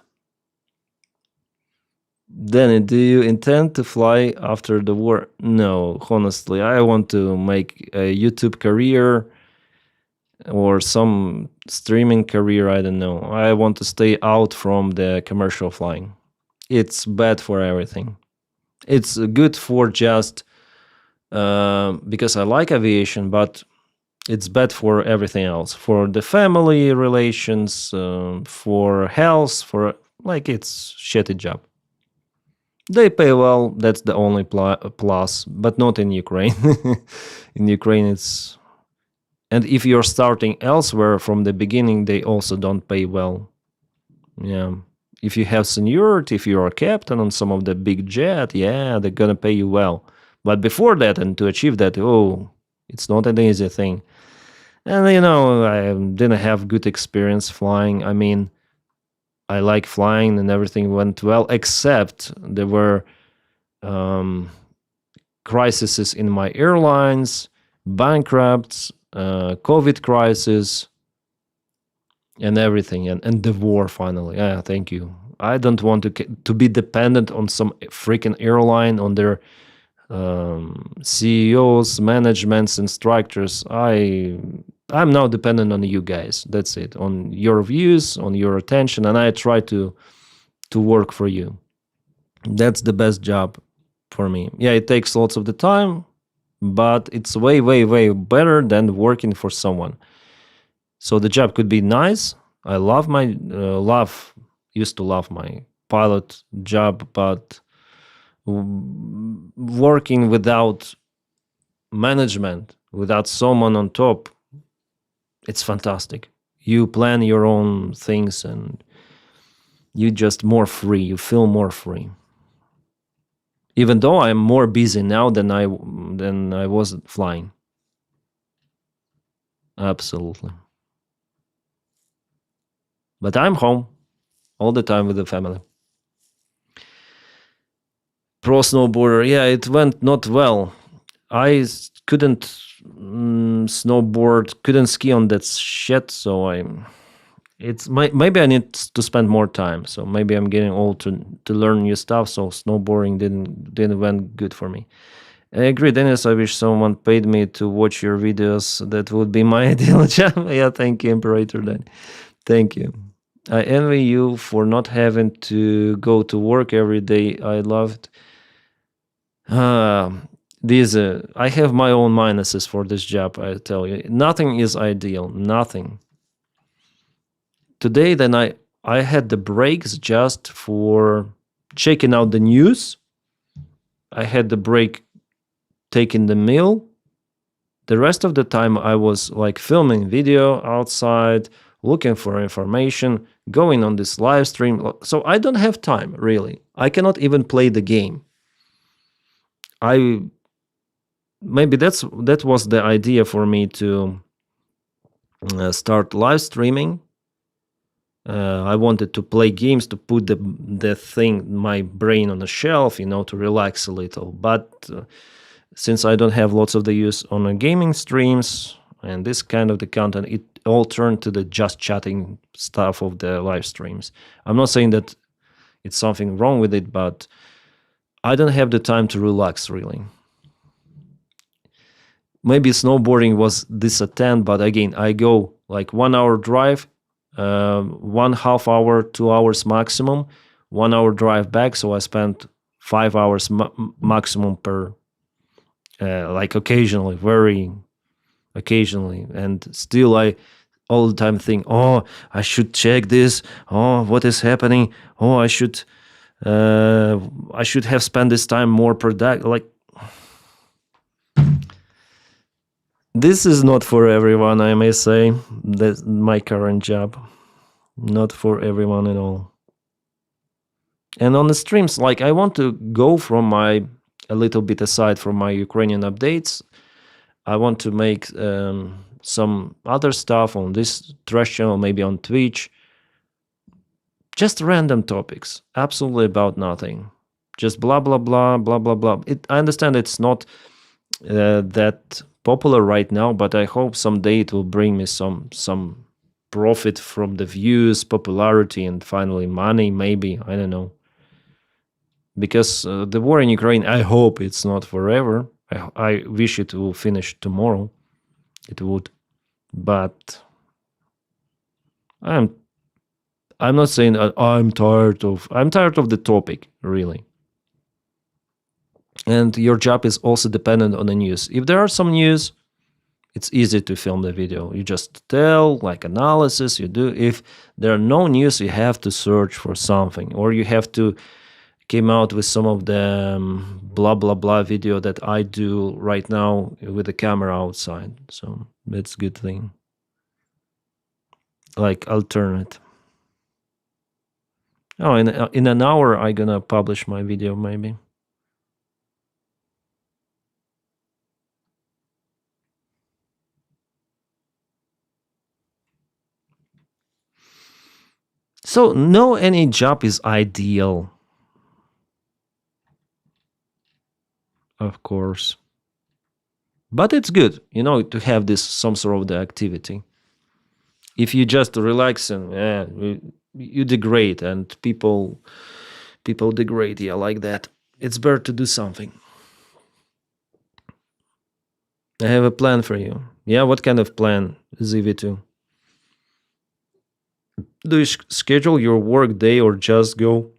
Danny, do you intend to fly after the war? No, honestly, I want to make a YouTube career or some streaming career, I don't know. I want to stay out from the commercial flying. It's bad for everything. It's good for just because I like aviation, but it's bad for everything else. For the family relations, for health, for like it's shitty job. They pay well, that's the only plus, but not in Ukraine. In Ukraine it's... And if you're starting elsewhere from the beginning, they also don't pay well. Yeah. If you have seniority, if you're a captain on some of the big jet, yeah, they're gonna pay you well. But before that, and to achieve that, it's not an easy thing. And, I didn't have good experience flying. I mean, I like flying and everything went well, except there were crises in my airlines, bankrupts, COVID crisis, and everything, and the war finally. Yeah, thank you. I don't want to be dependent on some freaking airline, on their CEOs, managements, instructors. I'm now dependent on you guys. That's it. On your views, on your attention, and I try to work for you. That's the best job for me. Yeah, it takes lots of the time, but it's way, way, way better than working for someone. So the job could be nice. I love my used to love my pilot job, but working without management, without someone on top, it's fantastic. You plan your own things and you just more free. You feel more free. Even though I'm more busy now than I was flying. Absolutely. But I'm home all the time with the family. Pro snowboarder, yeah, it went not well. I couldn't snowboard, couldn't ski on that shit, so maybe I need to spend more time. So maybe I'm getting old to learn new stuff. So snowboarding didn't went good for me. I agree, Dennis. I wish someone paid me to watch your videos. That would be my ideal job. Yeah, thank you, Imperator. Then, thank you. I envy you for not having to go to work every day. I loved these. I have my own minuses for this job. I tell you, nothing is ideal. Nothing. Today, then I had the breaks just for checking out the news. I had the break taking the meal. The rest of the time I was like filming video outside, looking for information, going on this live stream. So I don't have time, really. I cannot even play the game. Maybe that was the idea for me to start live streaming. I wanted to play games, to put my brain on a shelf, to relax a little. But since I don't have lots of the use on the gaming streams and this kind of the content, it all turned to the just chatting stuff of the live streams. I'm not saying that it's something wrong with it, but I don't have the time to relax, really. Maybe snowboarding was this attempt, but again, I go like 1 hour drive, 1.5 hour, 2 hours maximum, 1 hour drive back. So I spent 5 hours maximum per, like occasionally, very occasionally. And still I all the time think, oh, I should check this. Oh, what is happening? Oh, I should have spent this time more productive. Like, this is not for everyone, I may say. That's my current job. Not for everyone at all. And on the streams, like, I want to go from a little bit aside from my Ukrainian updates. I want to make some other stuff on this trash channel, maybe on Twitch. Just random topics, absolutely about nothing. Just blah, blah, blah, blah, blah, blah. I understand it's not that popular right now, but I hope someday it will bring me some profit from the views, popularity, and finally money, maybe. I don't know. Because the war in Ukraine, I hope it's not forever. I wish it will finish tomorrow. It would. But I'm not saying I'm tired of the topic, really. And your job is also dependent on the news. If there are some news, it's easy to film the video. You just tell, like analysis, you do. If there are no news, you have to search for something. Or you have to come out with some of the blah, blah, blah video that I do right now with the camera outside. So that's a good thing. Like alternate. Oh, in an hour, I'm gonna publish my video, maybe. So, no, any job is ideal. Of course. But it's good, to have this some sort of the activity. If you just relax and you degrade, and people degrade, like that. It's better to do something. I have a plan for you. Yeah, what kind of plan, ZV2? Do you schedule your work day or just go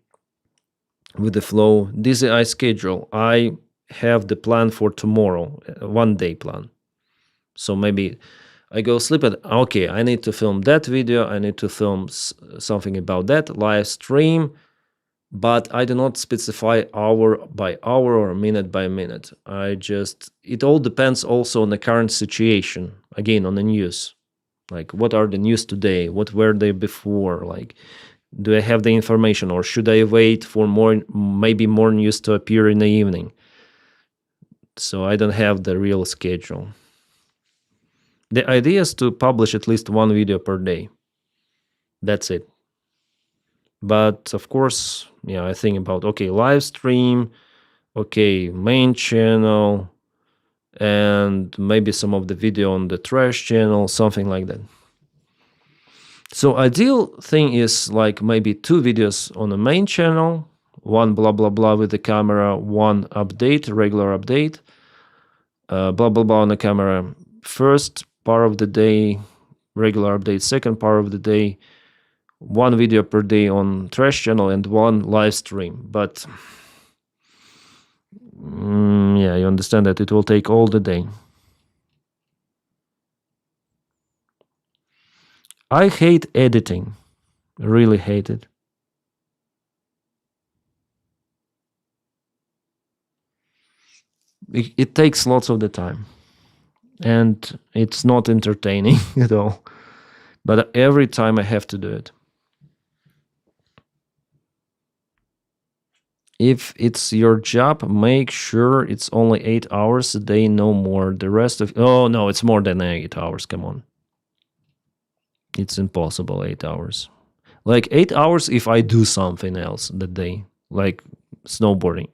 with the flow? This I schedule. I have the plan for tomorrow, 1 day plan. So maybe I go sleep and okay, I need to film that video. I need to film something about that live stream, but I do not specify hour by hour or minute by minute. It all depends also on the current situation. Again, on the news. Like, what are the news today? What were they before? Like, do I have the information, or should I wait for maybe more news to appear in the evening? So I don't have the real schedule. The idea is to publish at least 1 video per day. That's it. But of course, I think about, okay, live stream, okay, main channel, and maybe some of the video on the trash channel, something like that. So ideal thing is like maybe 2 videos on the main channel, 1 blah blah blah with the camera, 1 update, regular update, blah blah blah on the camera, first part of the day, regular update, second part of the day, 1 video per day on trash channel, and 1 live stream. But you understand that it will take all the day. I hate editing. Really hate it. It takes lots of the time. And it's not entertaining at all. But every time I have to do it. If it's your job, make sure it's only 8 hours a day, no more. The rest of... Oh, no, it's more than 8 hours. Come on. It's impossible, 8 hours. Like 8 hours if I do something else that day, like snowboarding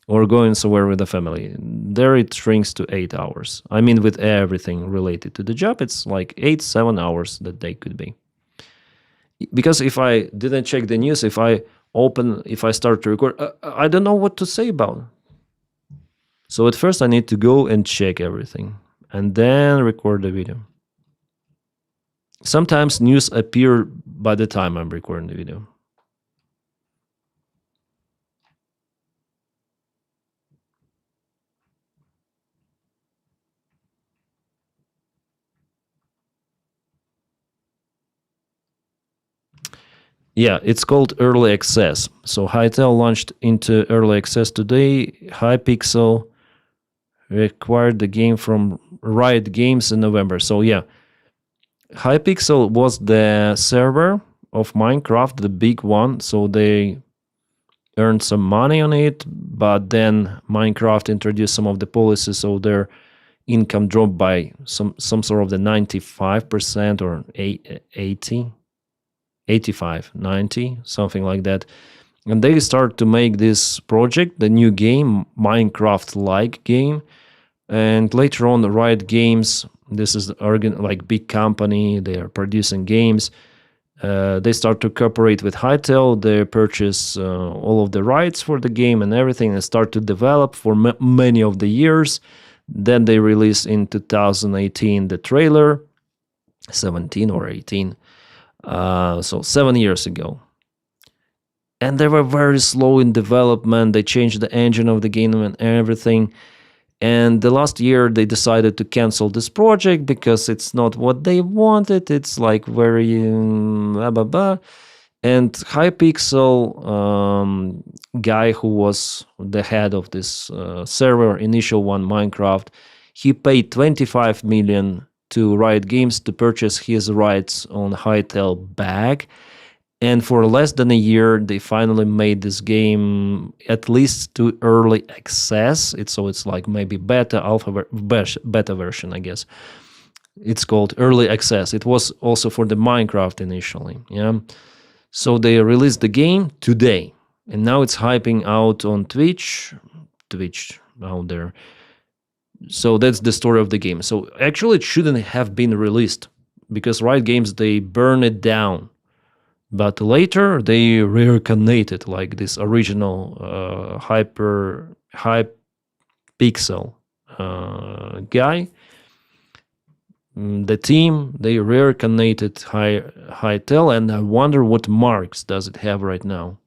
or going somewhere with the family. There it shrinks to 8 hours. I mean, with everything related to the job, it's like 8-7 hours that day could be. Because if I didn't check the news, if I start to record, I don't know what to say about it. So at first I need to go and check everything and then record the video. Sometimes news appear by the time I'm recording the video. Yeah, it's called early access. So Hytale launched into early access today. Hypixel acquired the game from Riot Games in November. So yeah, Hypixel was the server of Minecraft, the big one. So they earned some money on it, but then Minecraft introduced some of the policies, so their income dropped by some sort of the 95% or 80, 85, 90, something like that. And they start to make this project, the new game, Minecraft-like game. And later on, Riot Games, this is like big company, they are producing games. They start to cooperate with Hytale. They purchase all of the rights for the game and everything, and start to develop for many of the years. Then they release in 2018 the trailer, 17 or 18, so 7 years ago. And they were very slow in development. They changed the engine of the game and everything. And the last year they decided to cancel this project because it's not what they wanted. It's like very blah, blah, blah. And Hypixel guy who was the head of this server, initial one, Minecraft, he paid 25 million to Riot Games to purchase his rights on Hytale back. And for less than a year, they finally made this game at least to early access. It's like maybe beta version, I guess. It's called early access. It was also for the Minecraft initially. Yeah. So they released the game today, and now it's hyping out on Twitch out there. So that's the story of the game. So actually, it shouldn't have been released because Riot Games, they burn it down. But later they reincarnated like this original Hypixel guy. The team, they reincarnated Hytale, and I wonder what marks does it have right now.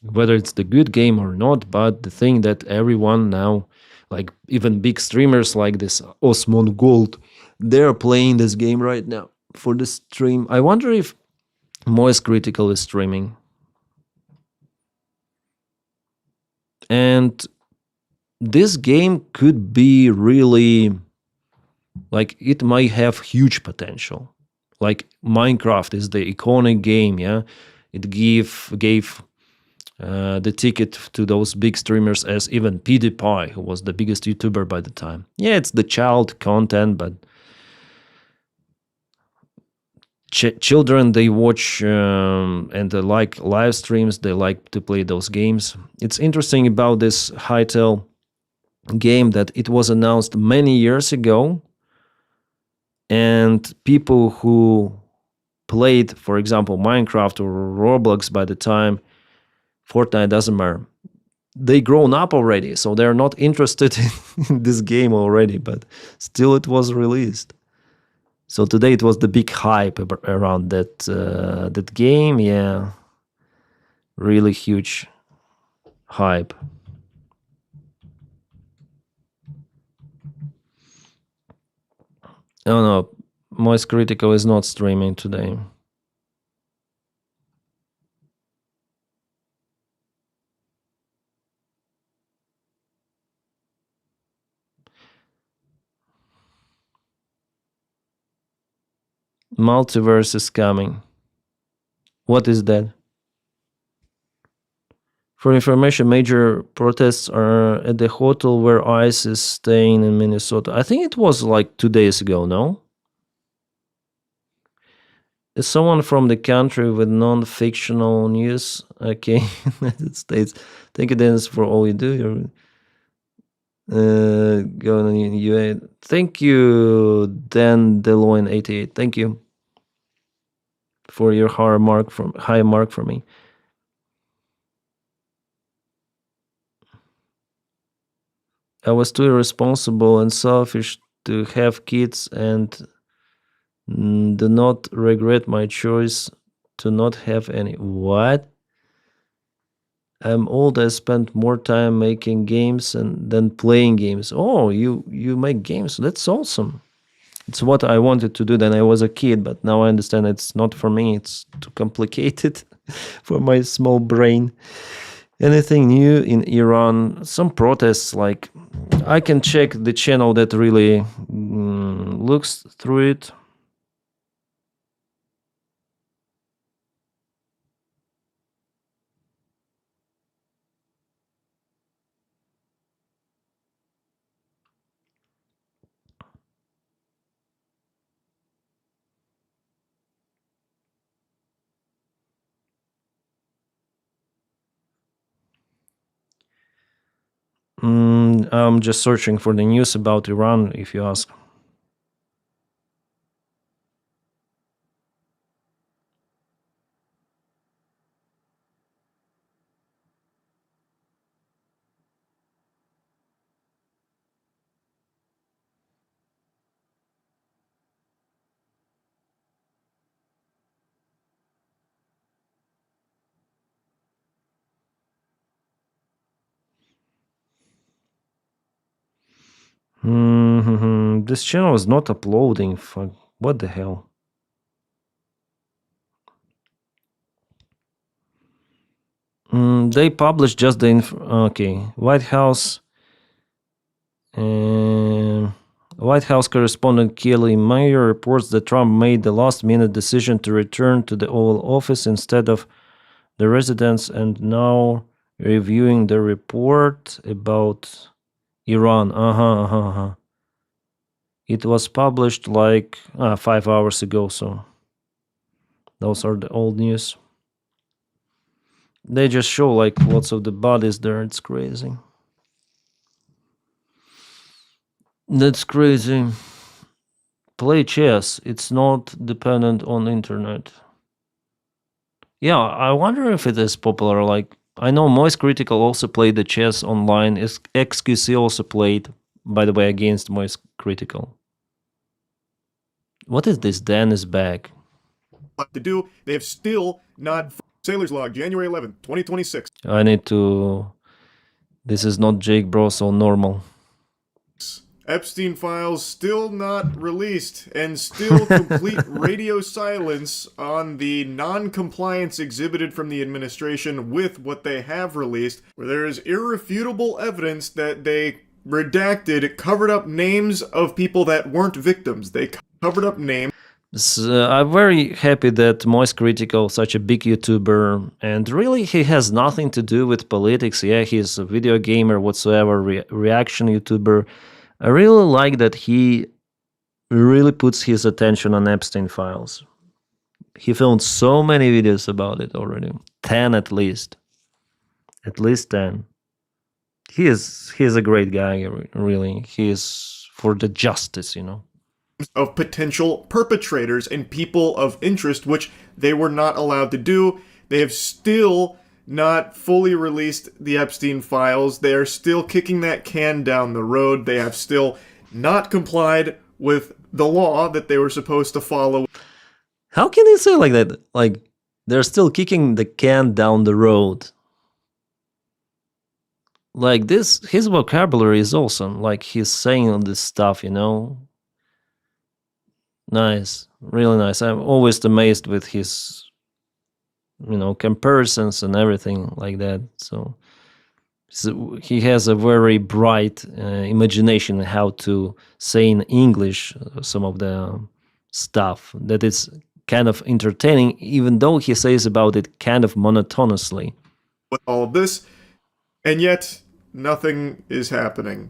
Whether it's the good game or not, but the thing that everyone now, like even big streamers like this Osmon Gold, they're playing this game right now for the stream. I wonder if Moist Critical is streaming. And this game could be really, like, it might have huge potential. Like Minecraft is the iconic game, yeah? It gave the ticket to those big streamers as even PewDiePie, who was the biggest YouTuber by the time. Yeah, it's the child content, but children, they watch and they like live streams. They like to play those games. It's interesting about this Hytale game that it was announced many years ago, and people who played, for example, Minecraft or Roblox by the time, Fortnite, doesn't matter, they grown up already, so they're not interested in this game already, but still it was released. So today it was the big hype around that game. Yeah, really huge hype. Oh no, Moist Critical is not streaming today. Multiverse is coming. What is that? For information, major protests are at the hotel where ICE is staying in Minnesota. I think it was like 2 days ago, no? Is someone from the country with non-fictional news? Okay, United States. Thank you, Dennis, for all you do. You're going on UA. Thank you, Dan DeLoyne88. Thank you for your high mark for me. I was too irresponsible and selfish to have kids and do not regret my choice to not have any. What? I'm old. I spent more time making games than playing games. Oh, you make games. That's awesome. It's what I wanted to do when I was a kid, but now I understand it's not for me. It's too complicated for my small brain. Anything new in Iran? Some protests, like I can check the channel that really looks through it. I'm just searching for the news about Iran, if you ask. This channel is not uploading. Fuck. What the hell? They published just the okay. White House correspondent Kelly Mayer reports that Trump made the last-minute decision to return to the Oval Office instead of the residence, and now reviewing the report about Iran. It was published like 5 hours ago, so those are the old news. They just show like lots of the bodies there. It's crazy. That's crazy. Play chess. It's not dependent on internet. Yeah, I wonder if it is popular. Like, I know Moist Critical also played the chess online. XQC also played, by the way, against Moist Critical. What is this? Dan is back. To do, they have still not. Sailor's Log, January 11th, 2026. I need to. This is not Jake Bro, so normal. Epstein files still not released, and still complete radio silence on the non-compliance exhibited from the administration with what they have released, where there is irrefutable evidence that they redacted, covered up names of people that weren't victims. They covered up names. I'm very happy that Moist Critical, such a big YouTuber, and really he has nothing to do with politics. Yeah, he's a video gamer whatsoever, reaction YouTuber. I really like that he really puts his attention on Epstein files. He filmed so many videos about it already. 10 at least. At least 10. He is a great guy, really. He is for the justice, you know. Of potential perpetrators and people of interest, which they were not allowed to do. They have still not fully released the Epstein files. They are still kicking that can down the road. They have still not complied with the law that they were supposed to follow. How can you say like that? Like, they're still kicking the can down the road. Like this, his vocabulary is awesome. Like, he's saying all this stuff, you know. Nice, really nice. I'm always amazed with his, you know, comparisons and everything like that. So he has a very bright imagination how to say in English some of the stuff that is kind of entertaining, even though he says about it kind of monotonously. With all of this, and yet nothing is happening.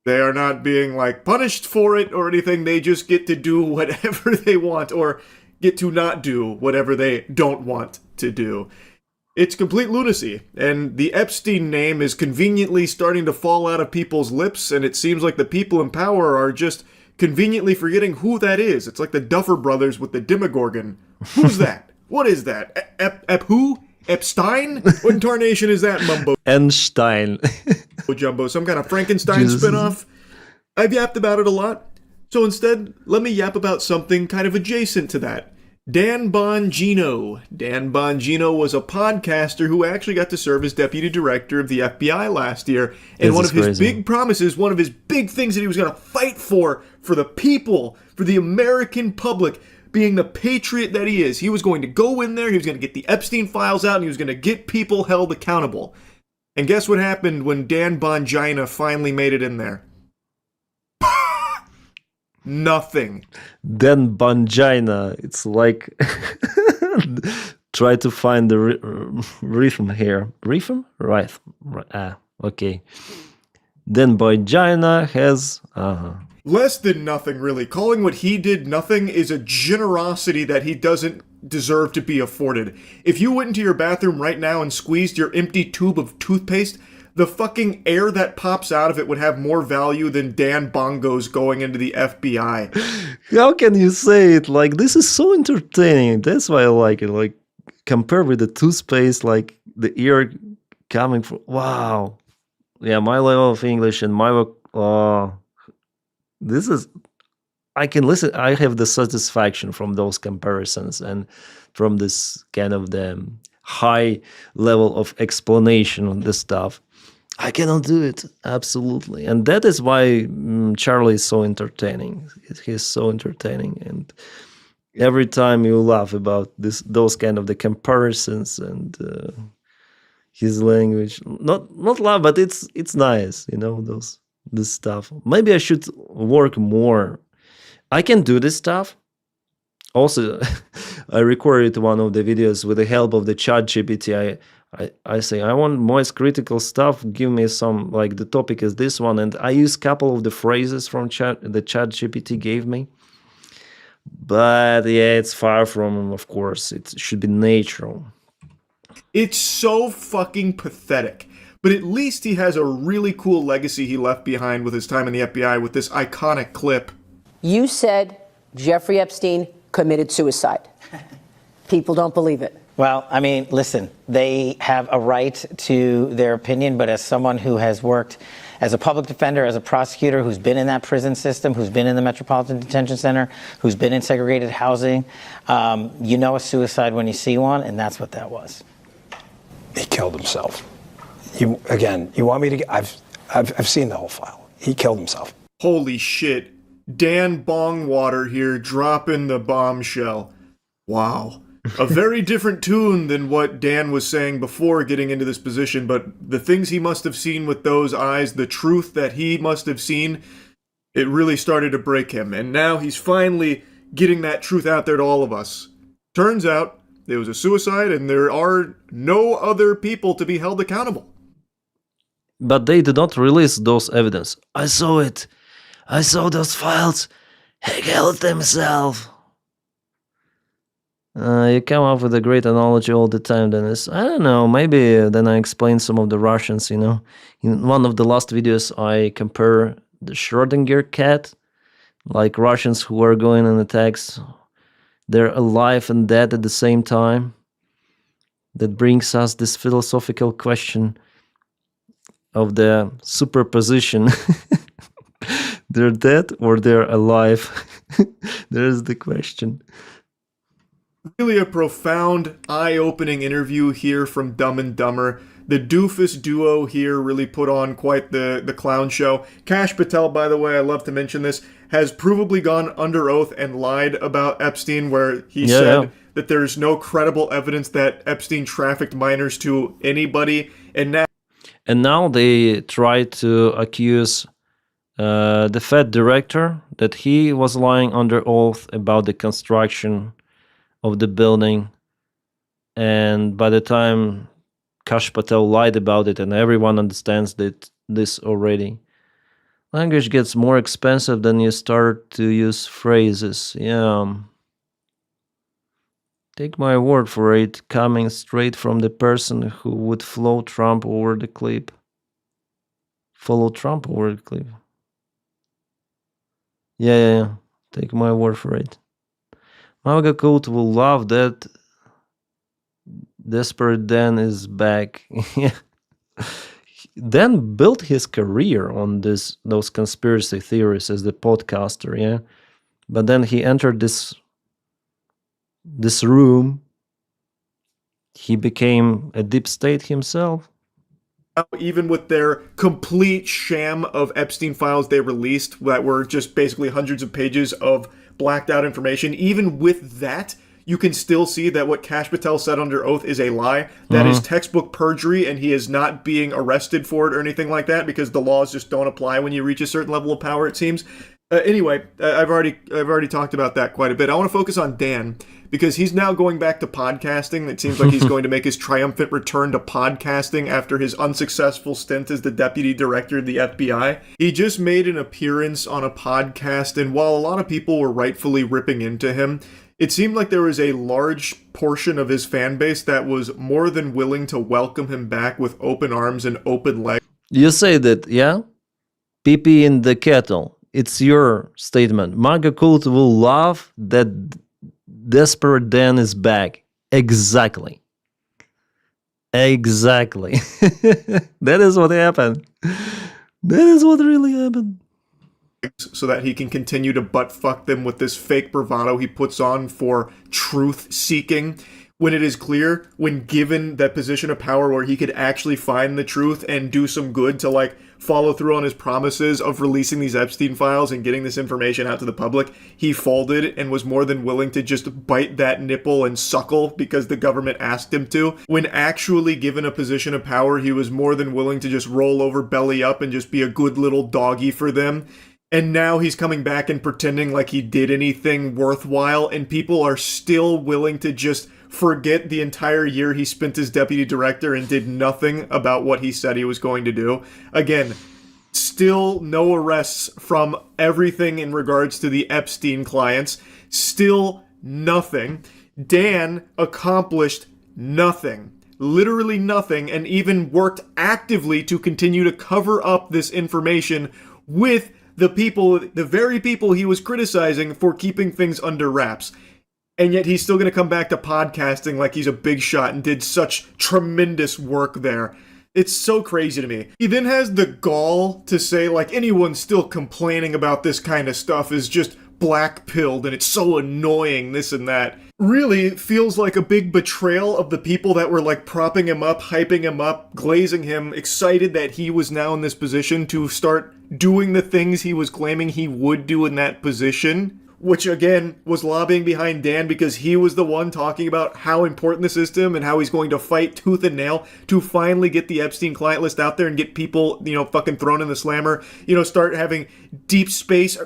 They are not being, like, punished for it or anything. They just get to do whatever they want, or get to not do whatever they don't want to do. It's complete lunacy, and the Epstein name is conveniently starting to fall out of people's lips, and it seems like the people in power are just conveniently forgetting who that is. It's like the Duffer Brothers with the Demogorgon. Who's that? What is that? Who? Epstein? What in tarnation is that, mumbo? Einstein. Jumbo, some kind of Frankenstein Jesus. spinoff? I've yapped about it a lot, so instead, let me yap about something kind of adjacent to that. Dan Bongino. Dan Bongino was a podcaster who actually got to serve as deputy director of the FBI last year. And one of his big promises, one of his big things that he was going to fight for the people, for the American public, being the patriot that he is. He was going to go in there, he was going to get the Epstein files out, and he was going to get people held accountable. And guess what happened when Dan Bongino finally made it in there? Nothing. Then Bongina. It's like try to find the rhythm here. Rhythm? Right. Okay. Then Bongina has less than nothing, really. Calling what he did nothing is a generosity that he doesn't deserve to be afforded. If you went into your bathroom right now and squeezed your empty tube of toothpaste, the fucking air that pops out of it would have more value than Dan Bongo's going into the FBI. How can you say it? Like, this is so entertaining. That's why I like it. Like, compared with the toothpaste, like the ear coming from. Wow. Yeah, my level of English and my this is. I can listen. I have the satisfaction from those comparisons and from this kind of the high level of explanation on this stuff. I cannot do it, absolutely. And that is why Charlie is so entertaining. He's so entertaining. And every time you laugh about those kind of the comparisons and his language. Not laugh, but it's nice, you know, this stuff. Maybe I should work more. I can do this stuff. Also, I recorded one of the videos with the help of the ChatGPT. I say, I want most critical stuff. Give me some, like the topic is this one. And I use a couple of the phrases from the ChatGPT gave me. But yeah, it's far from, of course, it should be natural. It's so fucking pathetic. But at least he has a really cool legacy he left behind with his time in the FBI with this iconic clip. You said Jeffrey Epstein committed suicide. People don't believe it. Well, I mean, listen, they have a right to their opinion, but as someone who has worked as a public defender, as a prosecutor, who's been in that prison system, who's been in the Metropolitan Detention Center, who's been in segregated housing, you know a suicide when you see one, and that's what that was. He killed himself. You want me to? I've seen the whole file. He killed himself. Holy shit. Dan Bongwater here dropping the bombshell. Wow. A very different tune than what Dan was saying before getting into this position, but the things he must have seen with those eyes, the truth that he must have seen, it really started to break him. And now he's finally getting that truth out there to all of us. Turns out there was a suicide and there are no other people to be held accountable. But they did not release those evidence. I saw it. I saw those files. He killed himself. You come up with a great analogy all the time, Dennis. I don't know, maybe then I explain some of the Russians, you know. In one of the last videos, I compare the Schrödinger cat, like Russians who are going on attacks. They're alive and dead at the same time. That brings us this philosophical question of the superposition. They're dead or they're alive? There's the question. Really a profound, eye-opening interview here from Dumb and Dumber. The doofus duo here really put on quite the clown show. Kash Patel, by the way, I love to mention this, has provably gone under oath and lied about Epstein, where he said that there's no credible evidence that Epstein trafficked minors to anybody. And now they try to accuse the Fed director that he was lying under oath about the construction of the building, and by the time Kash Patel lied about it, and everyone understands that this already, language gets more expensive than you start to use phrases. Yeah. Take my word for it, coming straight from the person who would follow Trump over the cliff. Follow Trump over the cliff. Yeah. Take my word for it. Maga Cult will love that. Desperate Dan is back. Dan built his career on those conspiracy theories as the podcaster, yeah. But then he entered this room. He became a deep state himself. Even with their complete sham of Epstein files they released that were just basically hundreds of pages of blacked out information, even with that, you can still see that what Cash Patel said under oath is a lie. That is textbook perjury, and he is not being arrested for it or anything like that because the laws just don't apply when you reach a certain level of power, it seems. Anyway, I've already talked about that quite a bit. I want to focus on Dan because he's now going back to podcasting. It seems like he's going to make his triumphant return to podcasting after his unsuccessful stint as the deputy director of the FBI. He just made an appearance on a podcast, and while a lot of people were rightfully ripping into him, it seemed like there was a large portion of his fan base that was more than willing to welcome him back with open arms and open legs. You say that, yeah? Pee-pee in the kettle. It's your statement. MAGA Cult will love that Desperate Dan is back. Exactly. That is what happened. That is what really happened. So that he can continue to butt fuck them with this fake bravado he puts on for truth seeking, when it is clear, when given that position of power where he could actually find the truth and do some good to like follow through on his promises of releasing these Epstein files and getting this information out to the public, he folded and was more than willing to just bite that nipple and suckle because the government asked him to. When actually given a position of power, he was more than willing to just roll over belly up and just be a good little doggy for them. And now he's coming back and pretending like he did anything worthwhile, and people are still willing to just forget the entire year he spent as deputy director and did nothing about what he said he was going to do. Again, still no arrests from everything in regards to the Epstein clients. Still nothing. Dan accomplished nothing. Literally nothing, and even worked actively to continue to cover up this information with the very people he was criticizing for keeping things under wraps. And yet he's still going to come back to podcasting like he's a big shot and did such tremendous work there. It's so crazy to me. He then has the gall to say like anyone still complaining about this kind of stuff is just black-pilled and it's so annoying, this and that. Really feels like a big betrayal of the people that were like propping him up, hyping him up, glazing him, excited that he was now in this position to start doing the things he was claiming he would do in that position. Which, again, was lobbying behind Dan because he was the one talking about how important this is to him and how he's going to fight tooth and nail to finally get the Epstein client list out there and get people, fucking thrown in the slammer, start having deep space.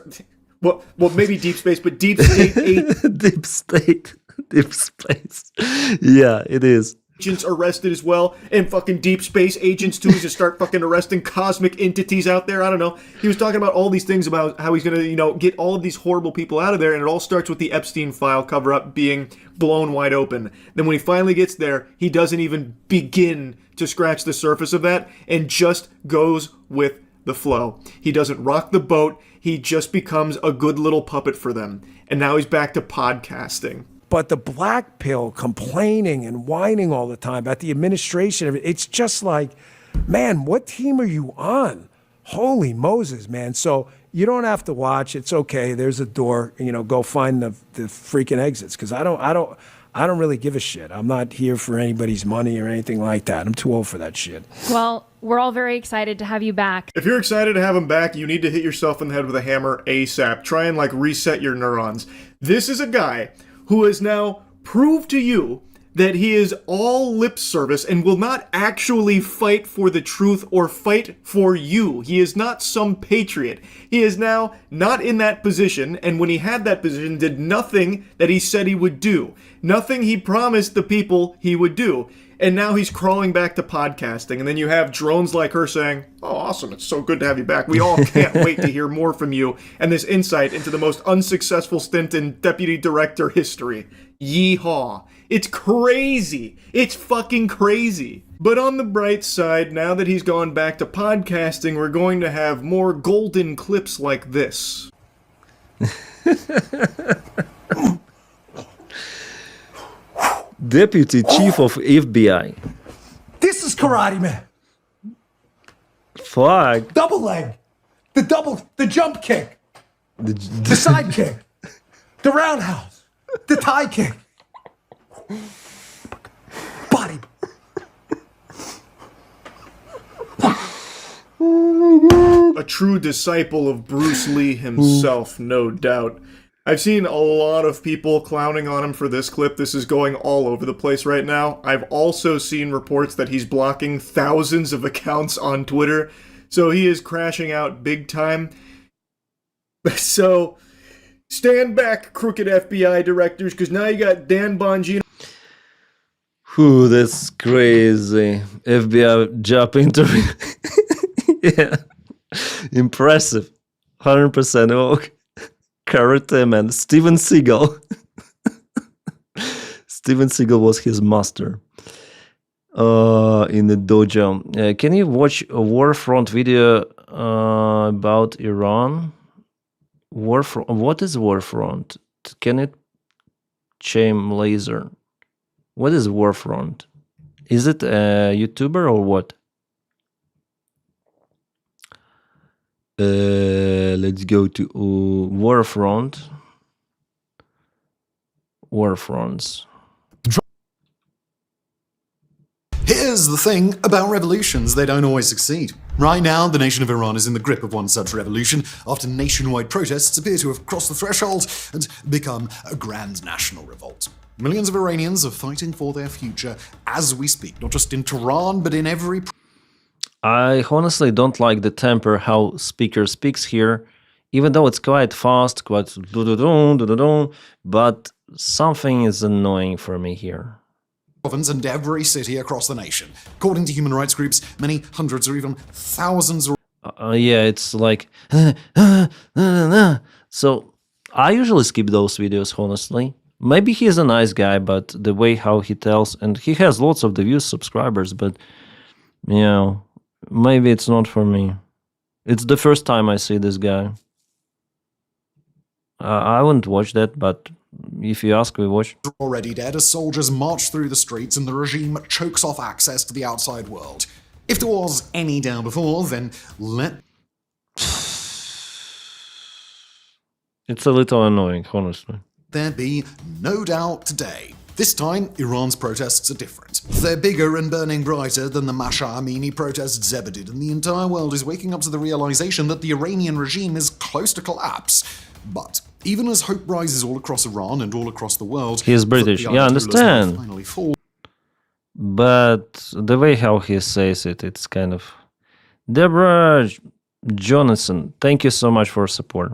Well, maybe deep space, but deep state. Deep space. Yeah, it is. Agents arrested as well, and fucking deep space agents too, to start fucking arresting cosmic entities out there. I don't know. He was talking about all these things about how he's gonna, get all of these horrible people out of there, and it all starts with the Epstein file cover-up being blown wide open. Then when he finally gets there, he doesn't even begin to scratch the surface of that, and just goes with the flow. He doesn't rock the boat. He just becomes a good little puppet for them. And now he's back to podcasting. But the black pill, complaining and whining all the time about the administration of it, it's just like, man, what team are you on? Holy Moses, man. So you don't have to watch. It's okay. There's a door. Go find the freaking exits, because I don't really give a shit. I'm not here for anybody's money or anything like that. I'm too old for that shit. Well, we're all very excited to have you back. If you're excited to have him back, you need to hit yourself in the head with a hammer ASAP. Try and reset your neurons. This is a guy who has now proved to you that he is all lip service and will not actually fight for the truth or fight for you. He is not some patriot. He is now not in that position, and when he had that position, did nothing that he said he would do. Nothing he promised the people he would do. And now he's crawling back to podcasting. And then you have drones like her saying, "Oh, awesome, it's so good to have you back. We all can't wait to hear more from you." And this insight into the most unsuccessful stint in deputy director history. Yeehaw. It's crazy. It's fucking crazy. But on the bright side, now that he's gone back to podcasting, we're going to have more golden clips like this. Deputy Chief of FBI. This is karate, man. Flag. Double leg. The jump kick. The side kick. The roundhouse. The tie kick. Body. A true disciple of Bruce Lee himself, no doubt. I've seen a lot of people clowning on him for this clip. This is going all over the place right now. I've also seen reports that he's blocking thousands of accounts on Twitter, so he is crashing out big time. So, stand back, crooked FBI directors, because now you got Dan Bongino. Whew, that's crazy. FBI job interview. Yeah. Impressive. 100% oak. Karate man. Steven Seagal. Steven Seagal was his master. In the dojo. Can you watch a Warfront video about Iran? Warfront. What is Warfront? Can it chime laser? What is Warfront? Is it a YouTuber or what? Let's go to Warfront. Warfronts. Here's the thing about revolutions, they don't always succeed. Right now, the nation of Iran is in the grip of one such revolution after nationwide protests appear to have crossed the threshold and become a grand national revolt. Millions of Iranians are fighting for their future as we speak, not just in Tehran, but in every... I honestly don't like the temper how speaker speaks here, even though it's quite fast, quite but something is annoying for me here. Province and every city across the nation. According to human rights groups, many hundreds or even thousands of... Yeah, it's like... So, I usually skip those videos, honestly. Maybe he's a nice guy, but the way how he tells... And he has lots of the views, subscribers, but... You know, maybe it's not for me. It's the first time I see this guy. I wouldn't watch that, but... If you ask, we watch. Already dead as soldiers march through the streets and the regime chokes off access to the outside world. If there was any doubt before, then let... It's a little annoying, honestly. There be no doubt today. This time, Iran's protests are different. They're bigger and burning brighter than the Masha Amini protests ever did, and the entire world is waking up to the realization that the Iranian regime is close to collapse. But even as hope rises all across Iran and all across the world... He is British, yeah, I understand. But the way how he says it, it's kind of... Deborah Jonathan, thank you so much for support.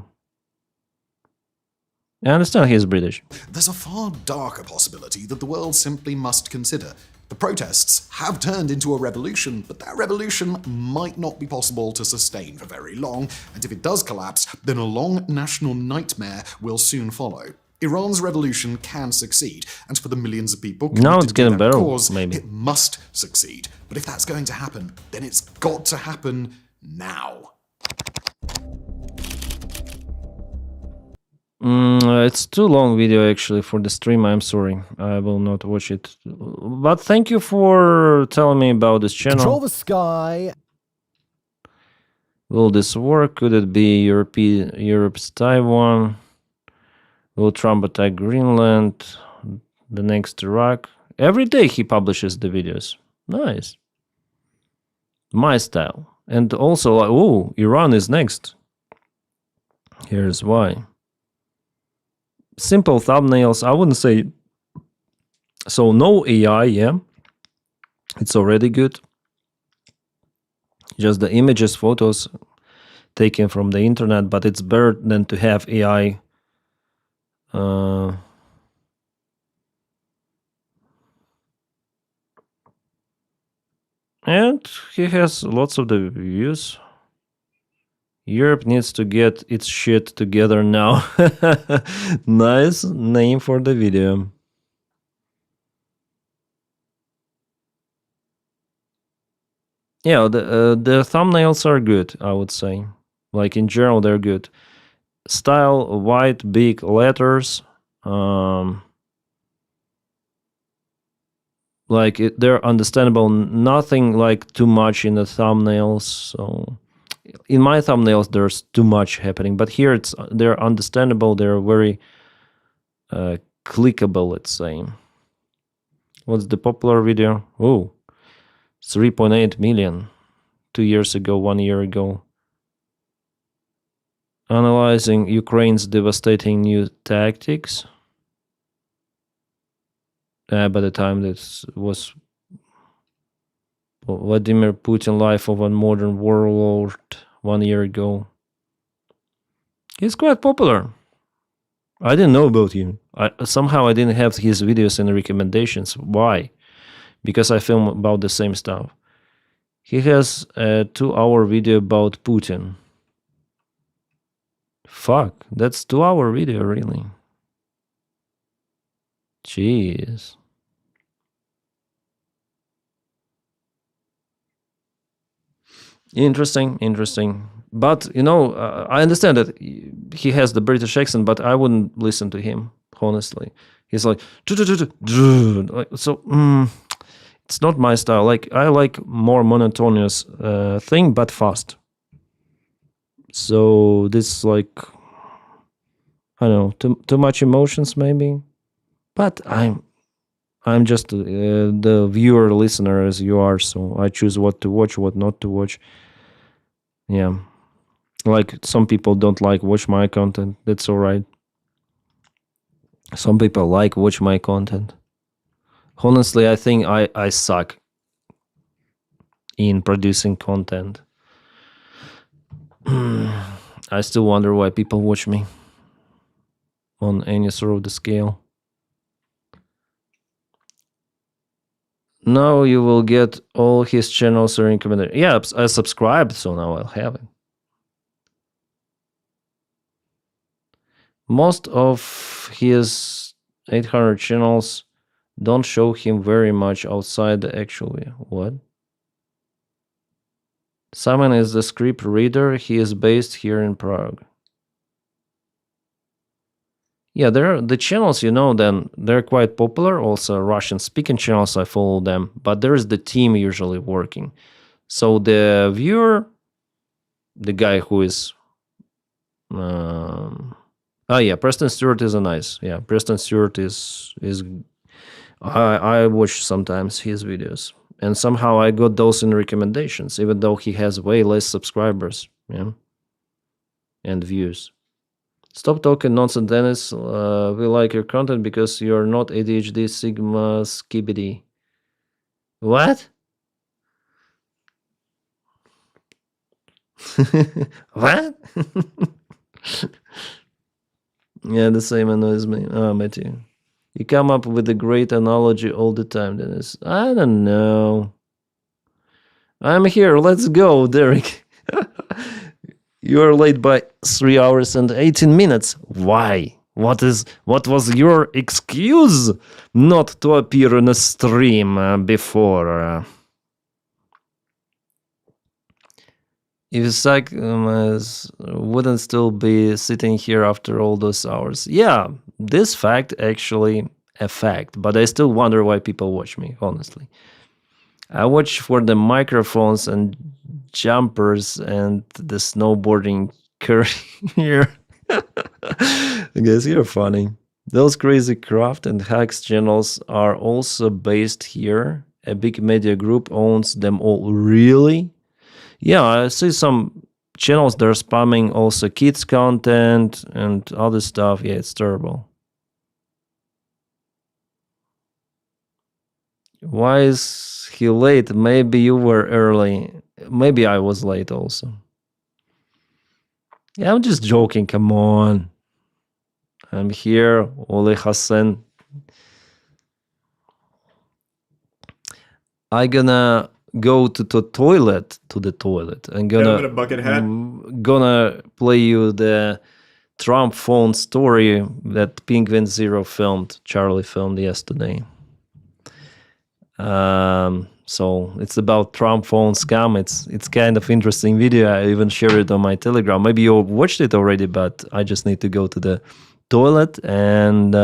I understand he is British. There's a far darker possibility that the world simply must consider. The protests have turned into a revolution, but that revolution might not be possible to sustain for very long, and if it does collapse, then a long national nightmare will soon follow. Iran's revolution can succeed, and for the millions of people now it's getting better, cause, maybe. It must succeed. But if that's going to happen, then it's got to happen now. It's too long video actually for the stream. I'm sorry, I will not watch it. But thank you for telling me about this channel. Control the sky. Will this work? Could it be Europe's Taiwan? Will Trump attack Greenland? The next Iraq? Every day he publishes the videos. Nice. My style. And also, like, oh, Iran is next. Here's why. Simple thumbnails, I wouldn't say... So no AI, yeah. It's already good. Just the images, photos taken from the internet, but it's better than to have AI. And he has lots of the views. Europe needs to get its shit together now. Nice name for the video. Yeah, the thumbnails are good, I would say. Like in general, they're good. Style, white, big letters. They're understandable. Nothing like too much in the thumbnails. So in my thumbnails, there's too much happening. But here, they're understandable. They're very clickable, let's say. What's the popular video? Oh, 3.8 million. 2 years ago, 1 year ago. Analyzing Ukraine's devastating new tactics. By the time this was Vladimir Putin, life of a modern warlord, 1 year ago. He's quite popular. I didn't know about him. Somehow I didn't have his videos in the recommendations. Why? Because I film about the same stuff. He has a 2-hour video about Putin. Fuck, that's 2-hour video, really. Jeez. Interesting. But, I understand that he has the British accent, but I wouldn't listen to him, honestly. He's like, so, it's not my style. Like, I like more monotonous thing, but fast. So, this, like, I don't know, too much emotions, maybe. But I'm just the viewer, listener, as you are, so I choose what to watch, what not to watch. Yeah. Like, some people don't watch my content. That's all right. Some people watch my content. Honestly, I think I suck in producing content. I still wonder why people watch me on any sort of the scale. Now you will get all his channels are recommended. Yeah, I subscribed, so now I'll have it. Most of his 800 channels don't show him very much outside the actual. What? Simon is the script reader. He is based here in Prague. Yeah, the channels, then they're quite popular. Also, Russian-speaking channels, I follow them. But there is the team usually working. So the viewer, the guy who is... Preston Stewart is a nice. Yeah, Preston Stewart is I watch sometimes his videos. And somehow I got those in recommendations, even though he has way less subscribers, and views. Stop talking nonsense, Dennis. We like your content because you're not ADHD Sigma Skibidi. What? What? Yeah, the same annoys me. Oh, Matthew. You come up with a great analogy all the time, Dennis. I don't know. I'm here. Let's go, Derek. You're late by 3 hours and 18 minutes. Why? What was your excuse not to appear on a stream before? If Zach wouldn't still be sitting here after all those hours. Yeah, this fact actually a fact, but I still wonder why people watch me, honestly. I watch for the microphones and jumpers and the snowboarding career. I guess you're funny. Those crazy craft and hacks channels are also based here. A big media group owns them all. Really? Yeah, I see some channels that are spamming also kids content and other stuff. Yeah, it's terrible. Why is he late? Maybe you were early. Maybe I was late also. Yeah, I'm just joking. Come on. I'm here. Ole Hassan. I'm gonna go to the toilet. I'm gonna bucket hat. Gonna play you the Trump phone story that Penguin Zero filmed. Charlie filmed yesterday. So it's about Trump phone scam. It's kind of interesting video. I even shared it on my Telegram. Maybe you watched it already, but I just need to go to the toilet. And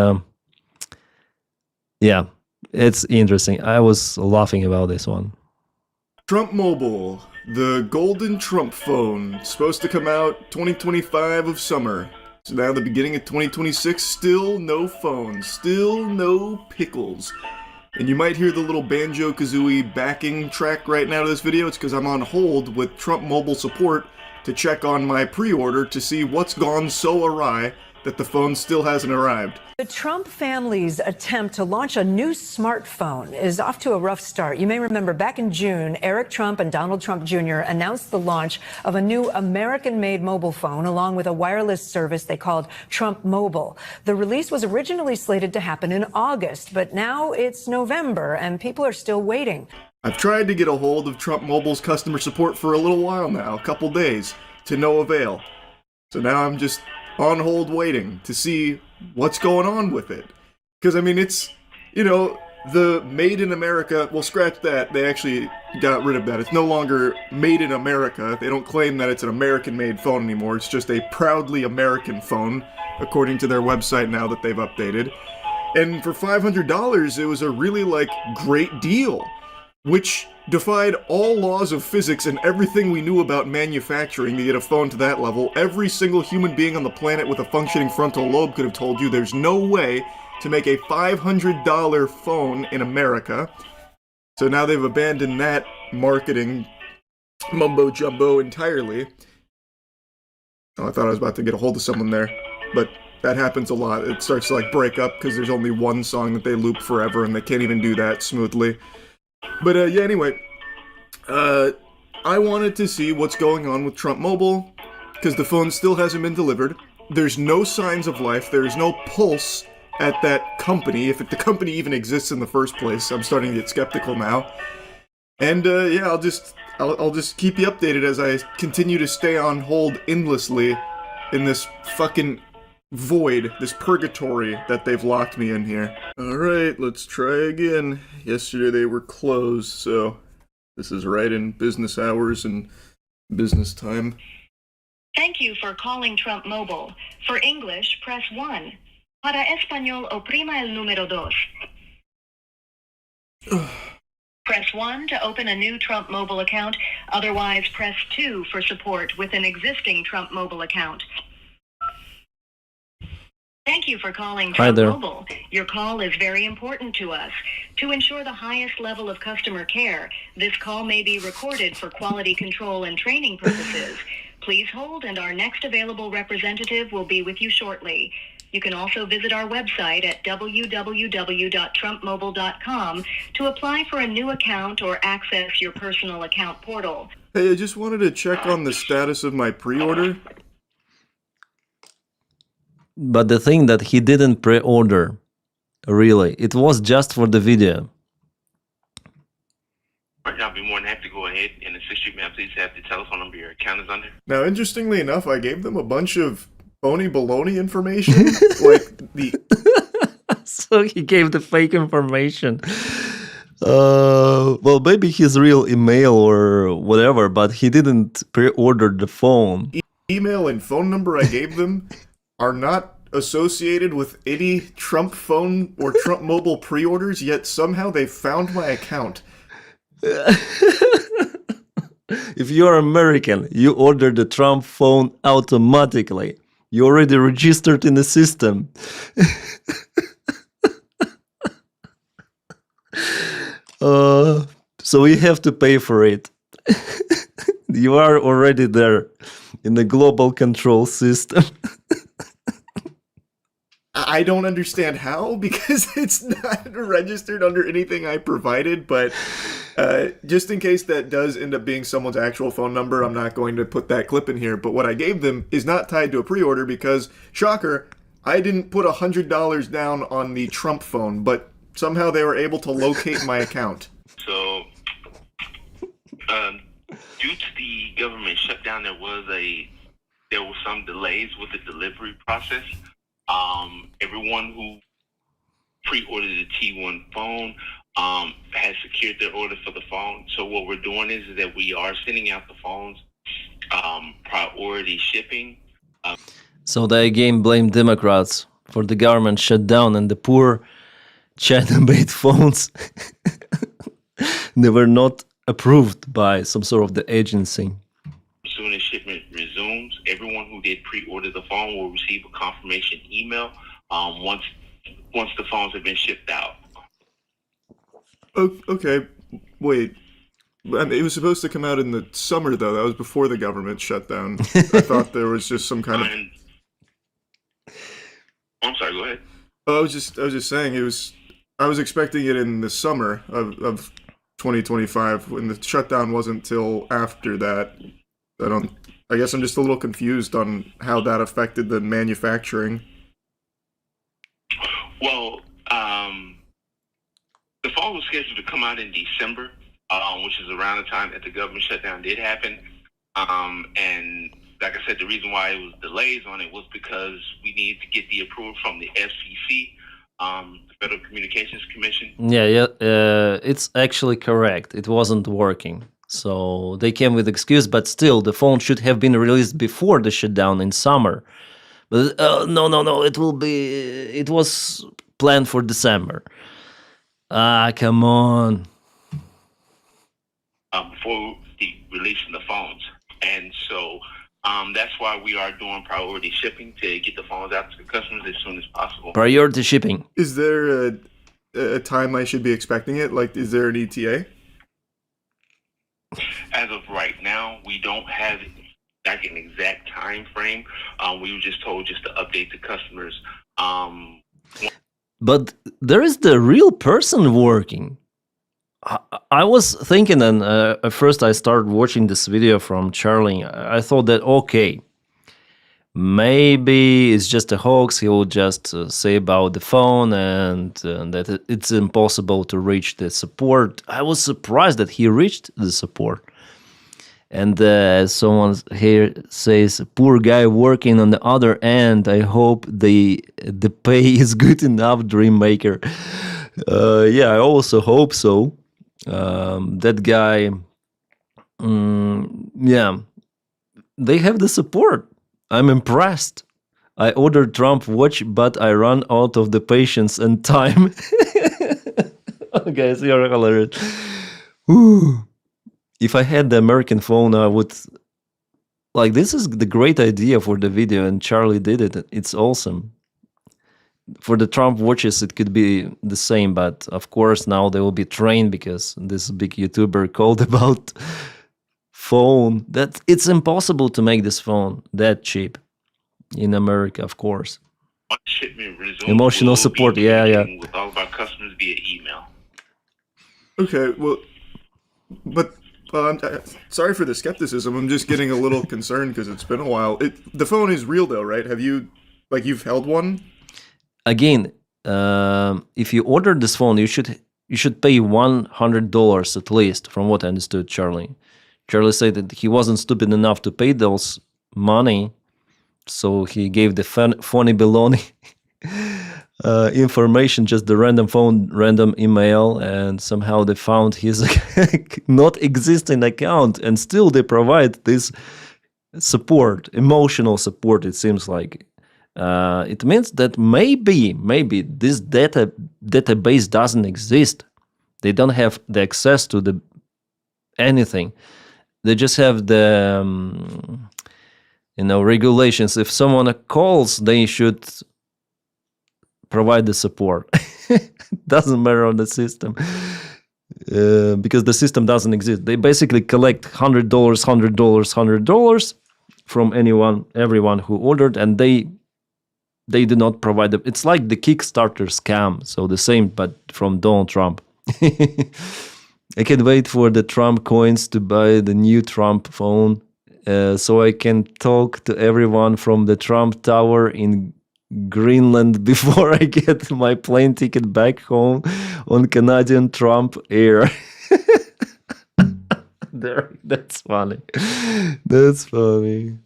yeah, it's interesting. I was laughing about this one. Trump Mobile, the golden Trump phone, supposed to come out 2025 of summer. So now the beginning of 2026, still no phones, still no pickles. And you might hear the little Banjo-Kazooie backing track right now to this video. It's because I'm on hold with Trump Mobile support to check on my pre-order to see what's gone so awry that the phone still hasn't arrived. The Trump family's attempt to launch a new smartphone is off to a rough start. You may remember back in June, Eric Trump and Donald Trump Jr. announced the launch of a new American-made mobile phone along with a wireless service they called Trump Mobile. The release was originally slated to happen in August, but now it's November and people are still waiting. I've tried to get a hold of Trump Mobile's customer support for a little while now, a couple days, to no avail. So now I'm just on hold waiting to see what's going on with it. Because, I mean, it's, you know, the Made in America, well, scratch that, they actually got rid of that. It's no longer Made in America. They don't claim that it's an American-made phone anymore. It's just a proudly American phone, according to their website now that they've updated. And for $500, it was a really, like, great deal, which defied all laws of physics and everything we knew about manufacturing to get a phone to that level. Every single human being on the planet with a functioning frontal lobe could have told you there's no way to make a $500 phone in America. So now they've abandoned that marketing mumbo-jumbo entirely. Oh, I thought I was about to get a hold of someone there, but that happens a lot. It starts to like break up because there's only one song that they loop forever and they can't even do that smoothly. But yeah, anyway, I wanted to see what's going on with Trump Mobile, because the phone still hasn't been delivered. There's no signs of life. There's no pulse at that company, if the company even exists in the first place. I'm starting to get skeptical now. And yeah, I'll just keep you updated as I continue to stay on hold endlessly in this fucking void, this purgatory that they've locked me in here. Alright, let's try again. Yesterday they were closed, so this is right in business hours and business time. Thank you for calling Trump Mobile. For English, press 1. Para español, oprima el número 2. Press 1 to open a new Trump Mobile account. Otherwise, press 2 for support with an existing Trump Mobile account. Thank you for calling Trump Mobile. Your call is very important to us. To ensure the highest level of customer care, this call may be recorded for quality control and training purposes. Please hold, and our next available representative will be with you shortly. You can also visit our website at www.trumpmobile.com to apply for a new account or access your personal account portal. Hey, I just wanted to check on the status of my pre-order. But the thing that he didn't pre-order, really, it was just for the video. I'll be more than happy to go ahead and assist you, ma'am. Please have the telephone number your account is under. Now, interestingly enough, I gave them a bunch of phony baloney information, like the... So he gave the fake information. Well, maybe his real email or whatever, but he didn't pre-order the phone. Email and phone number I gave them are not associated with any Trump phone or Trump Mobile pre-orders, yet somehow they found my account. If you're American, you order the Trump phone automatically. You already registered in the system. So you have to pay for it. You are already there in the global control system. I don't understand how, because it's not registered under anything I provided, but just in case that does end up being someone's actual phone number, I'm not going to put that clip in here. But what I gave them is not tied to a pre-order because, shocker, I didn't put $100 down on the Trump phone, but somehow they were able to locate my account. So, due to the government shutdown, there were some delays with the delivery process. Everyone who pre-ordered the T1 phone has secured their order for the phone. So what we're doing is that we are sending out the phones, priority shipping. So they again blame Democrats for the government shutdown and the poor China-made phones. They were not approved by some sort of the agency. As soon as shipment resumes, everyone who did pre-order the phone will receive a confirmation email once the phones have been shipped out. Okay, wait. I mean, it was supposed to come out in the summer, though. That was before the government shut down. I thought there was just some kind of. I'm sorry. Go ahead. I was just saying it was. I was expecting it in the summer of 2025 when the shutdown wasn't till after that. I guess I'm just a little confused on how that affected the manufacturing. Well, the phone was scheduled to come out in December, which is around the time that the government shutdown did happen. And like I said, the reason why it was delays on it was because we needed to get the approval from the FCC, the Federal Communications Commission. Yeah, it's actually correct. It wasn't working. So they came with excuse, but still, the phone should have been released before the shutdown in summer. But no, it was planned for December. Come on. Before releasing the phones. And so that's why we are doing priority shipping to get the phones out to the customers as soon as possible. Priority shipping. Is there a time I should be expecting it? Like, is there an ETA? As of right now, we don't have like an exact time frame. We were just told just to update the customers. But there is the real person working. I was thinking, and at first I started watching this video from Charlie. I thought that, okay, maybe it's just a hoax. He will just say about the phone and that it's impossible to reach the support. I was surprised that he reached the support. And someone here says, poor guy working on the other end. I hope the pay is good enough, Dream Maker. Yeah, I also hope so. That guy, yeah, they have the support. I'm impressed. I ordered Trump watch, but I run out of the patience and time. Guys, you're hilarious. Whew. If I had the American phone, I would... Like, this is the great idea for the video, and Charlie did it. It's awesome. For the Trump watches, it could be the same, but of course now they will be trained because this big YouTuber called about phone. That it's impossible to make this phone that cheap in America, of course. Emotional support, yeah. With all of our customers via email. Okay, well, but I'm sorry for the skepticism. I'm just getting a little concerned because it's been a while. The phone is real though, right? You've held one? Again, if you order this phone, you should pay $100 at least, from what I understood, Charlie. Charlie said that he wasn't stupid enough to pay those money, so he gave the phony baloney information, just the random phone, random email, and somehow they found his not existing account, and still they provide this support, emotional support, it seems like. It means that maybe this database doesn't exist. They don't have the access to anything. They just have the regulations. If someone calls, they should provide the support. Doesn't matter on the system because the system doesn't exist. They basically collect $100 from everyone who ordered, and they do not provide them. It's like the Kickstarter scam, so the same, but from Donald Trump. I can't wait for the Trump coins to buy the new Trump phone, so I can talk to everyone from the Trump Tower in Greenland before I get my plane ticket back home on Canadian Trump Air. That's funny. That's funny.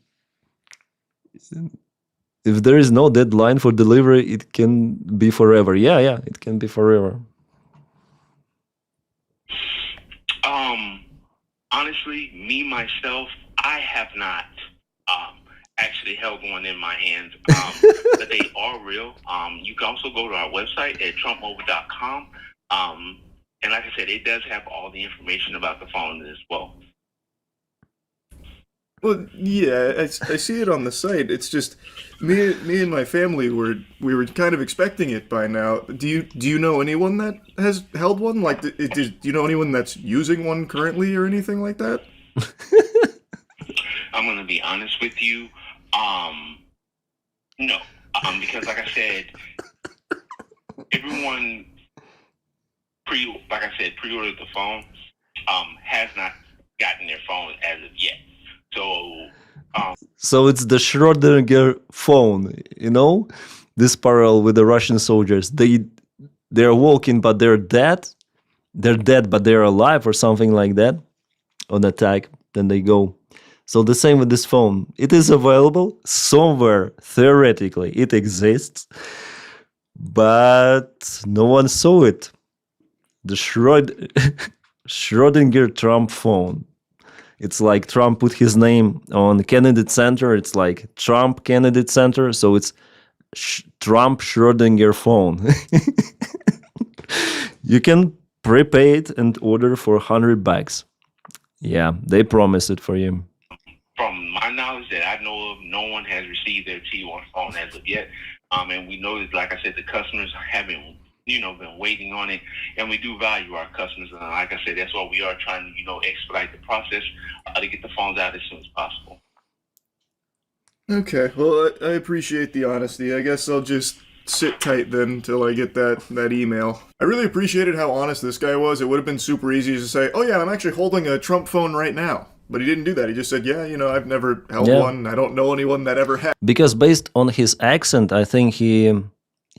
If there is no deadline for delivery, it can be forever. Yeah, it can be forever. Honestly, me myself, I have not actually held one in my hands, but they are real. You can also go to our website at trumpmobile.com, and like I said, it does have all the information about the phone as well. Well, yeah, I see it on the site. It's just me and my family were kind of expecting it by now. Do you know anyone that has held one? Like, do you know anyone that's using one currently or anything like that? I'm gonna be honest with you. No, because like I said, everyone pre-ordered the phone, has not gotten their phone as of yet. So it's the Schrödinger phone, you know? This parallel with the Russian soldiers. They're walking, but they're dead. They're dead, but they're alive or something like that on attack. Then they go. So the same with this phone. It is available somewhere, theoretically. It exists, but no one saw it. The Schrödinger Trump phone. It's like Trump put his name on candidate center. It's like Trump candidate center. So it's Trump Schrödinger phone. You can prepay it and order for $100. Yeah, they promise it for you. From my knowledge that I know of, no one has received their T1 phone as of yet. And we know that, like I said, the customers haven't been waiting on it, and we do value our customers. And like I said, that's why we are trying to, expedite the process to get the phones out as soon as possible. Okay, well, I appreciate the honesty. I guess I'll just sit tight then till I get that email. I really appreciated how honest this guy was. It would have been super easy to say, oh yeah, I'm actually holding a Trump phone right now. But he didn't do that. He just said, yeah, I've never held one. I don't know anyone that ever had. Because based on his accent, I think he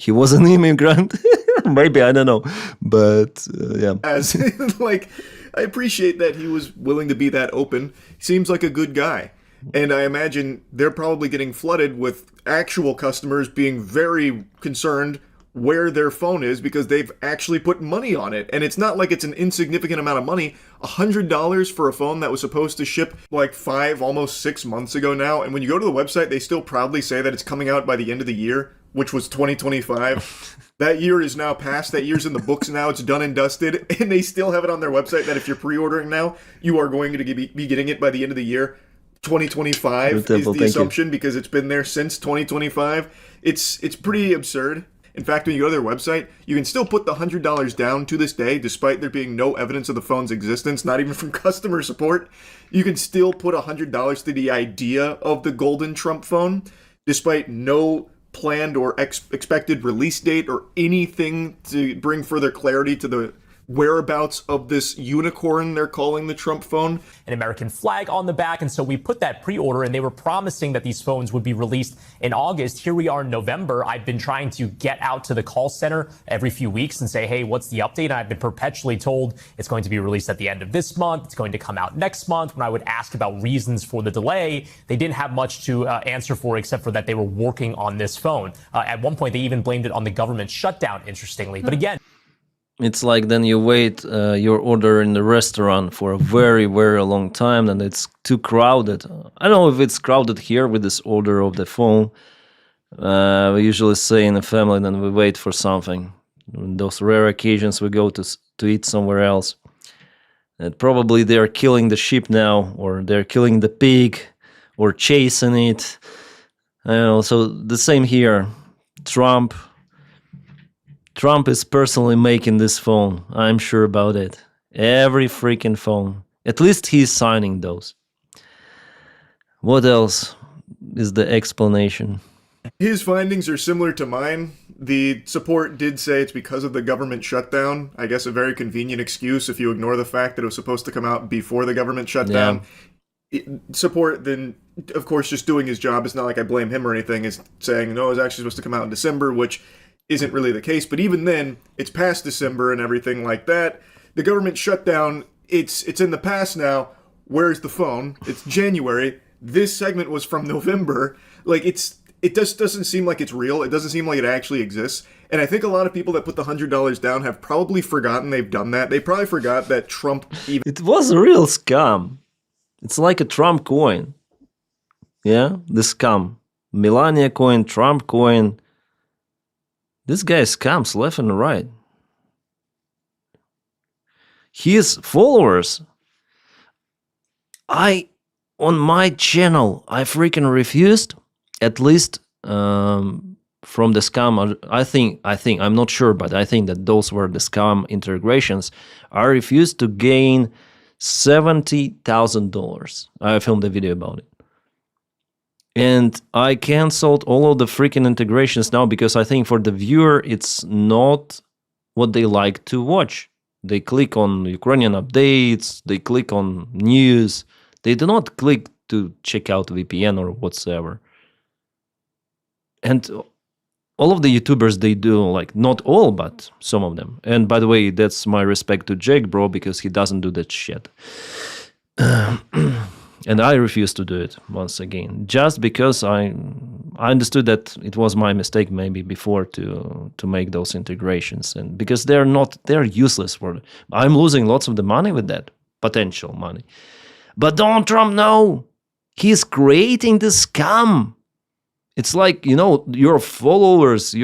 was an immigrant. Maybe, I don't know. But, yeah. I appreciate that he was willing to be that open. He seems like a good guy. And I imagine they're probably getting flooded with actual customers being very concerned where their phone is because they've actually put money on it. And it's not like it's an insignificant amount of money. $100 for a phone that was supposed to ship like 5, almost 6 months ago now. And when you go to the website, they still proudly say that it's coming out by the end of the year, which was 2025. That year is now past. That year's in the books now. It's done and dusted. And they still have it on their website that if you're pre-ordering now, you are going to be getting it by the end of the year. 2025 is the assumption because it's been there since 2025. It's pretty absurd. In fact, when you go to their website, you can still put the $100 down to this day, despite there being no evidence of the phone's existence, not even from customer support. You can still put $100 to the idea of the golden Trump phone, despite no planned or expected release date or anything to bring further clarity to the whereabouts of this unicorn they're calling the Trump phone. An American flag on the back, and so we put that pre-order, and they were promising that these phones would be released in August. Here we are in November. I've been trying to get out to the call center every few weeks and say, hey, what's the update? And I've been perpetually told it's going to be released at the end of this month. It's going to come out next month. When I would ask about reasons for the delay, they didn't have much to answer for except for that they were working on this phone. At one point, they even blamed it on the government shutdown, interestingly. But again, it's like then you wait your order in the restaurant for a very, very long time and it's too crowded. I don't know if it's crowded here with this order of the phone. We usually say in the family then we wait for something. On those rare occasions we go to eat somewhere else. And probably they're killing the sheep now, or they're killing the pig, or chasing it. I don't know, so the same here. Trump is personally making this phone. I'm sure about it. Every freaking phone. At least he's signing those. What else is the explanation? His findings are similar to mine. The support did say it's because of the government shutdown. I guess a very convenient excuse if you ignore the fact that it was supposed to come out before the government shutdown. Yeah. Support then, of course, just doing his job. It's not like I blame him or anything. Is saying, no, it was actually supposed to come out in December, which isn't really the case, but even then, it's past December and everything like that. The government shutdown, it's in the past now. Where's the phone? It's January. This segment was from November. Like, it just doesn't seem like it's real. It doesn't seem like it actually exists. And I think a lot of people that put the $100 down have probably forgotten they've done that. They probably forgot that Trump even... It was a real scam. It's like a Trump coin. Yeah, the scam. Melania coin, Trump coin. This guy scams left and right. His followers, on my channel, I freaking refused, at least from the scam. I think, I'm not sure, but I think that those were the scam integrations. I refused to gain $70,000. I filmed a video about it. And I canceled all of the freaking integrations now because I think for the viewer, it's not what they like to watch. They click on Ukrainian updates, they click on news. They do not click to check out VPN or whatsoever. And all of the YouTubers, they do, like, not all, but some of them. And by the way, that's my respect to Jake, bro, because he doesn't do that shit. And I refuse to do it once again, just because I understood that it was my mistake maybe before to make those integrations, and because they're useless for it. I'm losing lots of the money with that, potential money. But Donald Trump, no, he's creating this scam. It's like, your followers,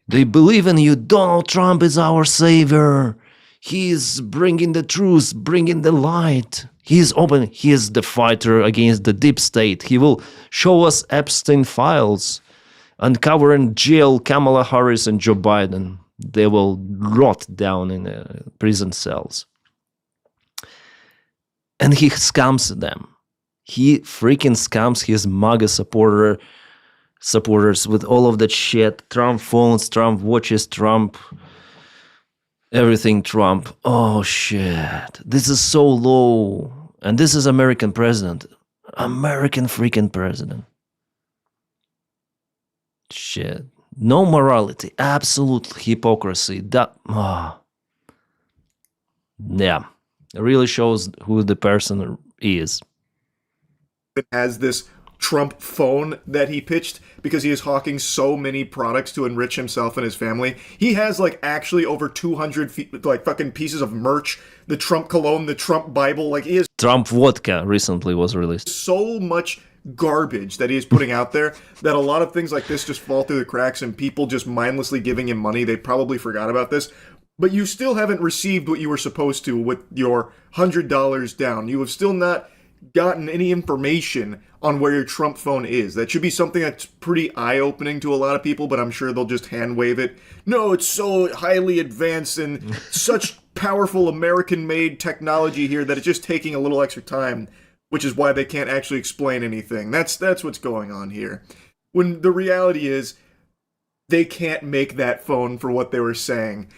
they believe in you. Donald Trump is our savior. He's bringing the truth, bringing the light. He's open. He is the fighter against the deep state. He will show us Epstein files, uncover and jail Kamala Harris and Joe Biden. They will rot down in prison cells. And he scams them. He freaking scams his MAGA supporters with all of that shit. Trump phones, Trump watches, Trump... everything Trump. Oh, shit. This is so low. And this is American president. American freaking president. Shit. No morality. Absolute hypocrisy. Yeah. It really shows who the person is. It has this Trump phone that he pitched because he is hawking so many products to enrich himself and his family. He has actually over 200 fucking pieces of merch. The Trump cologne, the Trump Bible, he is... Trump vodka recently was released. So much garbage that he is putting out there that a lot of things like this just fall through the cracks and people just mindlessly giving him money. They probably forgot about this. But you still haven't received what you were supposed to with your $100 down. You have still not gotten any information on where your Trump phone is. That should be something that's pretty eye-opening to a lot of people, but I'm sure they'll just hand-wave it. No, it's so highly advanced and such powerful American-made technology here that it's just taking a little extra time, which is why they can't actually explain anything. That's what's going on here. When the reality is, they can't make that phone for what they were saying.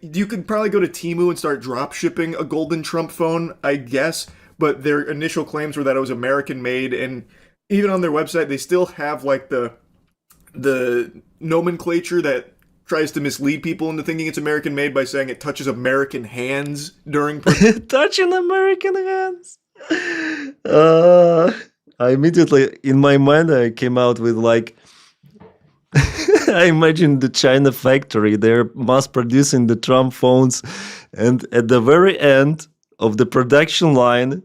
You could probably go to Temu and start drop shipping a golden Trump phone, I guess, but their initial claims were that it was American-made, and even on their website, they still have, the nomenclature that tries to mislead people into thinking it's American-made by saying it touches American hands during... Touching American hands? I immediately, in my mind, I came out with, I imagine the China factory. They're mass producing the Trump phones, and at the very end of the production line,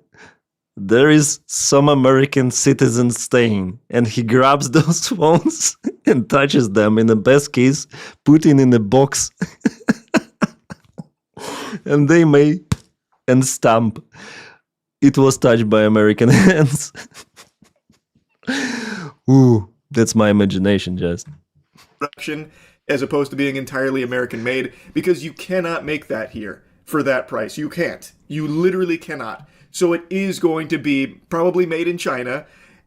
there is some American citizen staying, and he grabs those phones and touches them. In the best case, Putin in a box, and they may and stamp. It was touched by American hands. Ooh, that's my imagination, just. Production, as opposed to being entirely American-made, because you cannot make that here for that price. You can't. You literally cannot. So it is going to be probably made in China,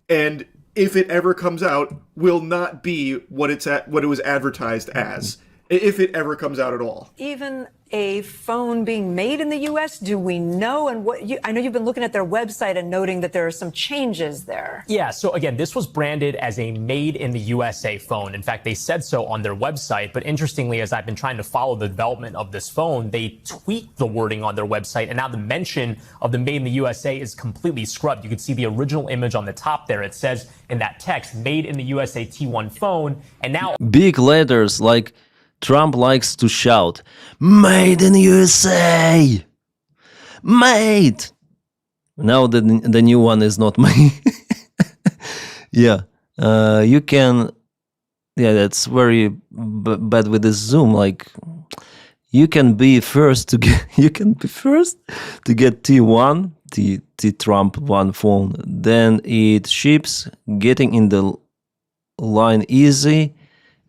and if it ever comes out, will not be what it was advertised as, if it ever comes out at all. Even a phone being made in the U.S.? Do we know? And I know you've been looking at their website and noting that there are some changes there. Yeah, so again, this was branded as a made in the USA phone. In fact, they said so on their website. But interestingly, as I've been trying to follow the development of this phone, they tweaked the wording on their website. And now the mention of the made in the USA is completely scrubbed. You can see the original image on the top there. It says in that text, made in the USA T1 phone. And now big letters like Trump likes to shout, "Made in USA! Made!" Now the new one is not made. Yeah. You can... Yeah, that's very bad with the Zoom. Like, you can be first to get... You can be first to get T1, T Trump 1 phone. Then it ships, getting in the line easy,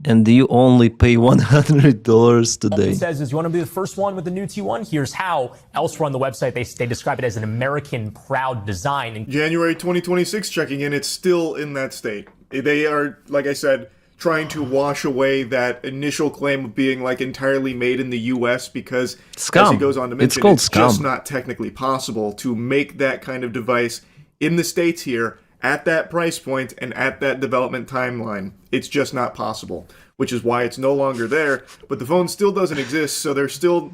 and you only pay $100 today. It says, you want to be the first one with the new T1? Here's how. Elsewhere on the website, they describe it as an American proud design. And January 2026 checking in, it's still in that state. They are, like I said, trying to wash away that initial claim of being like entirely made in the US because, as he goes on to mention, it's just not technically possible to make that kind of device in the States here at that price point and at that development timeline. It's just not possible, which is why it's no longer there. But the phone still doesn't exist, so they're still,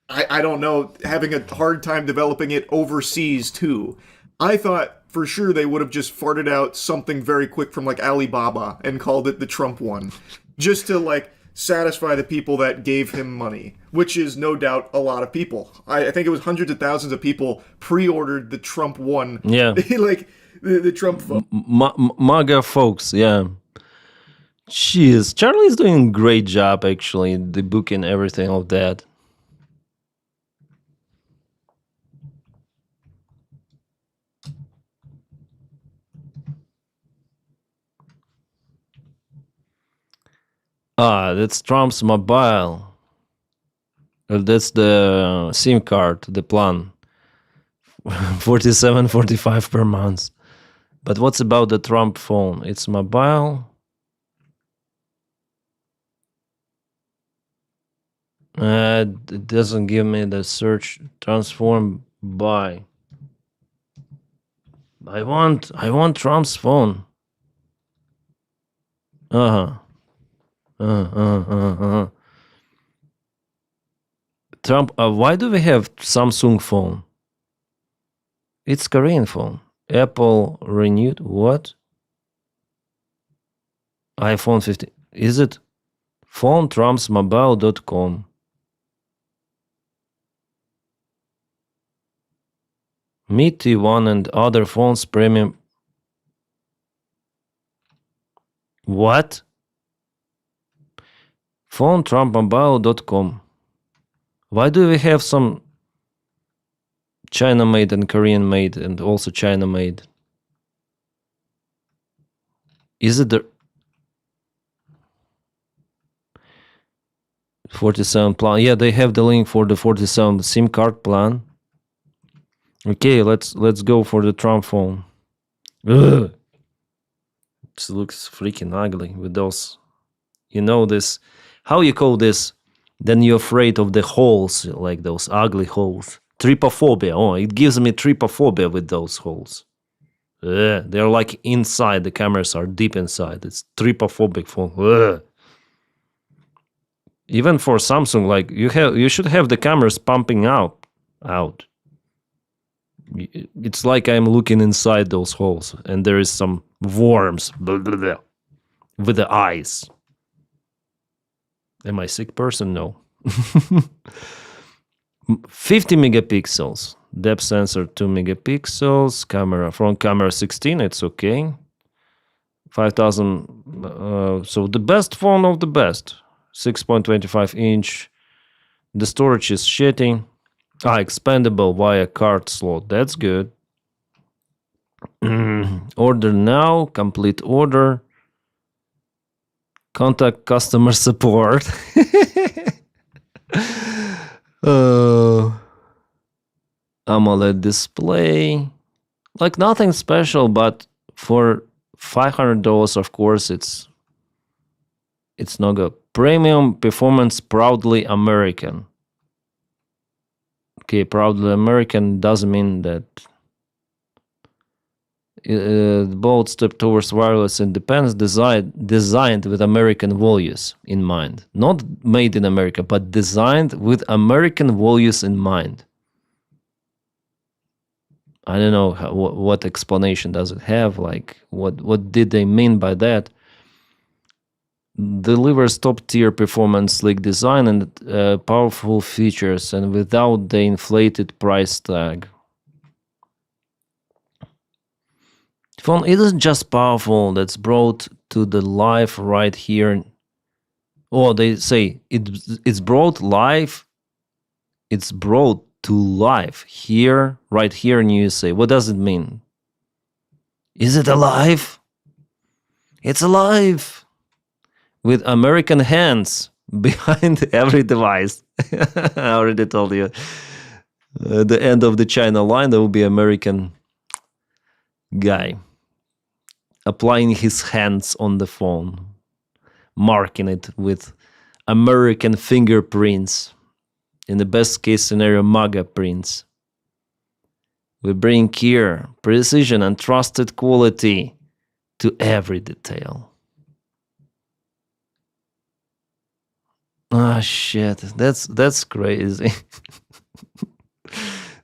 I don't know, having a hard time developing it overseas too. I thought for sure they would have just farted out something very quick from like Alibaba and called it the Trump one, just to like satisfy the people that gave him money, which is no doubt a lot of people. I think it was hundreds of thousands of people pre-ordered the Trump one. Yeah. Like the Trump phone. MAGA folks, yeah. Jeez, Charlie's doing a great job, actually, the book and everything of that. That's Trump's mobile. That's the SIM card, the plan. 47.45 per month. But what's about the Trump phone? It's mobile. It doesn't give me the search transform by. I want Trump's phone. Trump, why do we have Samsung phone? It's Korean phone. Apple renewed what? iPhone 15. Is it phone trumpsmobile.com? Meet T1 and other phones premium. What? Phone trumpmobile.com. Why do we have some China made and Korean made and also China made? Is it the 47 plan? Yeah, they have the link for the 47 SIM card plan. Okay, let's go for the Trump phone. Ugh. It looks freaking ugly with those. You know this. How you call this? Then you're afraid of the holes, like those ugly holes. Trypophobia. Oh, it gives me trypophobia with those holes. They're like inside. The cameras are deep inside. It's trypophobic phone. Ugh. Even for Samsung, like you should have the cameras pumping out. It's like I'm looking inside those holes, and there is some worms with the eyes. Am I a sick person? No. 50 megapixels. Depth sensor 2 megapixels. Camera, front camera 16. It's okay. 5,000. So the best phone of the best. 6.25 inch. The storage is shitty. Expandable via card slot. That's good. Order now. Complete order. Contact customer support. AMOLED display. Like nothing special, but for $500, of course, it's not good. Premium performance, proudly American. Okay, proudly American doesn't mean that bold step towards wireless independence, designed with American values in mind. Not made in America, but designed with American values in mind. I don't know what explanation does it have. Like, what did they mean by that? delivers top-tier performance, sleek design, and powerful features, and without the inflated price tag. Phone isn't just powerful, that's brought to the life right here. Oh, they say it's brought live. It's brought to life here, right here in USA. What does it mean? Is it alive? It's alive! With American hands behind every device. I already told you. At the end of the China line, there will be American guy applying his hands on the phone, marking it with American fingerprints. In the best case scenario, MAGA prints. We bring care, precision, and trusted quality to every detail. Ah, shit, that's crazy.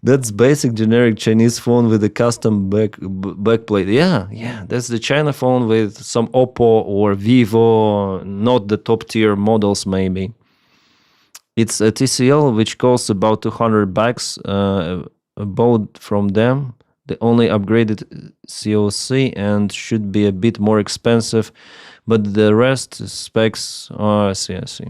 That's basic generic Chinese phone with a custom backplate. Yeah, that's the China phone with some Oppo or Vivo, not the top tier models maybe. It's a TCL which costs about $200 bought from them. The only upgraded COC and should be a bit more expensive, but the rest specs. Oh, I see.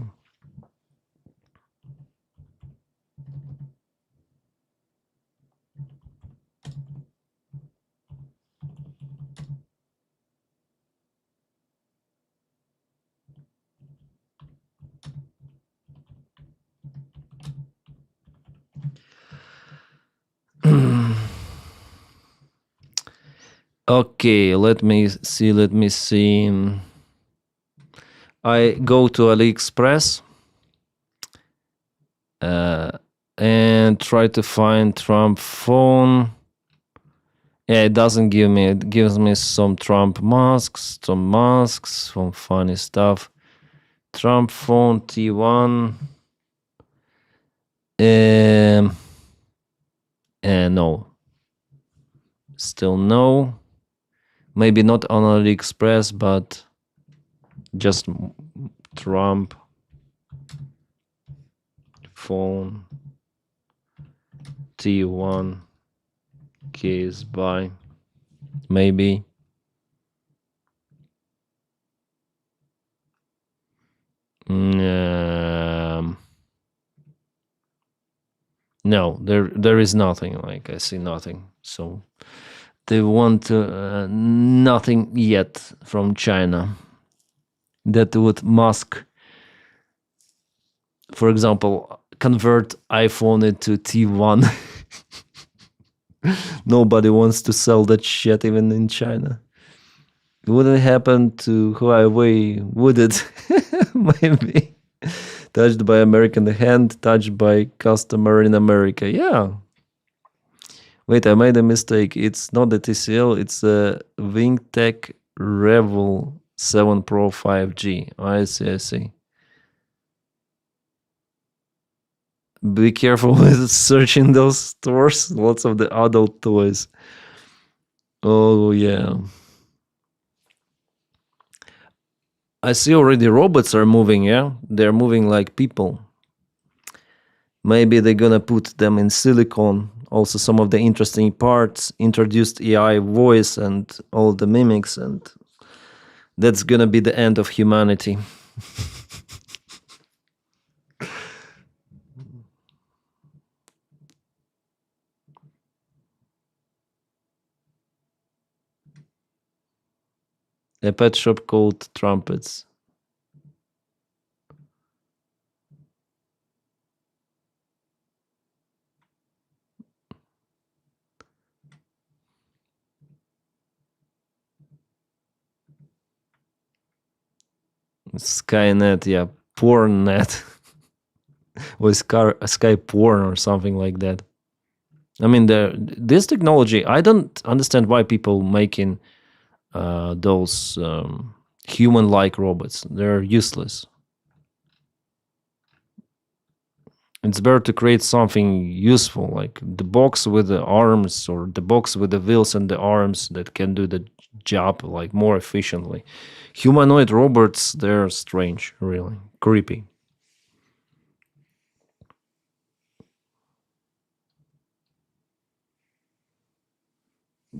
Okay, let me see. I go to AliExpress and try to find Trump phone. Yeah, it doesn't give me. It gives me some Trump masks, some funny stuff. Trump phone T1. No. Still no. Maybe not on AliExpress, but just Trump phone T1 case buy. Maybe. No, there is nothing. Like, I see nothing. So they want nothing yet from China that would mask, for example, convert iPhone into T1. Nobody wants to sell that shit even in China. Would it happen to Huawei? Would it? Maybe. Touched by American hand, touched by customer in America. Yeah. Wait, I made a mistake. It's not the TCL, it's a Wingtech Revel 7 Pro 5G. I see. Be careful with searching those stores. Lots of the adult toys. Oh, yeah. I see already robots are moving, yeah? They're moving like people. Maybe they're gonna put them in silicon. Also, some of the interesting parts, introduced AI voice and all the mimics, and that's gonna be the end of humanity. A pet shop called Trumpets. Skynet, yeah, pornnet. Or sky porn or something like that. I mean, this technology, I don't understand why people making those human-like robots. They're useless. It's better to create something useful, like the box with the arms or the box with the wheels and the arms that can do the job like more efficiently. humanoid robots, they're strange, really. Creepy.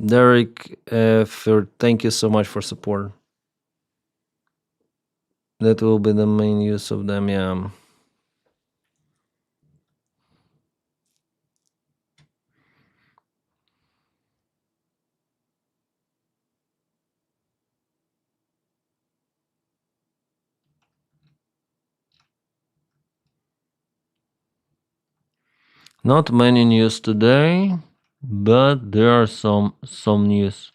Derek, thank you so much for support. That will be the main use of them, yeah. Not many news today, but there are some news.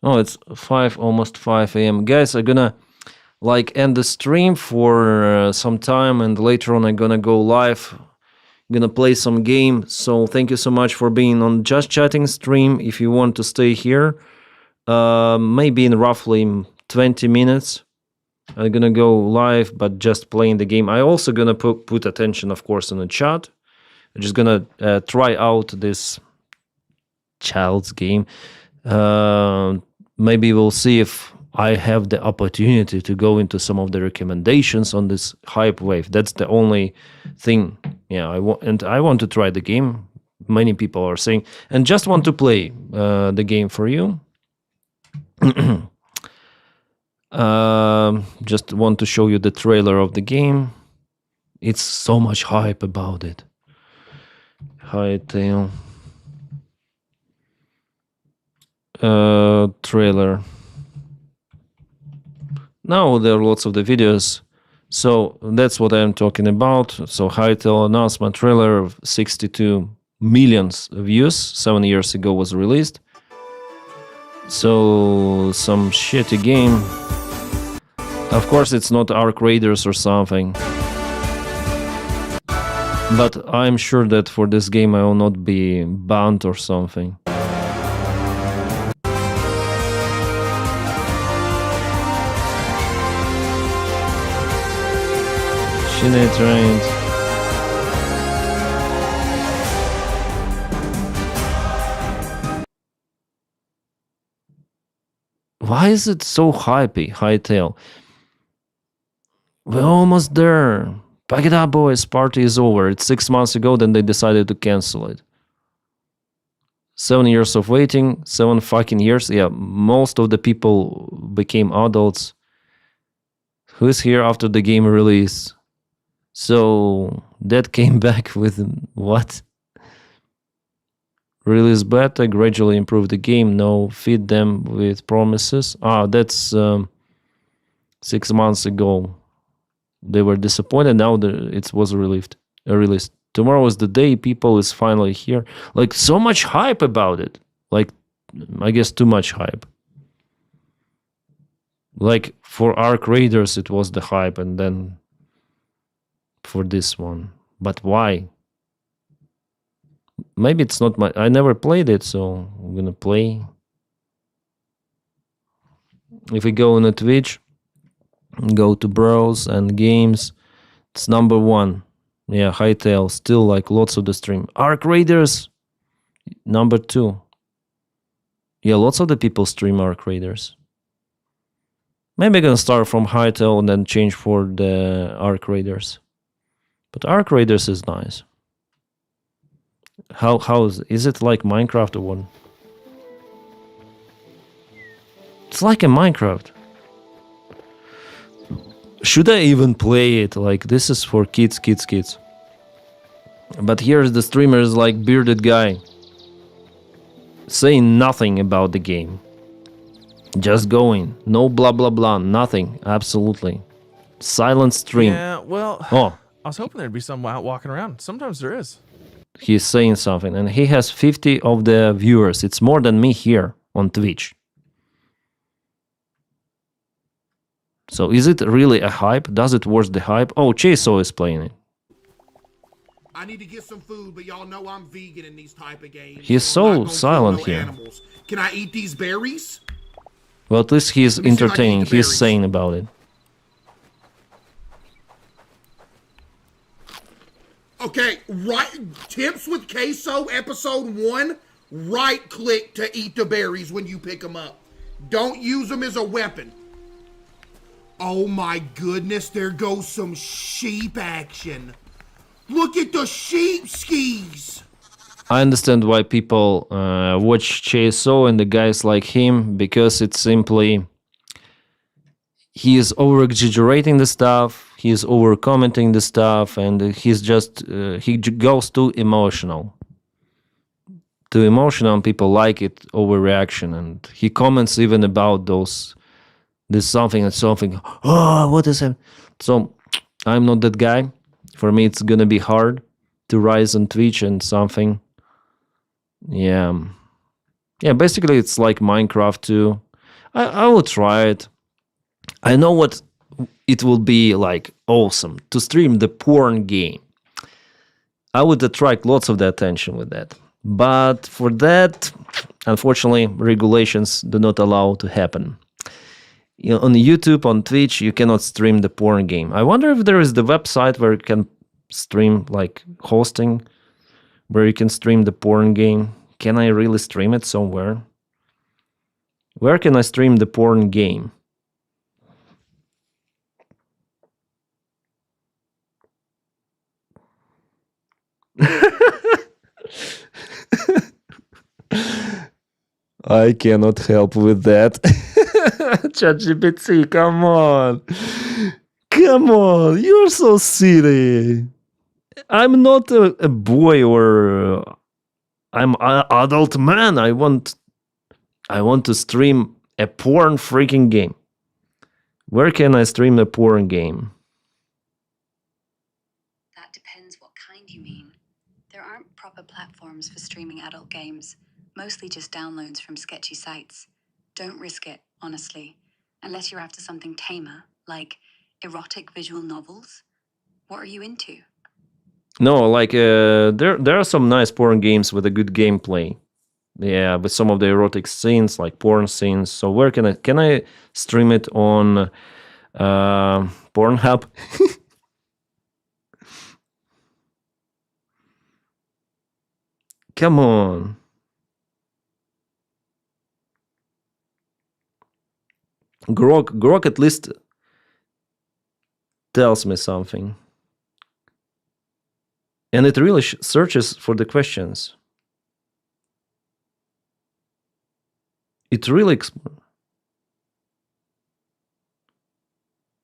Oh, it's almost 5 a.m. Guys, I'm gonna end the stream for some time, and later on I'm gonna go live. I'm gonna play some game. So thank you so much for being on Just Chatting stream. If you want to stay here, maybe in roughly 20 minutes, I'm gonna go live, but just playing the game. I also gonna put attention, of course, in the chat. I'm just gonna try out this child's game. Maybe we'll see if I have the opportunity to go into some of the recommendations on this hype wave. That's the only thing. Yeah, I want to try the game. Many people are saying, and just want to play the game for you. Just want to show you the trailer of the game. It's so much hype about it. Hightail. Trailer. Now there are lots of the videos, so that's what I'm talking about. So Hightail announcement trailer of 62 million views 7 years ago was released. So some shitty game. Of course it's not Arc Raiders or something, but I'm sure that for this game I will not be banned or something. Shitty trains. Why is it so hypey, Hightail? We're almost there. Pack it up, boys. Party is over. It's 6 months ago, then they decided to cancel it. 7 years of waiting, 7 fucking years. Yeah, most of the people became adults. Who's here after the game release? So that came back with what? Release beta, gradually improve the game. No, feed them with promises. That's 6 months ago. They were disappointed. Now it was released. Tomorrow is the day. People is finally here. Like so much hype about it. Like I guess too much hype. Like for Arc Raiders, it was the hype, and then for this one. But why? Maybe it's not my... I never played it, so I'm gonna play. If we go on a Twitch, go to browse and games, it's #1. Yeah, Hightail, still like lots of the stream. Arc Raiders, #2. Yeah, lots of the people stream Arc Raiders. Maybe I'm gonna start from Hightail and then change for the Arc Raiders. But Arc Raiders is nice. How is it like Minecraft or what? It's like a Minecraft. Should I even play it? Like this is for kids. But here's the streamer is like bearded guy saying nothing about the game. Just going. No blah blah blah. Nothing. Absolutely. Silent stream. Yeah, well, I was hoping there'd be someone out walking around. Sometimes there is. He's saying something, and he has 50 of the viewers. It's more than me here on Twitch. So is it really a hype? Does it worth the hype? Oh, Chaso is playing it. I need to get some food, but y'all know I'm vegan in these type of games. He's so silent here. Animals. Can I eat these berries? Well, at least he's entertaining. He's saying about it. Okay, right. Tips with Queso, episode 1. Right click to eat the berries when you pick them up. Don't use them as a weapon. Oh my goodness, there goes some sheep action. Look at the sheep skis. I understand why people watch JSO and the guys like him, because it's simply he is over exaggerating the stuff, he is over commenting the stuff, and he's just he goes too emotional. Too emotional, people like it, overreaction, and he comments even about those. There's something and something. Oh, what is it? So I'm not that guy. For me, it's gonna be hard to rise on Twitch and something. Yeah. Basically, it's like Minecraft too. I will try it. I know what it will be like awesome to stream the porn game. I would attract lots of the attention with that. But for that, unfortunately, regulations do not allow to happen. On YouTube, on Twitch, you cannot stream the porn game. I wonder if there is the website where you can stream, like hosting, where you can stream the porn game. Can I really stream it somewhere? Where can I stream the porn game? I cannot help with that. ChatGPT, come on. Come on, you're so silly. I'm not a boy or I'm an adult man. I want to stream a porn freaking game. Where can I stream a porn game? That depends what kind you mean. There aren't proper platforms for streaming adult games. Mostly just downloads from sketchy sites. Don't risk it, honestly. Unless you're after something tamer, like erotic visual novels. What are you into? No, like there are some nice porn games with a good gameplay. Yeah, with some of the erotic scenes, like porn scenes. So where can I stream it on Pornhub? Come on. Grok at least tells me something. And it really searches for the questions. It really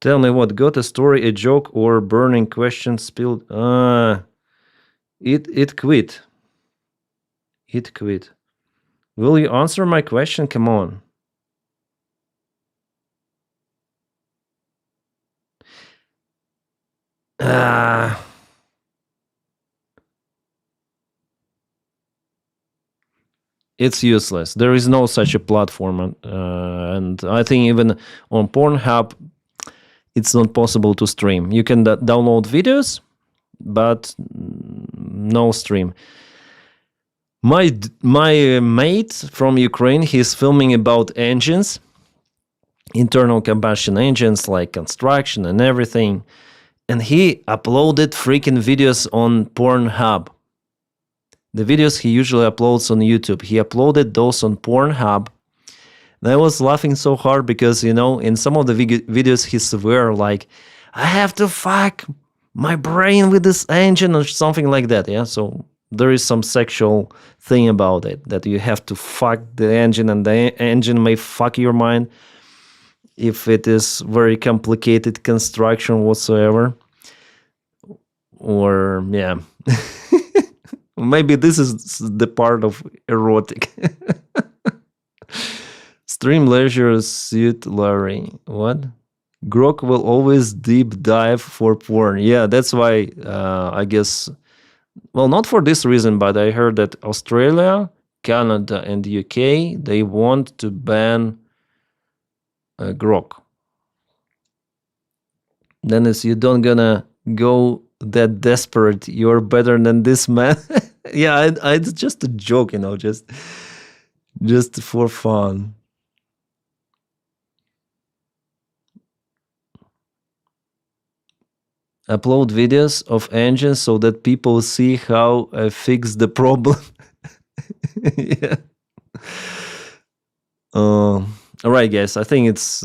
tell me what, got a story, a joke, or burning question spilled? It quit. It quit. Will you answer my question? Come on. It's useless. There is no such a platform, and I think even on Pornhub, it's not possible to stream. You can download videos, but no stream. My mate from Ukraine, he's filming about engines, internal combustion engines, like construction and everything. And he uploaded freaking videos on Pornhub. The videos he usually uploads on YouTube, he uploaded those on Pornhub. And I was laughing so hard because, in some of the videos he swear like, I have to fuck my brain with this engine or something like that. Yeah, so there is some sexual thing about it, that you have to fuck the engine and the engine may fuck your mind if it is very complicated construction whatsoever. Or, yeah. Maybe this is the part of erotic. Stream leisure suit Larry. What? Grok will always deep dive for porn. Yeah, that's why I guess... Well, not for this reason, but I heard that Australia, Canada, and the UK, they want to ban Grok. Denys, you don't gonna go that desperate. You're better than this man. Yeah, it's just a joke, just for fun. Upload videos of engines so that people see how I fix the problem. Yeah. All right, guys. I think it's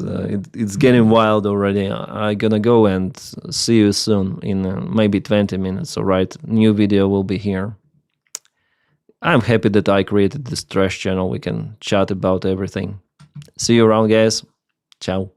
getting wild already. I'm gonna go and see you soon in maybe 20 minutes. All right, new video will be here. I'm happy that I created this trash channel. We can chat about everything. See you around, guys. Ciao.